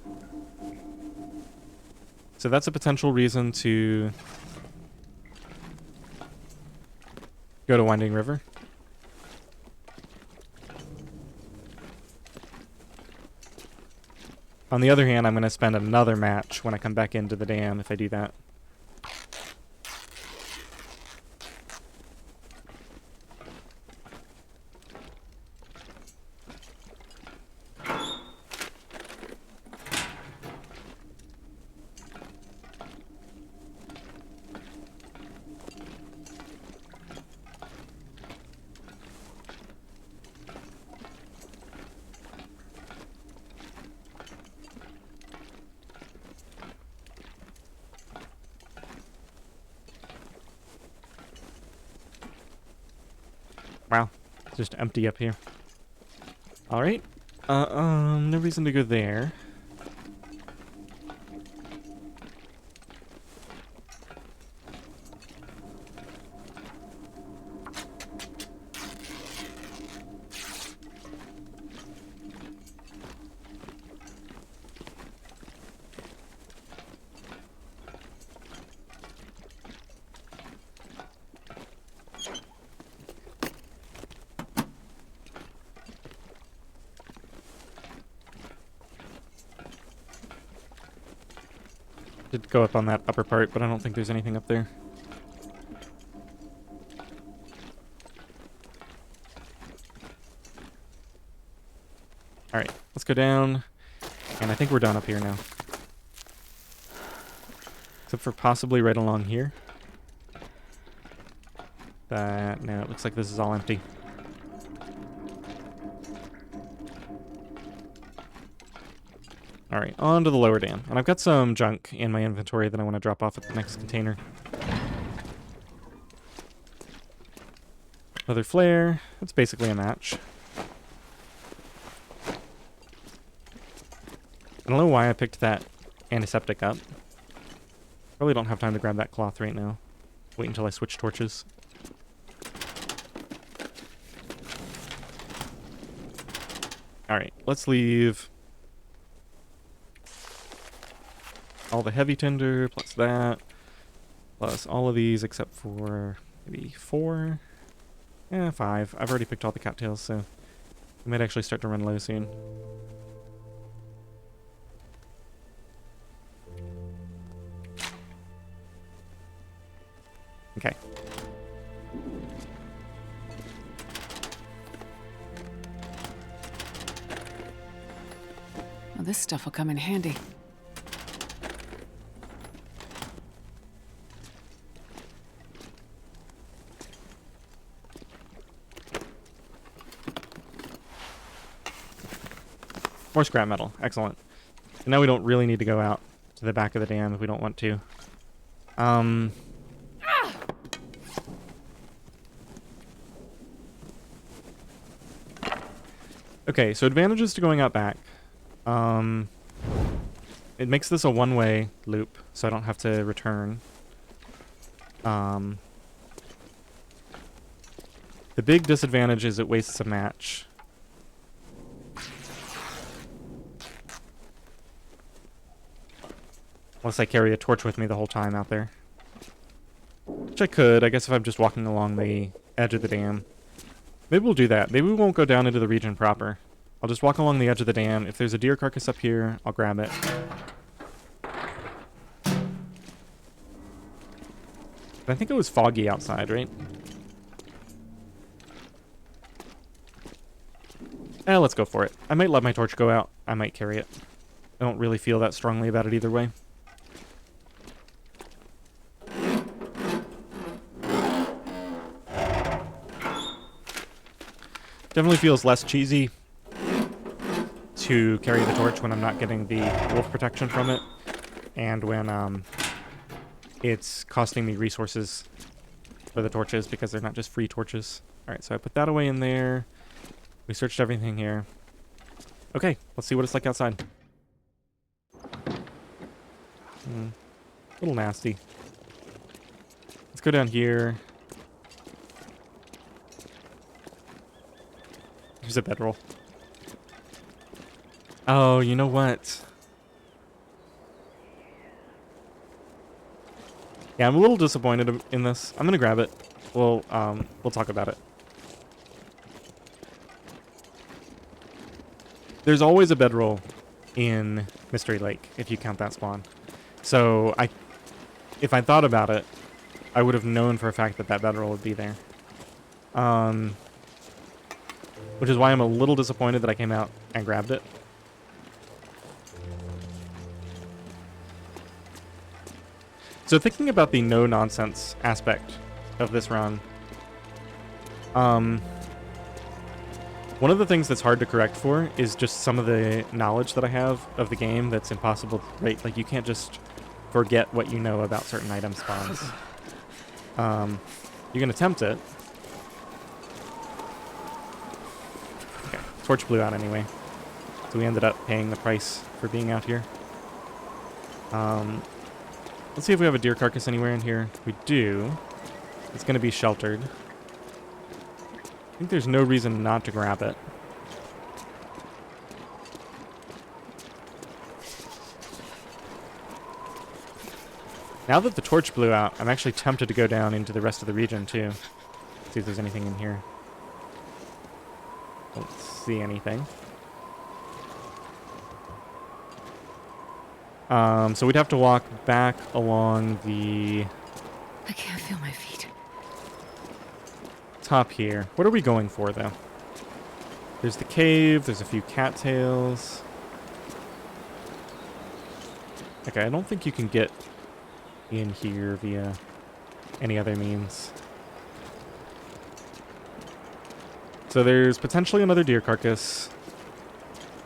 So that's a potential reason to go to Winding River. On the other hand, I'm going to spend another match when I come back into the dam if I do that. Wow, it's just empty up here. All right, no reason to go there. Did go up on that upper part, but I don't think there's anything up there. Alright, let's go down. And I think we're done up here now. Except for possibly right along here. But no, it looks like this is all empty. Alright, on to the lower dam. And I've got some junk in my inventory that I want to drop off at the next container. Another flare. That's basically a match. I don't know why I picked that antiseptic up. Probably don't have time to grab that cloth right now. Wait until I switch torches. Alright, let's leave all the heavy tinder, plus that, plus all of these except for maybe 4? 5. I've already picked all the cattails, so we might actually start to run low soon. Okay. Well, this stuff will come in handy. More scrap metal. Excellent. And now we don't really need to go out to the back of the dam if we don't want to. Okay, so advantages to going out back. It makes this a one-way loop, so I don't have to return. The big disadvantage is it wastes a match. Unless I carry a torch with me the whole time out there. Which I could, I guess, if I'm just walking along the edge of the dam. Maybe we'll do that. Maybe we won't go down into the region proper. I'll just walk along the edge of the dam. If there's a deer carcass up here, I'll grab it. But I think it was foggy outside, right? Let's go for it. I might let my torch go out. I might carry it. I don't really feel that strongly about it either way. Definitely feels less cheesy to carry the torch when I'm not getting the wolf protection from it, and when it's costing me resources for the torches because they're not just free torches. Alright, so I put that away in there. We searched everything here. Okay, let's see what it's like outside. A little nasty. Let's go down here. Here's a bedroll. Oh, you know what? Yeah, I'm a little disappointed in this. I'm gonna grab it. We'll talk about it. There's always a bedroll in Mystery Lake, if you count that spawn. So, if I thought about it, I would have known for a fact that that bedroll would be there. Which is why I'm a little disappointed that I came out and grabbed it. So thinking about the no-nonsense aspect of this run, one of the things that's hard to correct for is just some of the knowledge that I have of the game that's impossible, right? Like, you can't just forget what you know about certain item spawns. You can attempt it. Okay, torch blew out anyway. So we ended up paying the price for being out here. Let's see if we have a deer carcass anywhere in here. We do. It's going to be sheltered. I think there's no reason not to grab it. Now that the torch blew out, I'm actually tempted to go down into the rest of the region too. See if there's anything in here. Don't see anything. So we'd have to walk back along the I can't feel my feet. top here. What are we going for, though? There's the cave. There's a few cattails. Okay, I don't think you can get in here via any other means. So there's potentially another deer carcass.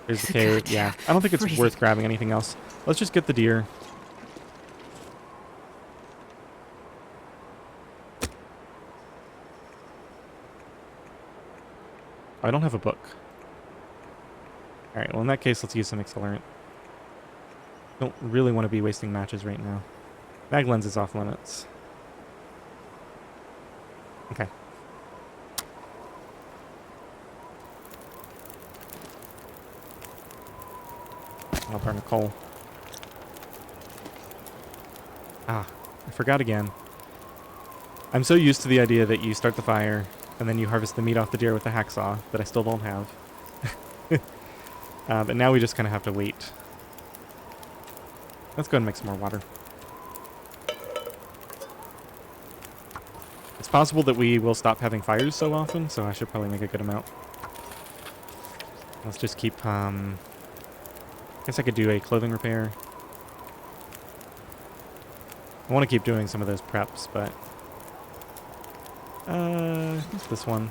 There's the cave. Yeah, I don't think it's worth grabbing anything else. Let's just get the deer. I don't have a book. Alright, well in that case, let's use some accelerant. Don't really want to be wasting matches right now. Mag lens is off limits. Okay. I'll burn a coal. Ah, I forgot again. I'm so used to the idea that you start the fire, and then you harvest the meat off the deer with a hacksaw that I still don't have. But now we just kind of have to wait. Let's go ahead and make some more water. It's possible that we will stop having fires so often, so I should probably make a good amount. Let's just keep, I guess I could do a clothing repair. I want to keep doing some of those preps, but... what's this one?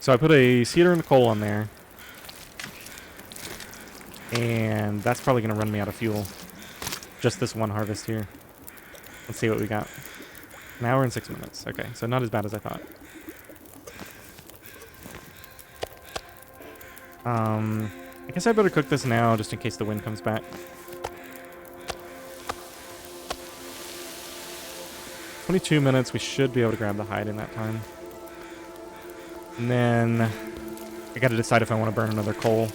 So I put a cedar and a coal on there. And that's probably going to run me out of fuel. Just this one harvest here. Let's see what we got. An hour and 6 minutes. Okay, so not as bad as I thought. I guess I better cook this now just in case the wind comes back. $22, we should be able to grab the hide in that time. And then I gotta decide if I want to burn another coal.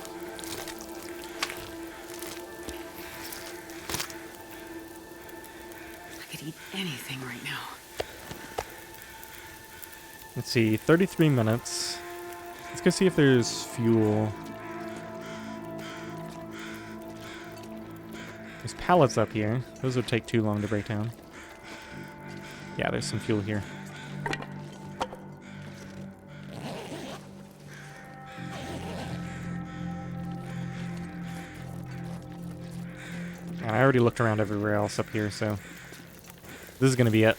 I could eat anything right now. Let's see, 33 minutes. Let's go see if there's fuel. There's pallets up here. Those would take too long to break down. Yeah, there's some fuel here. And I already looked around everywhere else up here, so this is going to be it.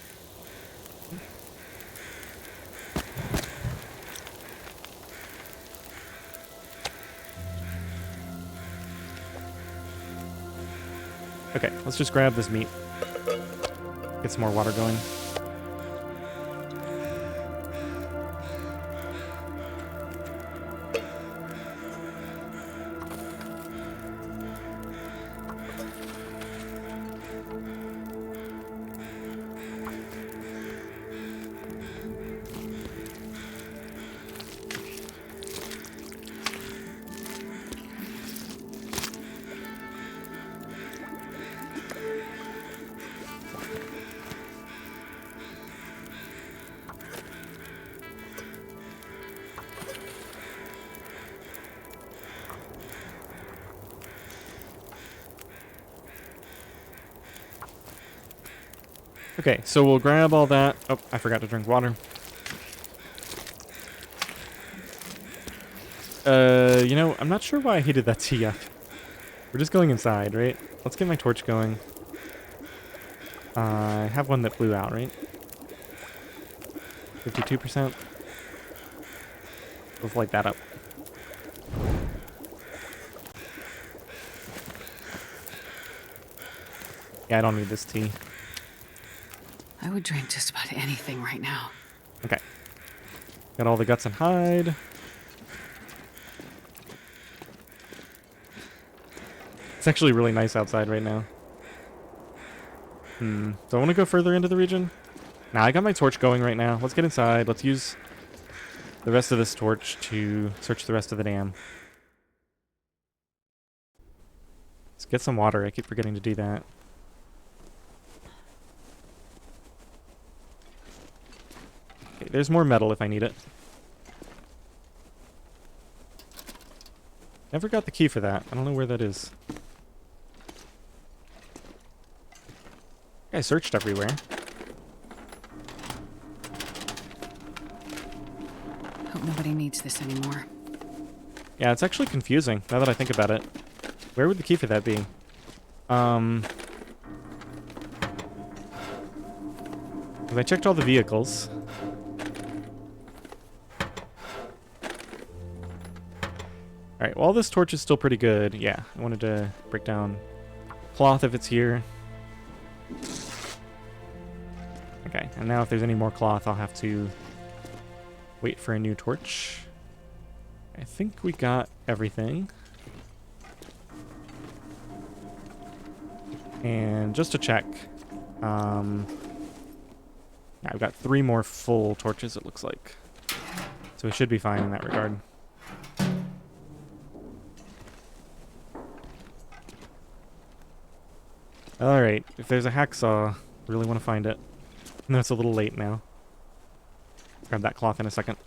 Okay, let's just grab this meat. Get some more water going. Okay, so we'll grab all that. Oh, I forgot to drink water. You know, I'm not sure why I heated that tea up. We're just going inside, right? Let's get my torch going. I have one that blew out, right? 52%. Let's light that up. Yeah, I don't need this tea. I would drink just about anything right now. Okay. Got all the guts and hide. It's actually really nice outside right now. Do I want to go further into the region? Nah, I got my torch going right now. Let's get inside. Let's use the rest of this torch to search the rest of the dam. Let's get some water. I keep forgetting to do that. Okay, there's more metal if I need it. Never got the key for that. I don't know where that is. I searched everywhere. Hope nobody needs this anymore. Yeah, it's actually confusing now that I think about it. Where would the key for that be? 'Cause I checked all the vehicles. Alright, well, this torch is still pretty good. Yeah, I wanted to break down cloth if it's here. Okay, and now if there's any more cloth, I'll have to wait for a new torch. I think we got everything. And just to check, I've got 3 more full torches, it looks like. So we should be fine in that regard. Alright, if there's a hacksaw, I really want to find it. No, it's a little late now. Grab that cloth in a second.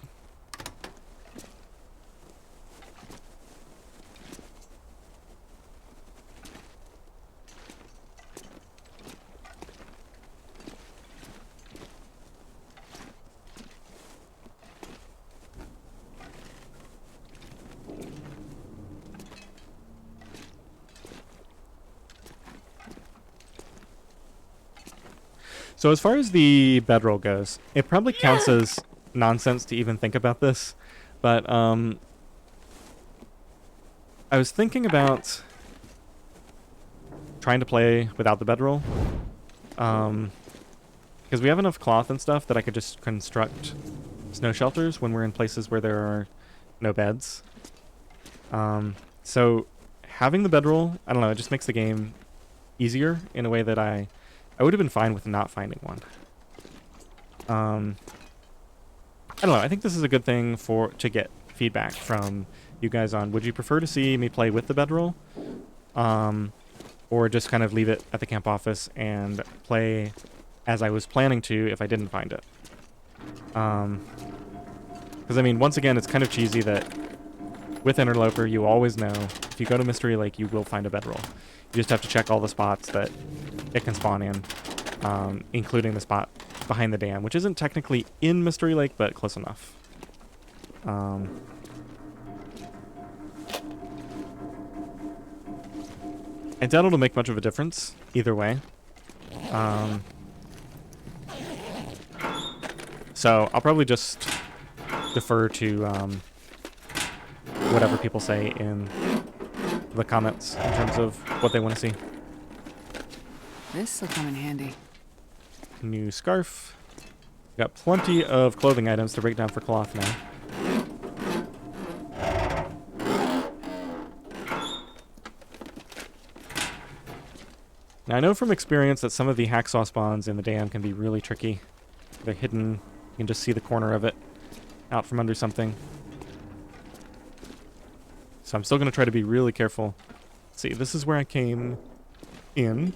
So as far as the bedroll goes, it probably counts as nonsense to even think about this, but I was thinking about trying to play without the bedroll, because we have enough cloth and stuff that I could just construct snow shelters when we're in places where there are no beds. So having the bedroll, I don't know, it just makes the game easier in a way that I would have been fine with not finding one. I don't know. I think this is a good thing to get feedback from you guys on. Would you prefer to see me play with the bedroll, or just kind of leave it at the camp office and play as I was planning to if I didn't find it? Because I mean, once again, it's kind of cheesy that with Interloper, you always know if you go to Mystery Lake, you will find a bedroll. You just have to check all the spots that it can spawn in, including the spot behind the dam, which isn't technically in Mystery Lake, but close enough. I doubt it'll make much of a difference either way. So I'll probably just defer to whatever people say in the comments in terms of what they want to see. This'll come in handy. New scarf. Got plenty of clothing items to break down for cloth now. Now I know from experience that some of the hacksaw spawns in the dam can be really tricky. They're hidden. You can just see the corner of it out from under something. So I'm still going to try to be really careful. Let's see, this is where I came in.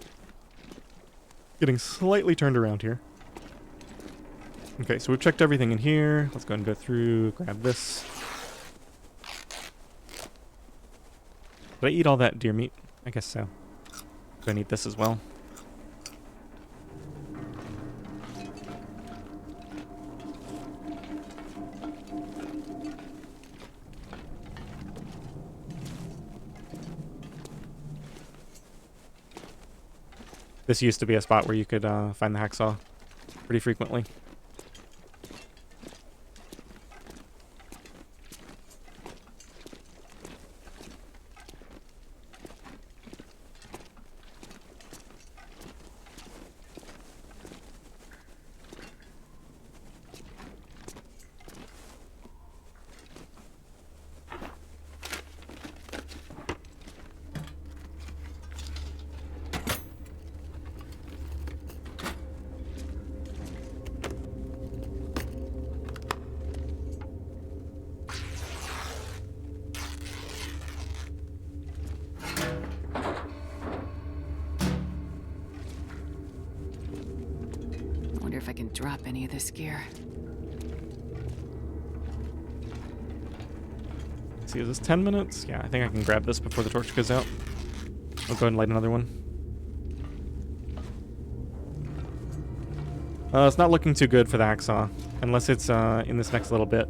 Getting slightly turned around here. Okay, so we've checked everything in here. Let's go ahead and go through, grab this. Did I eat all that deer meat? I guess so. Go and eat this as well. This used to be a spot where you could find the hacksaw pretty frequently. drop any of this gear. Let's see, is this 10 minutes? Yeah, I think I can grab this before the torch goes out. I'll go ahead and light another one. It's not looking too good for the hacksaw, unless it's in this next little bit.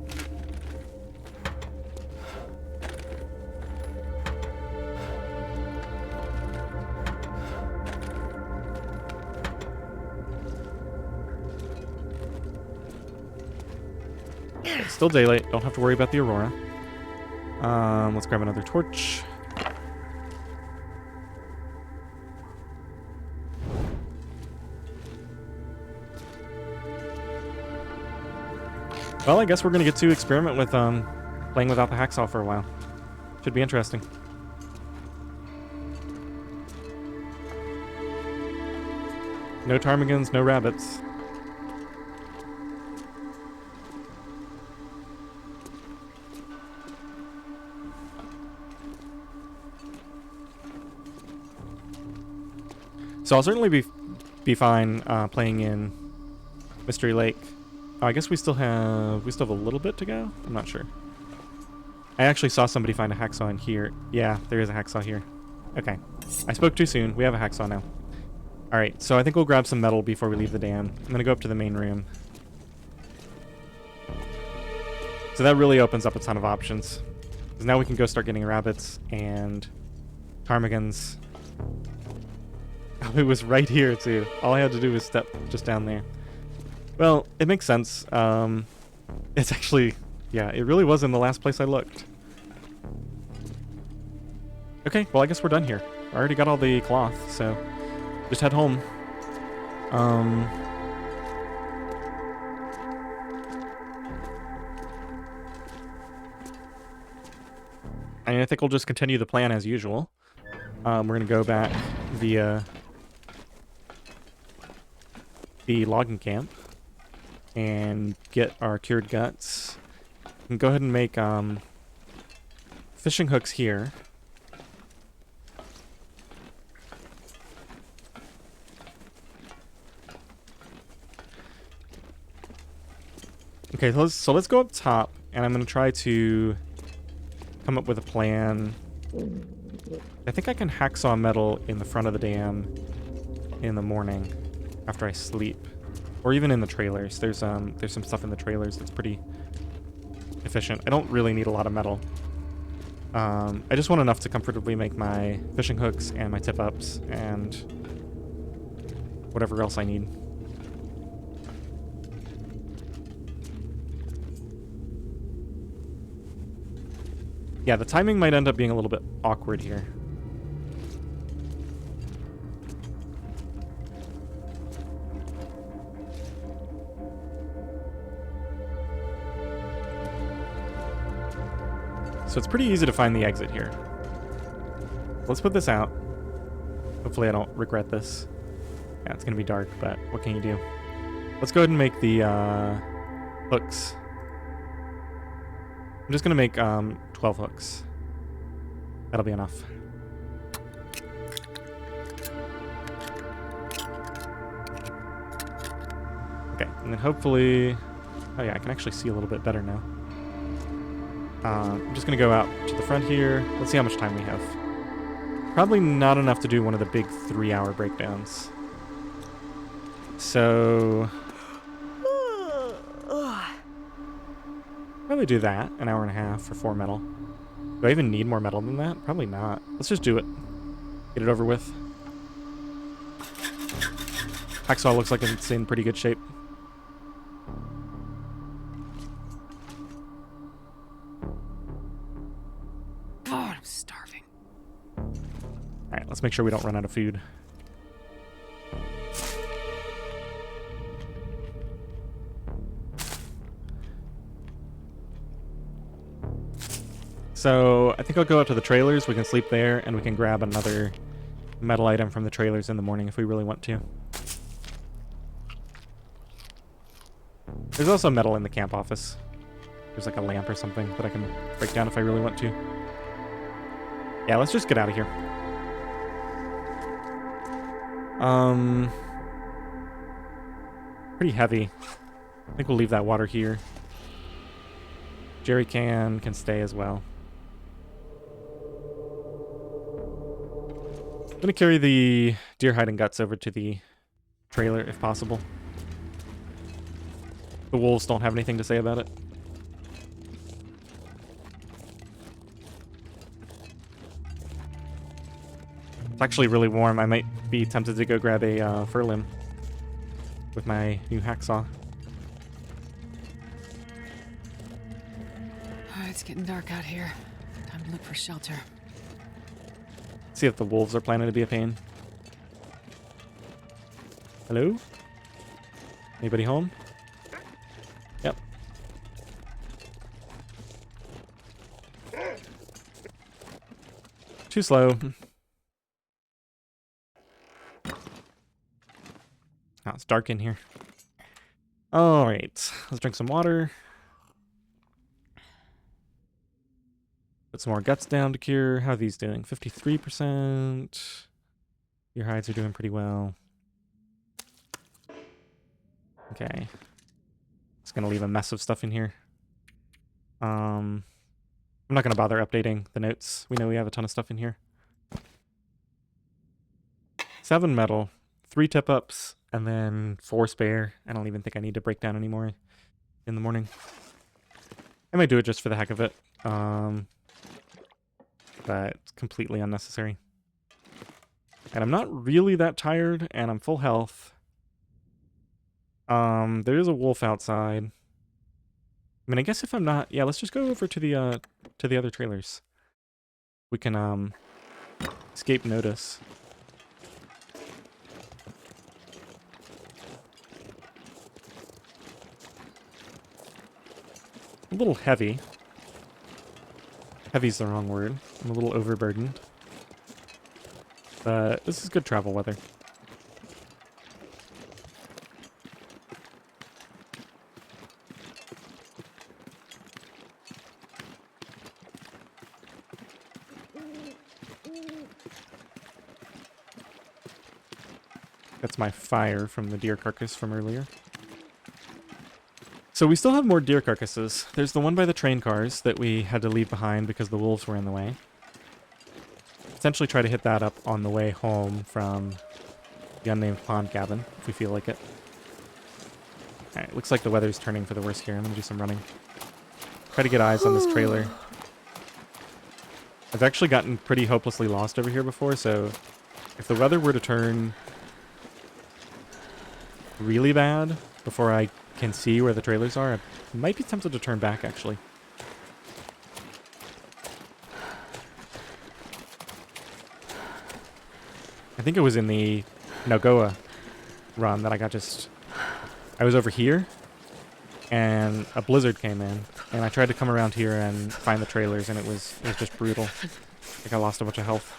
It's still daylight, don't have to worry about the aurora. Let's grab another torch. Well, I guess we're going to get to experiment with playing without the hacksaw for a while. Should be interesting. No ptarmigans, no rabbits. So I'll certainly be fine playing in Mystery Lake. Oh, I guess we still have a little bit to go. I'm not sure. I actually saw somebody find a hacksaw in here. Yeah, there is a hacksaw here. Okay, I spoke too soon. We have a hacksaw now. All right, so I think we'll grab some metal before we leave the dam. I'm gonna go up to the main room. So that really opens up a ton of options, because now we can go start getting rabbits and ptarmigans. Oh, it was right here too. All I had to do was step just down there. Well, it makes sense. It's actually, yeah, it really was in the last place I looked. Okay, well, I guess we're done here. I already got all the cloth, so just head home. And I think we'll just continue the plan as usual. We're going to go back via the logging camp and get our cured guts. We can go ahead and make fishing hooks here. Okay, so let's go up top, and I'm going to try to come up with a plan. I think I can hacksaw metal in the front of the dam in the morning after I sleep. Or even in the trailers. There's some stuff in the trailers that's pretty efficient. I don't really need a lot of metal. I just want enough to comfortably make my fishing hooks and my tip-ups and whatever else I need. Yeah, the timing might end up being a little bit awkward here. So it's pretty easy to find the exit here. Let's put this out. Hopefully I don't regret this. Yeah, it's going to be dark, but what can you do? Let's go ahead and make the hooks. I'm just going to make 12 hooks. That'll be enough. Okay, and then hopefully... Oh yeah, I can actually see a little bit better now. I'm just going to go out to the front here. Let's see how much time we have. Probably not enough to do one of the big 3-hour breakdowns. So... probably do that, an hour and a half for 4 metal. Do I even need more metal than that? Probably not. Let's just do it. Get it over with. Hacksaw looks like it's in pretty good shape. God, I'm starving. Alright, let's make sure we don't run out of food. So, I think I'll go out to the trailers, we can sleep there, and we can grab another metal item from the trailers in the morning if we really want to. There's also metal in the camp office. There's like a lamp or something that I can break down if I really want to. Yeah, let's just get out of here. Pretty heavy. I think we'll leave that water here. Jerry can stay as well. I'm gonna carry the deer hide and guts over to the trailer if possible. The wolves don't have anything to say about it. It's actually really warm. I might be tempted to go grab a fir limb with my new hacksaw. It's getting dark out here. Time to look for shelter. See if the wolves are planning to be a pain. Hello? Anybody home? Yep. Too slow. Oh, it's dark in here. Alright, let's drink some water. Put some more guts down to cure. How are these doing? 53%. Your hides are doing pretty well. Okay. Just gonna leave a mess of stuff in here. I'm not gonna bother updating the notes. We know we have a ton of stuff in here. 7 metal, 3 tip-ups, and then 4 spare. I don't even think I need to break down anymore in the morning. I might do it just for the heck of it. But it's completely unnecessary. And I'm not really that tired, and I'm full health. There is a wolf outside. I mean, I guess if I'm not... Yeah, let's just go over to the other trailers. We can, escape notice. A little heavy. Heavy's the wrong word. I'm a little overburdened. But this is good travel weather. That's my fire from the deer carcass from earlier. So we still have more deer carcasses. There's the one by the train cars that we had to leave behind because the wolves were in the way. Essentially try to hit that up on the way home from the unnamed pond cabin, if we feel like it. Alright, looks like the weather's turning for the worse here. I'm gonna do some running. Try to get eyes on this trailer. I've actually gotten pretty hopelessly lost over here before, so if the weather were to turn really bad before I can see where the trailers are, I might be tempted to turn back, actually. I think it was in the Nagoa run that I got I was over here, and a blizzard came in, and I tried to come around here and find the trailers, and it was just brutal. I think I lost a bunch of health.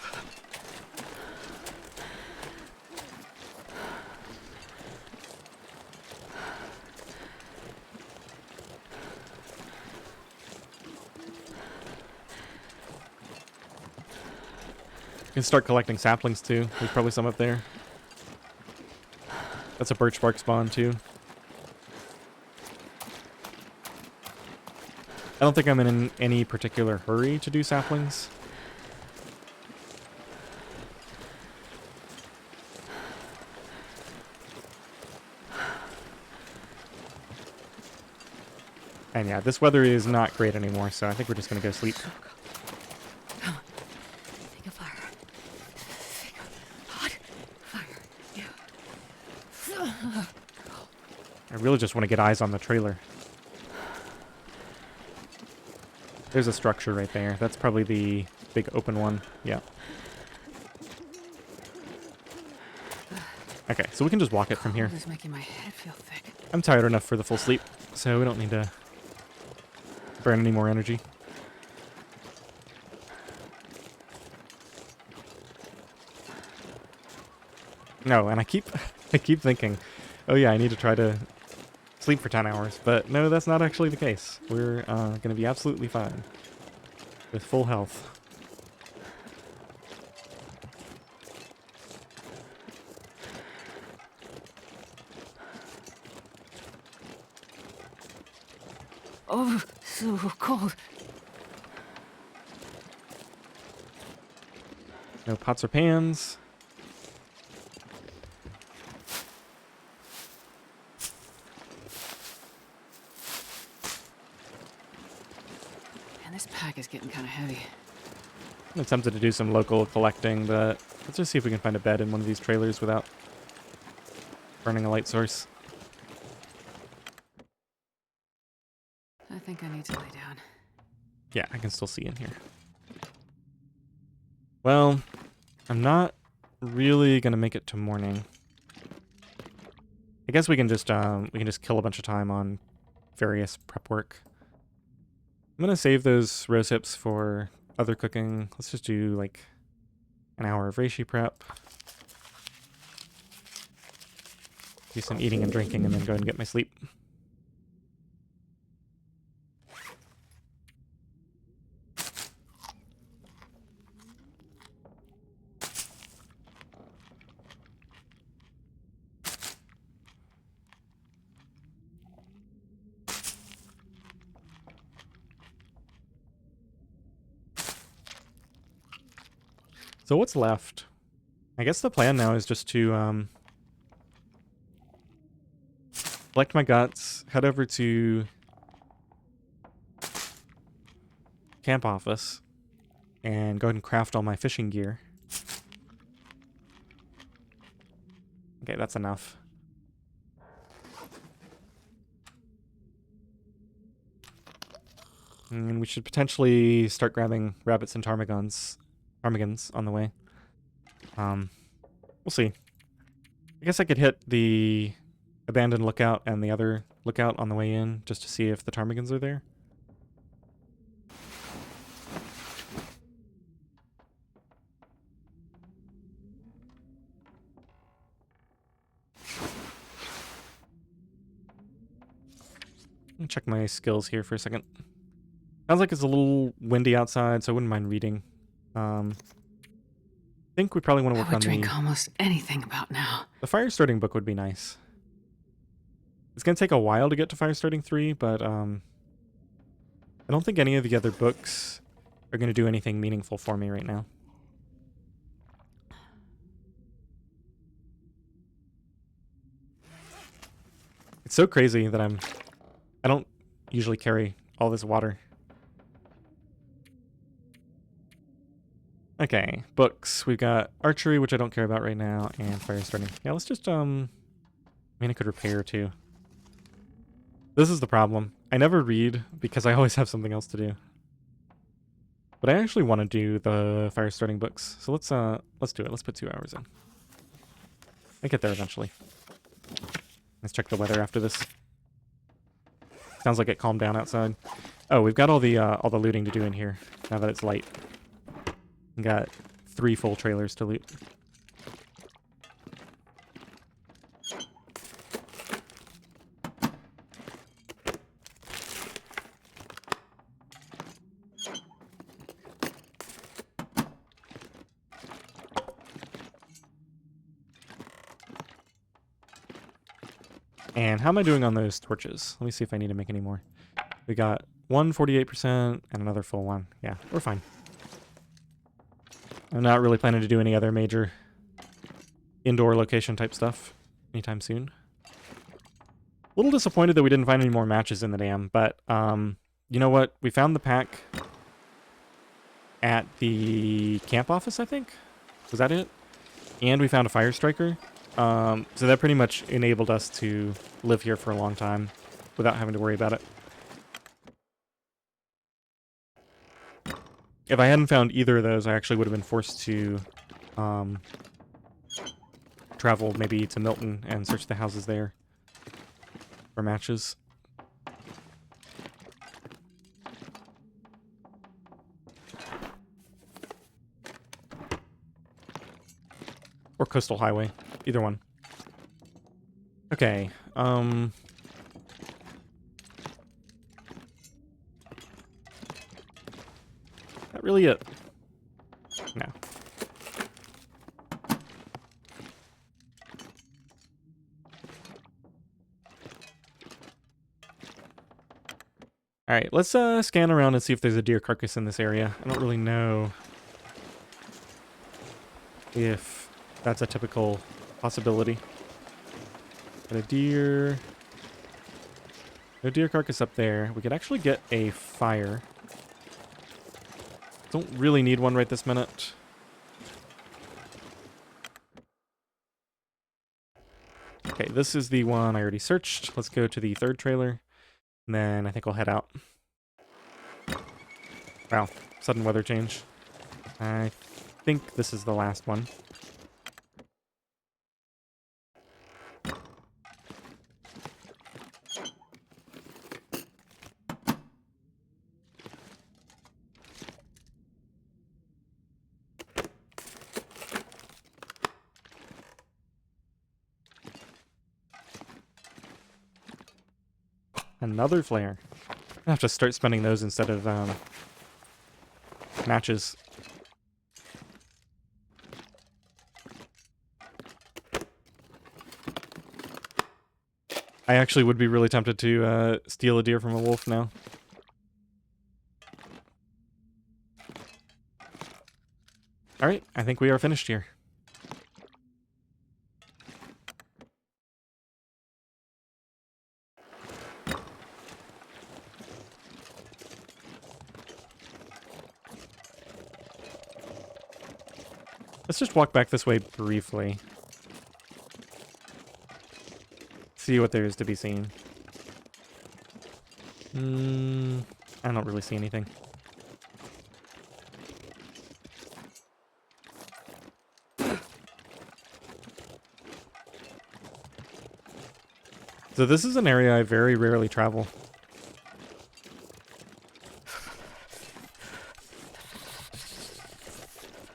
You can start collecting saplings too. There's probably some up there. That's a birch bark spawn too. I don't think I'm in any particular hurry to do saplings. And yeah, this weather is not great anymore, so I think we're just gonna go sleep. Come on. Think of fire. Think of hot fire. Yeah. I really just want to get eyes on the trailer. There's a structure right there. That's probably the big open one. Yeah. Okay, so we can just walk it from here. It's making my head feel thick. I'm tired enough for the full sleep, so we don't need to burn any more energy. No, and I keep thinking, oh yeah, I need to try to sleep for 10 hours, but no, that's not actually the case. We're going to be absolutely fine with full health. Oh, so cold. No pots or pans. Man, this pack is getting kind of heavy. I'm tempted to do some local collecting, but let's just see if we can find a bed in one of these trailers without burning a light source. I think I need to lay down. Yeah, I can still see in here. Well, I'm not really gonna make it to morning. I guess we can just kill a bunch of time on various prep work. I'm gonna save those rose hips for other cooking. Let's just do like an hour of reishi prep. Do some eating and drinking and then go and get my sleep. So what's left? I guess the plan now is just to collect my guts, head over to camp office, and go ahead and craft all my fishing gear. Okay, that's enough. And we should potentially start grabbing rabbits and ptarmigans on the way. We'll see. I guess I could hit the abandoned lookout and the other lookout on the way in just to see if the ptarmigans are there. Let me check my skills here for a second. Sounds like it's a little windy outside, so I wouldn't mind reading. I think we probably want to work I would on drink almost anything about now. the fire starting book would be nice. It's going to take a while to get to fire starting 3, but I don't think any of the other books are going to do anything meaningful for me right now. It's so crazy that I don't usually carry all this water. Okay, books. We've got archery, which I don't care about right now, and fire starting. Yeah, let's just, I mean, I could repair too. This is the problem. I never read because I always have something else to do. But I actually want to do the fire starting books. So let's do it. Let's put 2 hours in. I get there eventually. Let's check the weather after this. Sounds like it calmed down outside. Oh, we've got all the looting to do in here now that it's light. We got 3 full trailers to loot. And how am I doing on those torches? Let me see if I need to make any more. We got 148% and another full one. Yeah, we're fine. I'm not really planning to do any other major indoor location type stuff anytime soon. A little disappointed that we didn't find any more matches in the dam, but you know what? We found the pack at the camp office, I think. Was that it? And we found a fire striker. So that pretty much enabled us to live here for a long time without having to worry about it. If I hadn't found either of those, I actually would have been forced to travel maybe to Milton and search the houses there for matches. Or Coastal Highway. Either one. Okay. That really it? No. All right, let's scan around and see if there's a deer carcass in this area. I don't really know if that's a typical possibility. Got a deer. No deer carcass up there. We could actually get a fire. Don't really need one right this minute. Okay, this is the one I already searched. Let's go to the third trailer, and then I think we'll head out. Wow, sudden weather change. I think this is the last one. Another flare. I have to start spending those instead of matches. I actually would be really tempted to steal a deer from a wolf now. Alright, I think we are finished here. Let's just walk back this way briefly. See what there is to be seen. I don't really see anything. So this is an area I very rarely travel.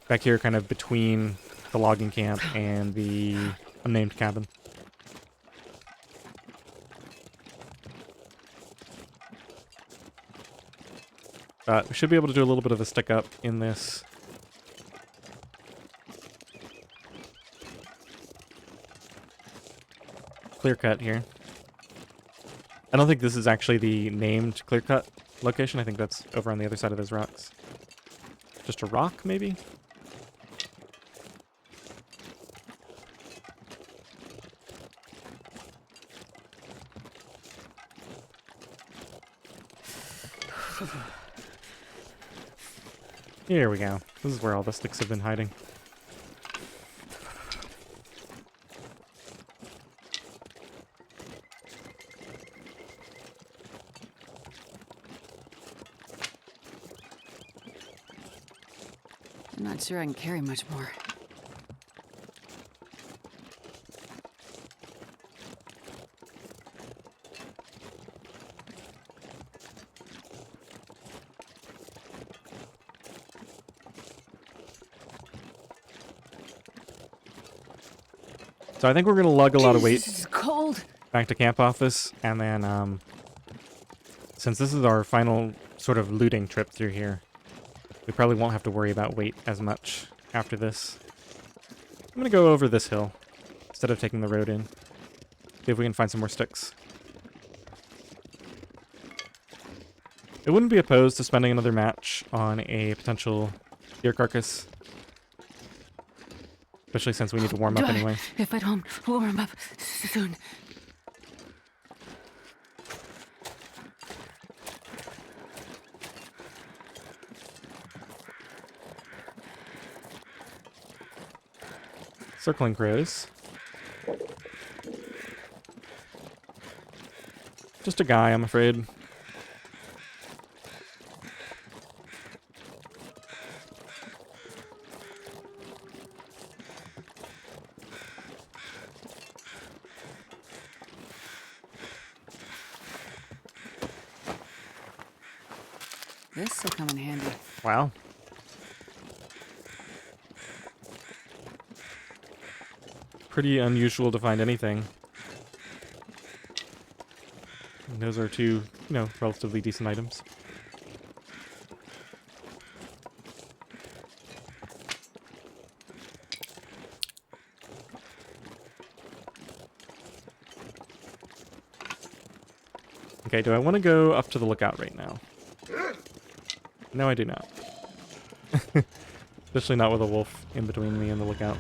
Back here, kind of between the logging camp and the unnamed cabin. We should be able to do a little bit of a stick up in this. Clear cut here. I don't think this is actually the named clear cut location. I think that's over on the other side of those rocks. Just a rock, maybe? Here we go. This is where all the sticks have been hiding. I'm not sure I can carry much more. So I think we're going to lug a lot of weight This is cold. back to camp office, and then since this is our final sort of looting trip through here, we probably won't have to worry about weight as much after this. I'm going to go over this hill instead of taking the road in. See if we can find some more sticks. I wouldn't be opposed to spending another match on a potential deer carcass. Especially since we need to warm up anyway. If I don't warm up soon. Circling crows. Just a guy, I'm afraid. This will come in handy. Wow. Pretty unusual to find anything. And those are two, relatively decent items. Okay, do I want to go up to the lookout right now? No, I do not. Especially not with a wolf in between me and the lookout.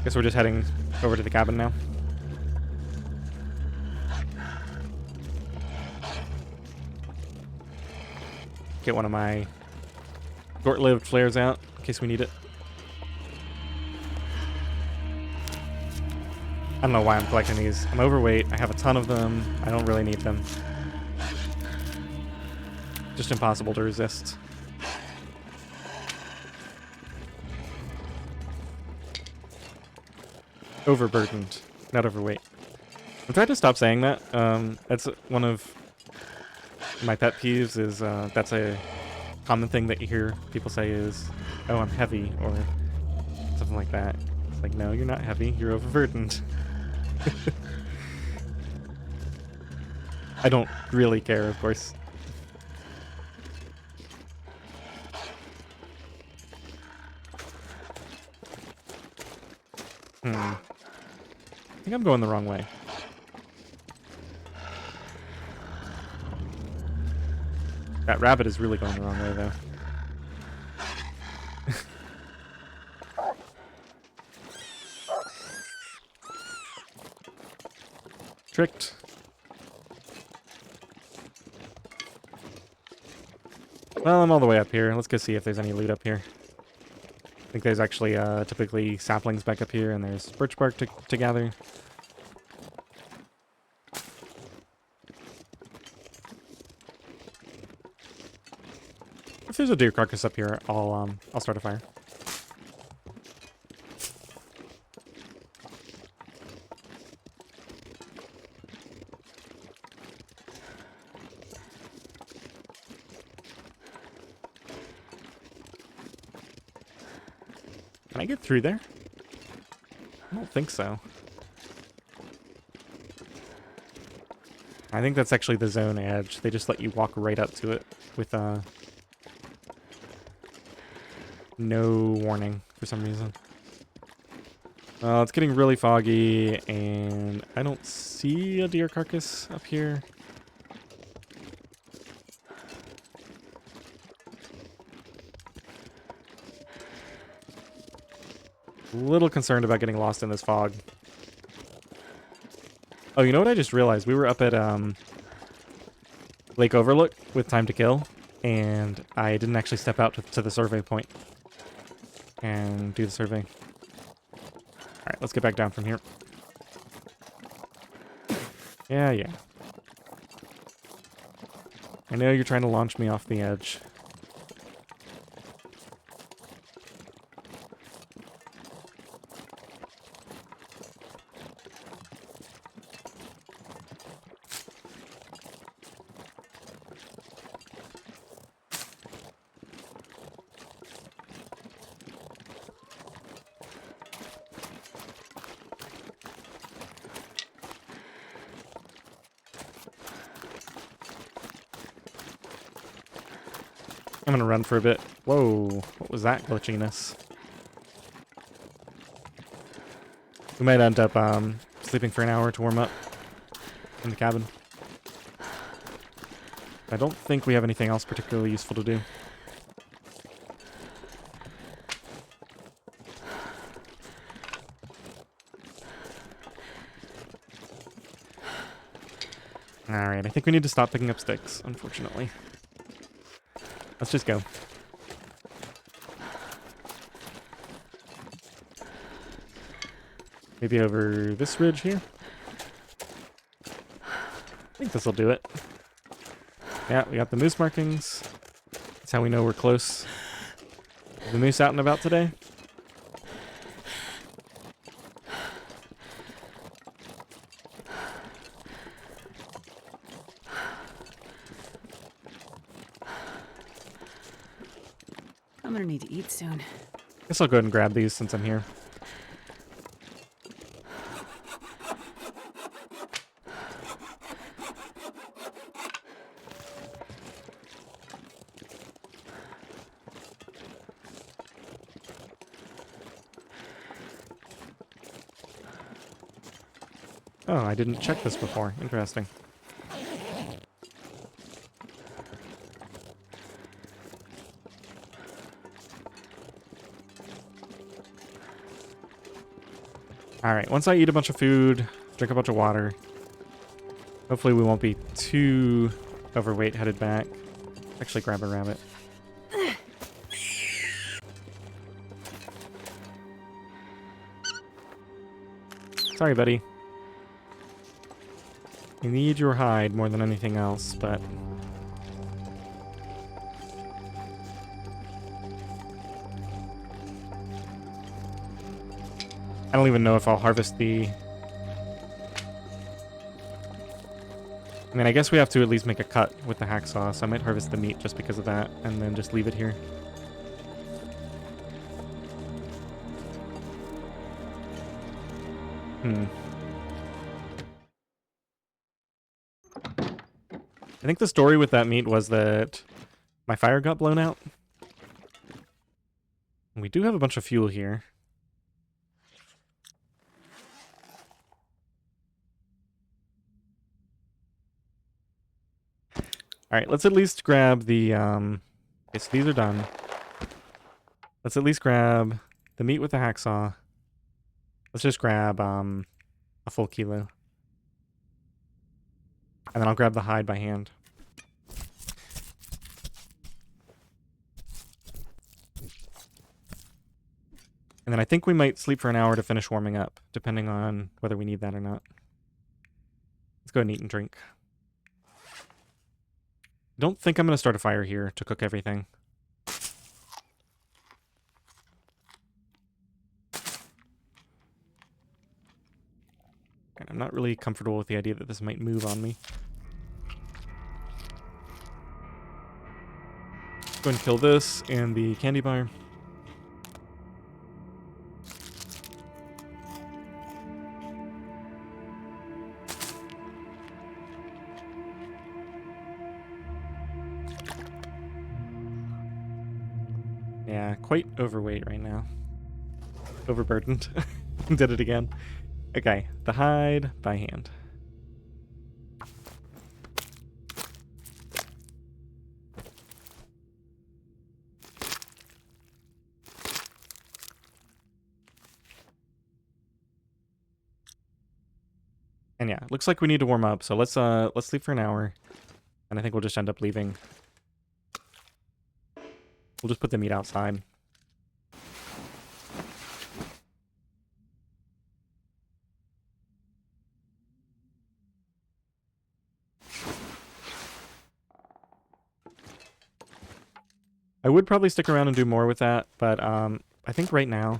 Guess we're just heading over to the cabin now. Get one of my short-lived flares out in case we need it. I don't know why I'm collecting these. I'm overweight. I have a ton of them. I don't really need them. Just impossible to resist. Overburdened, not overweight. I'm trying to stop saying that. That's one of my pet peeves is that's a common thing that you hear people say is, oh, I'm heavy, or something like that. It's like, no, you're not heavy. You're overburdened. I don't really care, of course. I think I'm going the wrong way. That rabbit is really going the wrong way, though. Tricked. Well, I'm all the way up here. Let's go see if there's any loot up here. I think there's actually typically saplings back up here, and there's birch bark to gather. If there's a deer carcass up here, I'll start a fire. Can I get through there? I don't think so. I think that's actually the zone edge. They just let you walk right up to it with no warning for some reason. It's getting really foggy, and I don't see a deer carcass up here. A little concerned about getting lost in this fog. Oh, you know what I just realized? We were up at Lake Overlook with time to kill, and I didn't actually step out to the survey point and do the survey. Alright, let's get back down from here. Yeah. I know you're trying to launch me off the edge. I'm gonna run for a bit. Whoa, what was that glitchiness? We might end up sleeping for an hour to warm up in the cabin. I don't think we have anything else particularly useful to do. Alright, I think we need to stop picking up sticks, unfortunately. Let's just go. Maybe over this ridge here? I think this will do it. Yeah, we got the moose markings. That's how we know we're close. Is the moose out and about today? I'm gonna need to eat soon. Guess I'll go ahead and grab these since I'm here. Oh, I didn't check this before. Interesting. Alright, once I eat a bunch of food, drink a bunch of water, hopefully we won't be too overweight headed back. Actually grab a rabbit. Sorry, buddy. You need your hide more than anything else, but... I don't even know if I'll harvest the... I mean, I guess we have to at least make a cut with the hacksaw, so I might harvest the meat just because of that, and then just leave it here. I think the story with that meat was that my fire got blown out. We do have a bunch of fuel here. Alright, let's at least grab the, okay, so these are done. Let's at least grab the meat with the hacksaw. Let's just grab, a full kilo. And then I'll grab the hide by hand. And then I think we might sleep for an hour to finish warming up, depending on whether we need that or not. Let's go ahead and eat and drink. I don't think I'm going to start a fire here to cook everything. And I'm not really comfortable with the idea that this might move on me. Go and kill this and the candy bar. Yeah, quite overweight right now. Overburdened. Did it again. Okay, the hide by hand. And yeah, looks like we need to warm up, so let's sleep for an hour. And I think we'll just end up leaving. We'll just put the meat outside. I would probably stick around and do more with that, but I think right now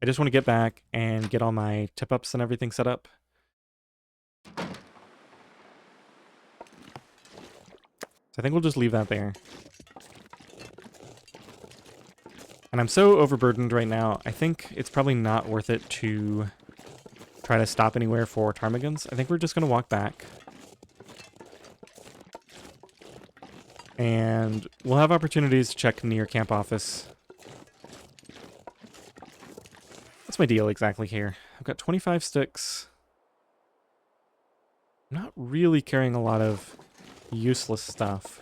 I just want to get back and get all my tip-ups and everything set up. So I think we'll just leave that there. And I'm so overburdened right now, I think it's probably not worth it to try to stop anywhere for ptarmigans. I think we're just going to walk back. And we'll have opportunities to check near camp office. What's my deal exactly here? I've got 25 sticks. I'm not really carrying a lot of useless stuff.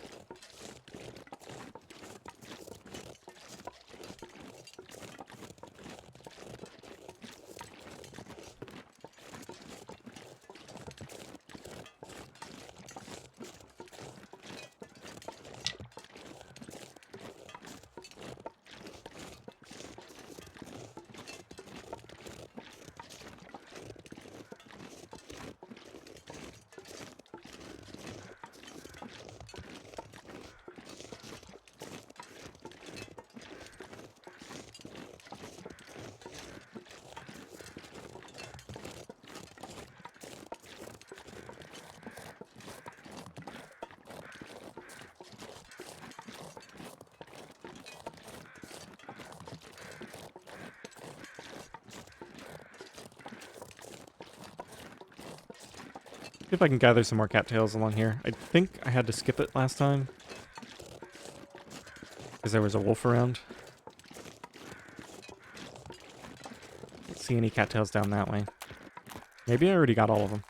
See if I can gather some more cattails along here. I think I had to skip it last time, because there was a wolf around. Don't see any cattails down that way. Maybe I already got all of them.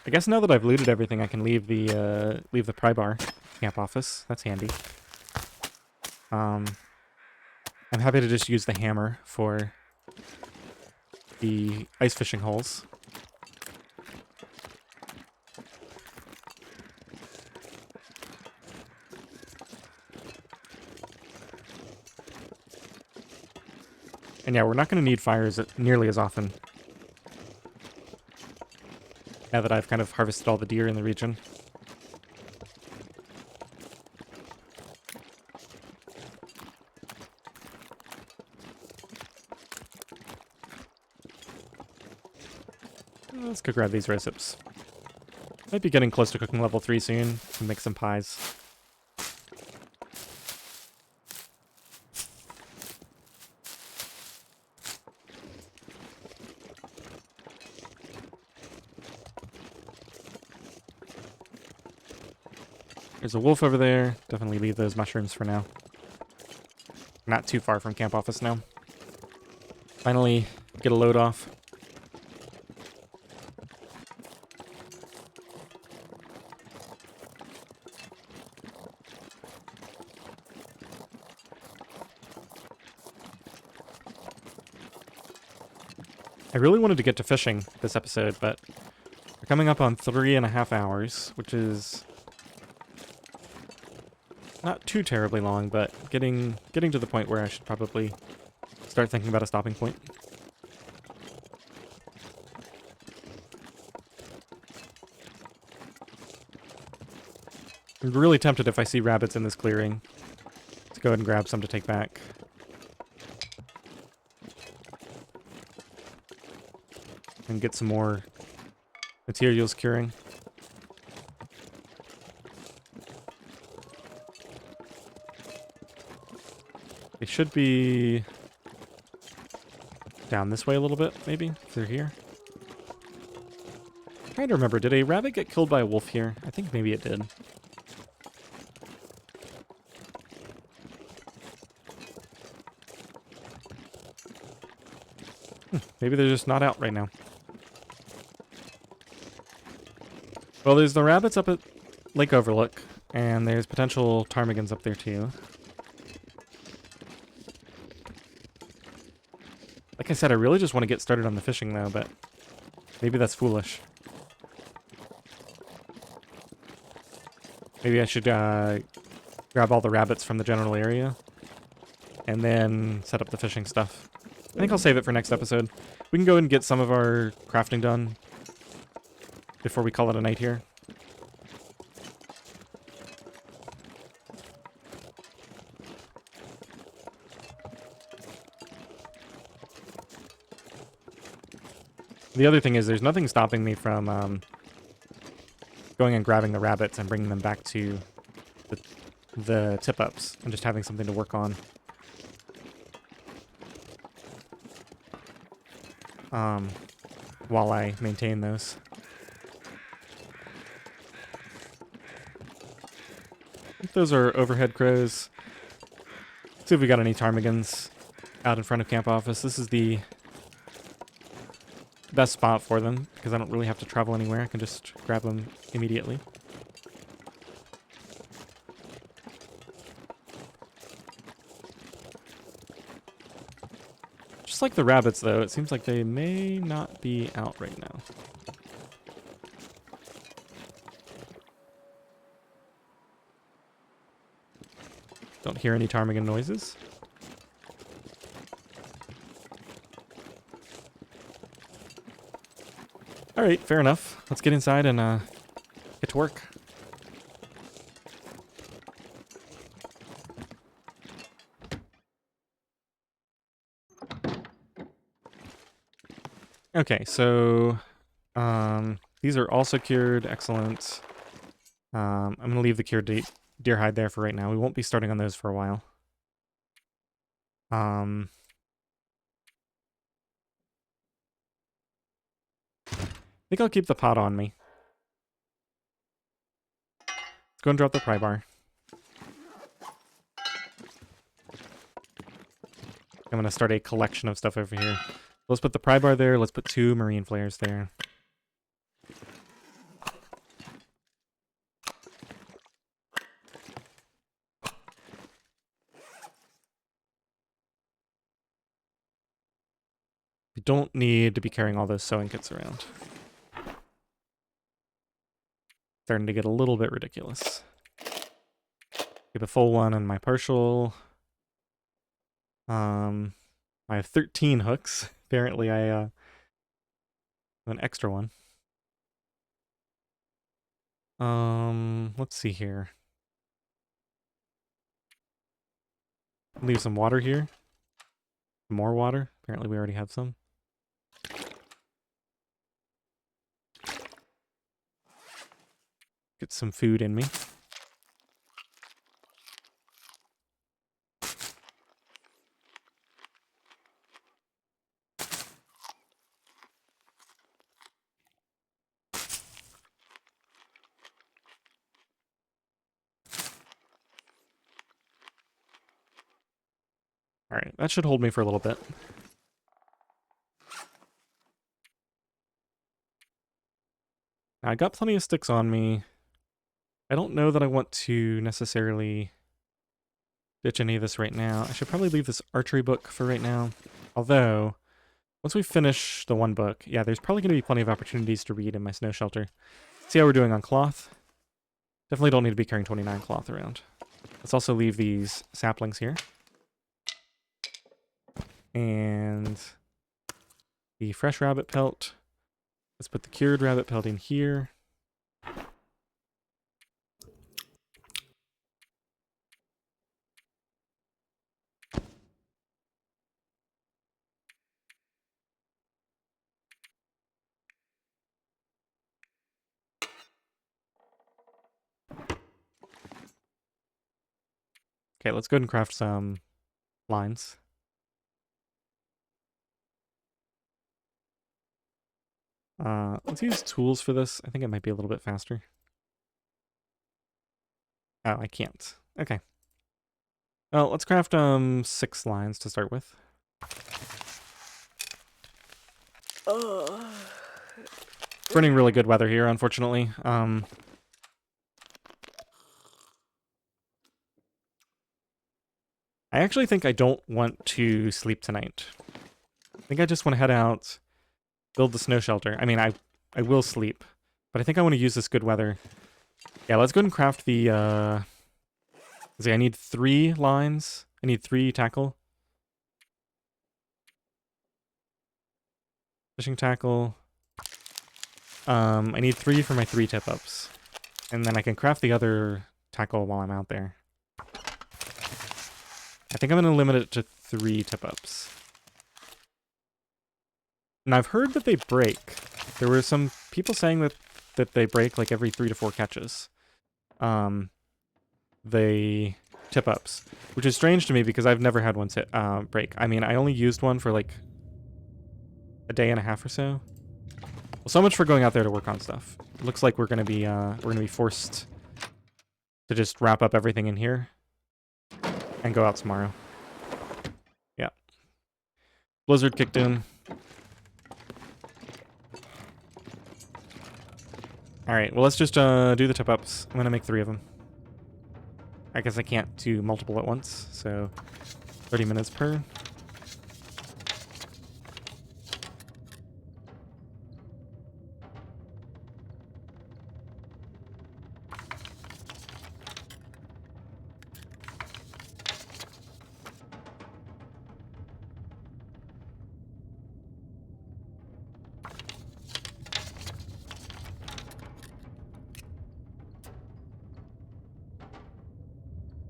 I guess now that I've looted everything, I can leave the pry bar camp office. That's handy. I'm happy to just use the hammer for the ice fishing holes. And yeah, we're not going to need fires nearly as often. Now that I've kind of harvested all the deer in the region. Let's go grab these recipes. Might be getting close to cooking level 3 soon. Can make some pies. There's a wolf over there. Definitely leave those mushrooms for now. Not too far from camp office now. Finally, get a load off. I really wanted to get to fishing this episode, but we're coming up on 3.5 hours, which is not too terribly long, but getting to the point where I should probably start thinking about a stopping point. I'm really tempted if I see rabbits in this clearing to go ahead and grab some to take back. And get some more materials curing. They should be down this way a little bit, maybe, if they're here. I'm trying to remember, did a rabbit get killed by a wolf here? I think maybe it did. Maybe they're just not out right now. Well, there's the rabbits up at Lake Overlook, and there's potential ptarmigans up there too. Like I said, I really just want to get started on the fishing though, but maybe that's foolish. Maybe I should grab all the rabbits from the general area and then set up the fishing stuff. I think I'll save it for next episode. We can go and get some of our crafting done before we call it a night here. The other thing is there's nothing stopping me from going and grabbing the rabbits and bringing them back to the tip-ups and just having something to work on. While I maintain those. I think those are overhead crows. Let's see if we got any ptarmigans out in front of camp office. This is the best spot for them because I don't really have to travel anywhere. I can just grab them immediately. Just like the rabbits, though, it seems like they may not be out right now. Don't hear any ptarmigan noises. Alright, fair enough. Let's get inside and get to work. Okay, so these are also cured. Excellent. I'm going to leave the cured deer hide there for right now. We won't be starting on those for a while. I think I'll keep the pot on me. Let's go and drop the pry bar. I'm going to start a collection of stuff over here. Let's put the pry bar there. Let's put 2 marine flares there. You don't need to be carrying all those sewing kits around. Starting to get a little bit ridiculous. Keep a full one and my partial. I have 13 hooks. Apparently I have an extra one. Let's see here. Leave some water here. More water. Apparently we already have some. Get some food in me. Alright, that should hold me for a little bit. Now, I got plenty of sticks on me. I don't know that I want to necessarily ditch any of this right now. I should probably leave this archery book for right now. Although, once we finish the one book, yeah, there's probably going to be plenty of opportunities to read in my snow shelter. See how we're doing on cloth. Definitely don't need to be carrying 29 cloth around. Let's also leave these saplings here. And the fresh rabbit pelt. Let's put the cured rabbit pelt in here. Okay, let's go ahead and craft some lines. Let's use tools for this. I think it might be a little bit faster. Oh, I can't. Okay. Well, let's craft 6 lines to start with. It's running really good weather here, unfortunately. I actually think I don't want to sleep tonight. I think I just want to head out, build the snow shelter. I mean, I will sleep, but I think I want to use this good weather. Yeah, let's go ahead and craft the, let's see, I need 3 lines. I need 3 tackle. Fishing tackle. I need 3 for my 3 tip-ups. And then I can craft the other tackle while I'm out there. I think I'm going to limit it to 3 tip-ups. And I've heard that they break. There were some people saying that they break like every 3 to 4 catches. The tip-ups. Which is strange to me because I've never had one break. I mean, I only used one for like a day and a half or so. Well, so much for going out there to work on stuff. It looks like we're gonna be forced to just wrap up everything in here and go out tomorrow. Yeah. Blizzard kicked in. Alright, well let's just do the tip-ups. I'm gonna make 3 of them. I guess I can't do multiple at once, so 30 minutes per.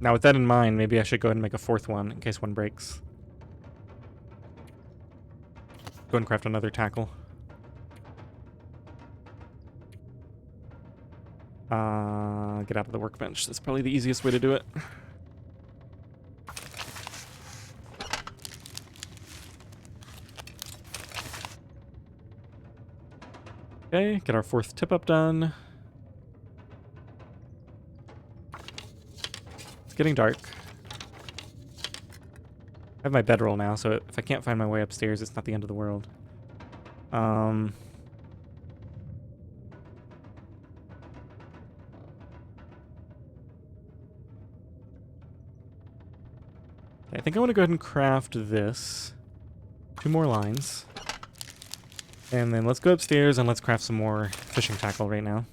Now with that in mind, maybe I should go ahead and make a 4th one in case one breaks. Go and craft another tackle. Get out of the workbench. That's probably the easiest way to do it. Okay, get our 4th tip-up done. It's getting dark. I have my bedroll now, so if I can't find my way upstairs, it's not the end of the world. I think I want to go ahead and craft this. 2 more lines. And then let's go upstairs and let's craft some more fishing tackle right now.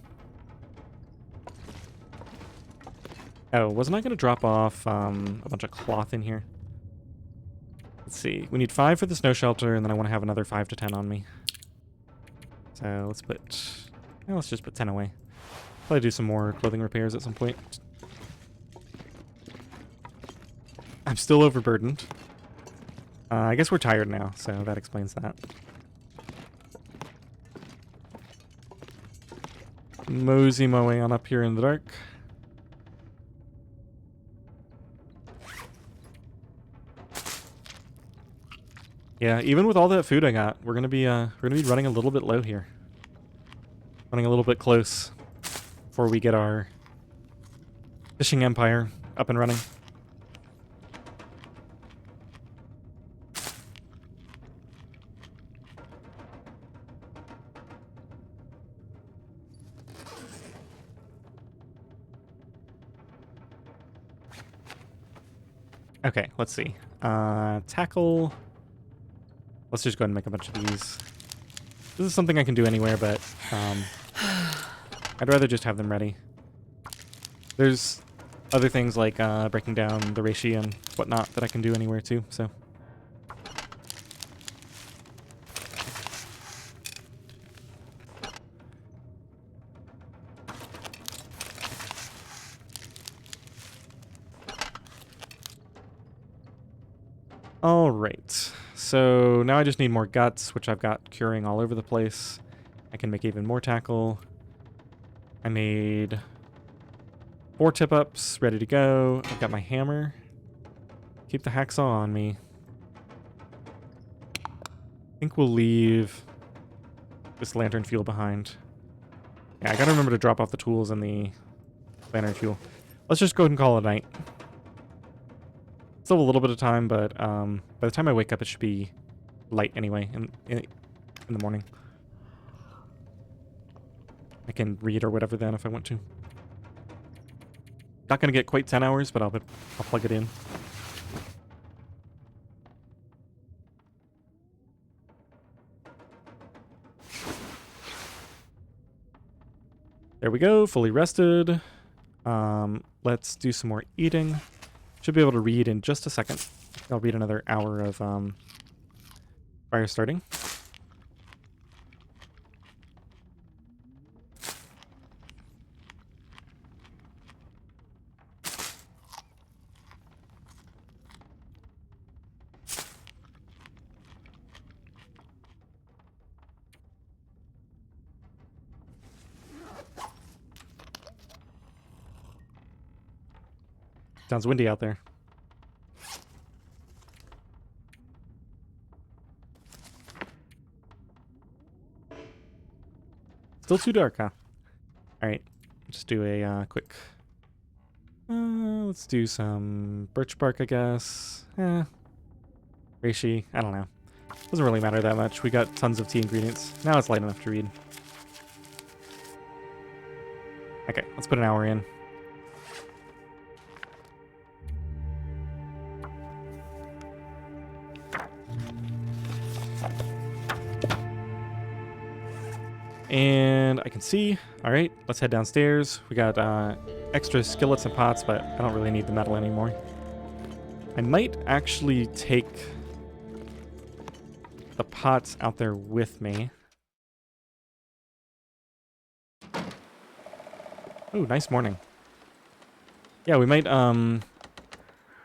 Oh, wasn't I going to drop off a bunch of cloth in here? Let's see. We need 5 for the snow shelter, and then I want to have another 5 to 10 on me. So let's put... well, let's just put 10 away. Probably do some more clothing repairs at some point. I'm still overburdened. I guess we're tired now, so that explains that. Mosey mowing on up here in the dark. Yeah, even with all that food I got, we're gonna be running a little bit low here. Running a little bit close before we get our fishing empire up and running. Okay, let's see. Tackle. Let's just go ahead and make a bunch of these. This is something I can do anywhere, but I'd rather just have them ready. There's other things like breaking down the reishi and whatnot that I can do anywhere too, so. All right, so now I just need more guts, which I've got curing all over the place. I can make even more tackle. I made 4 tip-ups ready to go. I've got my hammer. Keep the hacksaw on me. I think we'll leave this lantern fuel behind. Yeah, I gotta remember to drop off the tools and the lantern fuel. Let's just go ahead and call it a night. Still a little bit of time, but by the time I wake up, it should be light anyway in the morning. I can read or whatever then if I want to. Not gonna get quite 10 hours, but I'll plug it in. There we go, fully rested. Let's do some more eating. Should be able to read in just a second. I'll read another hour of fire starting. Sounds windy out there. Still too dark, huh? Alright, just do a quick... let's do some birch bark, I guess. Reishi, I don't know. Doesn't really matter that much. We got tons of tea ingredients. Now it's light enough to read. Okay, let's put an hour in. And I can see. All right, let's head downstairs. We got extra skillets and pots, but I don't really need the metal anymore. I might actually take the pots out there with me. Oh, nice morning. Yeah, we might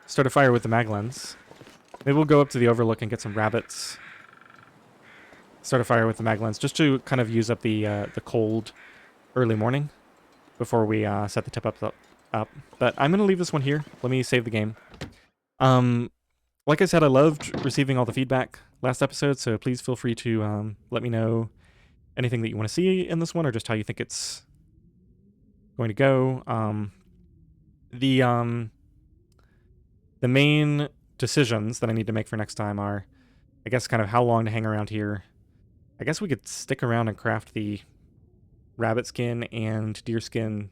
start a fire with the maglens. Maybe we'll go up to the overlook and get some rabbits. Start a fire with the maglens just to kind of use up the cold early morning before we set the tip up. But I'm gonna leave this one here. Let me save the game. Like I said, I loved receiving all the feedback last episode, so please feel free to let me know anything that you want to see in this one, or just how you think it's going to go. The main decisions that I need to make for next time are, I guess, kind of how long to hang around here. I guess we could stick around and craft the rabbit skin and deer skin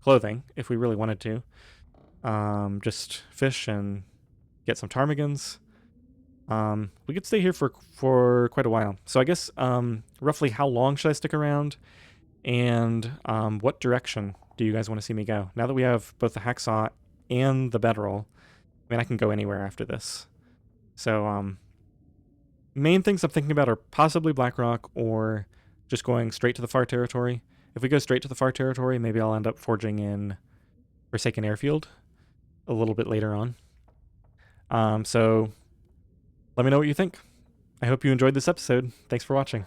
clothing if we really wanted to. Just fish and get some ptarmigans. We could stay here for quite a while. So I guess roughly how long should I stick around, and what direction do you guys want to see me go? Now that we have both the hacksaw and the bedroll, I mean, I can go anywhere after this. So main things I'm thinking about are possibly Blackrock or just going straight to the far territory. If we go straight to the far territory, maybe I'll end up forging in Forsaken Airfield a little bit later on. So let me know what you think. I hope you enjoyed this episode. Thanks for watching.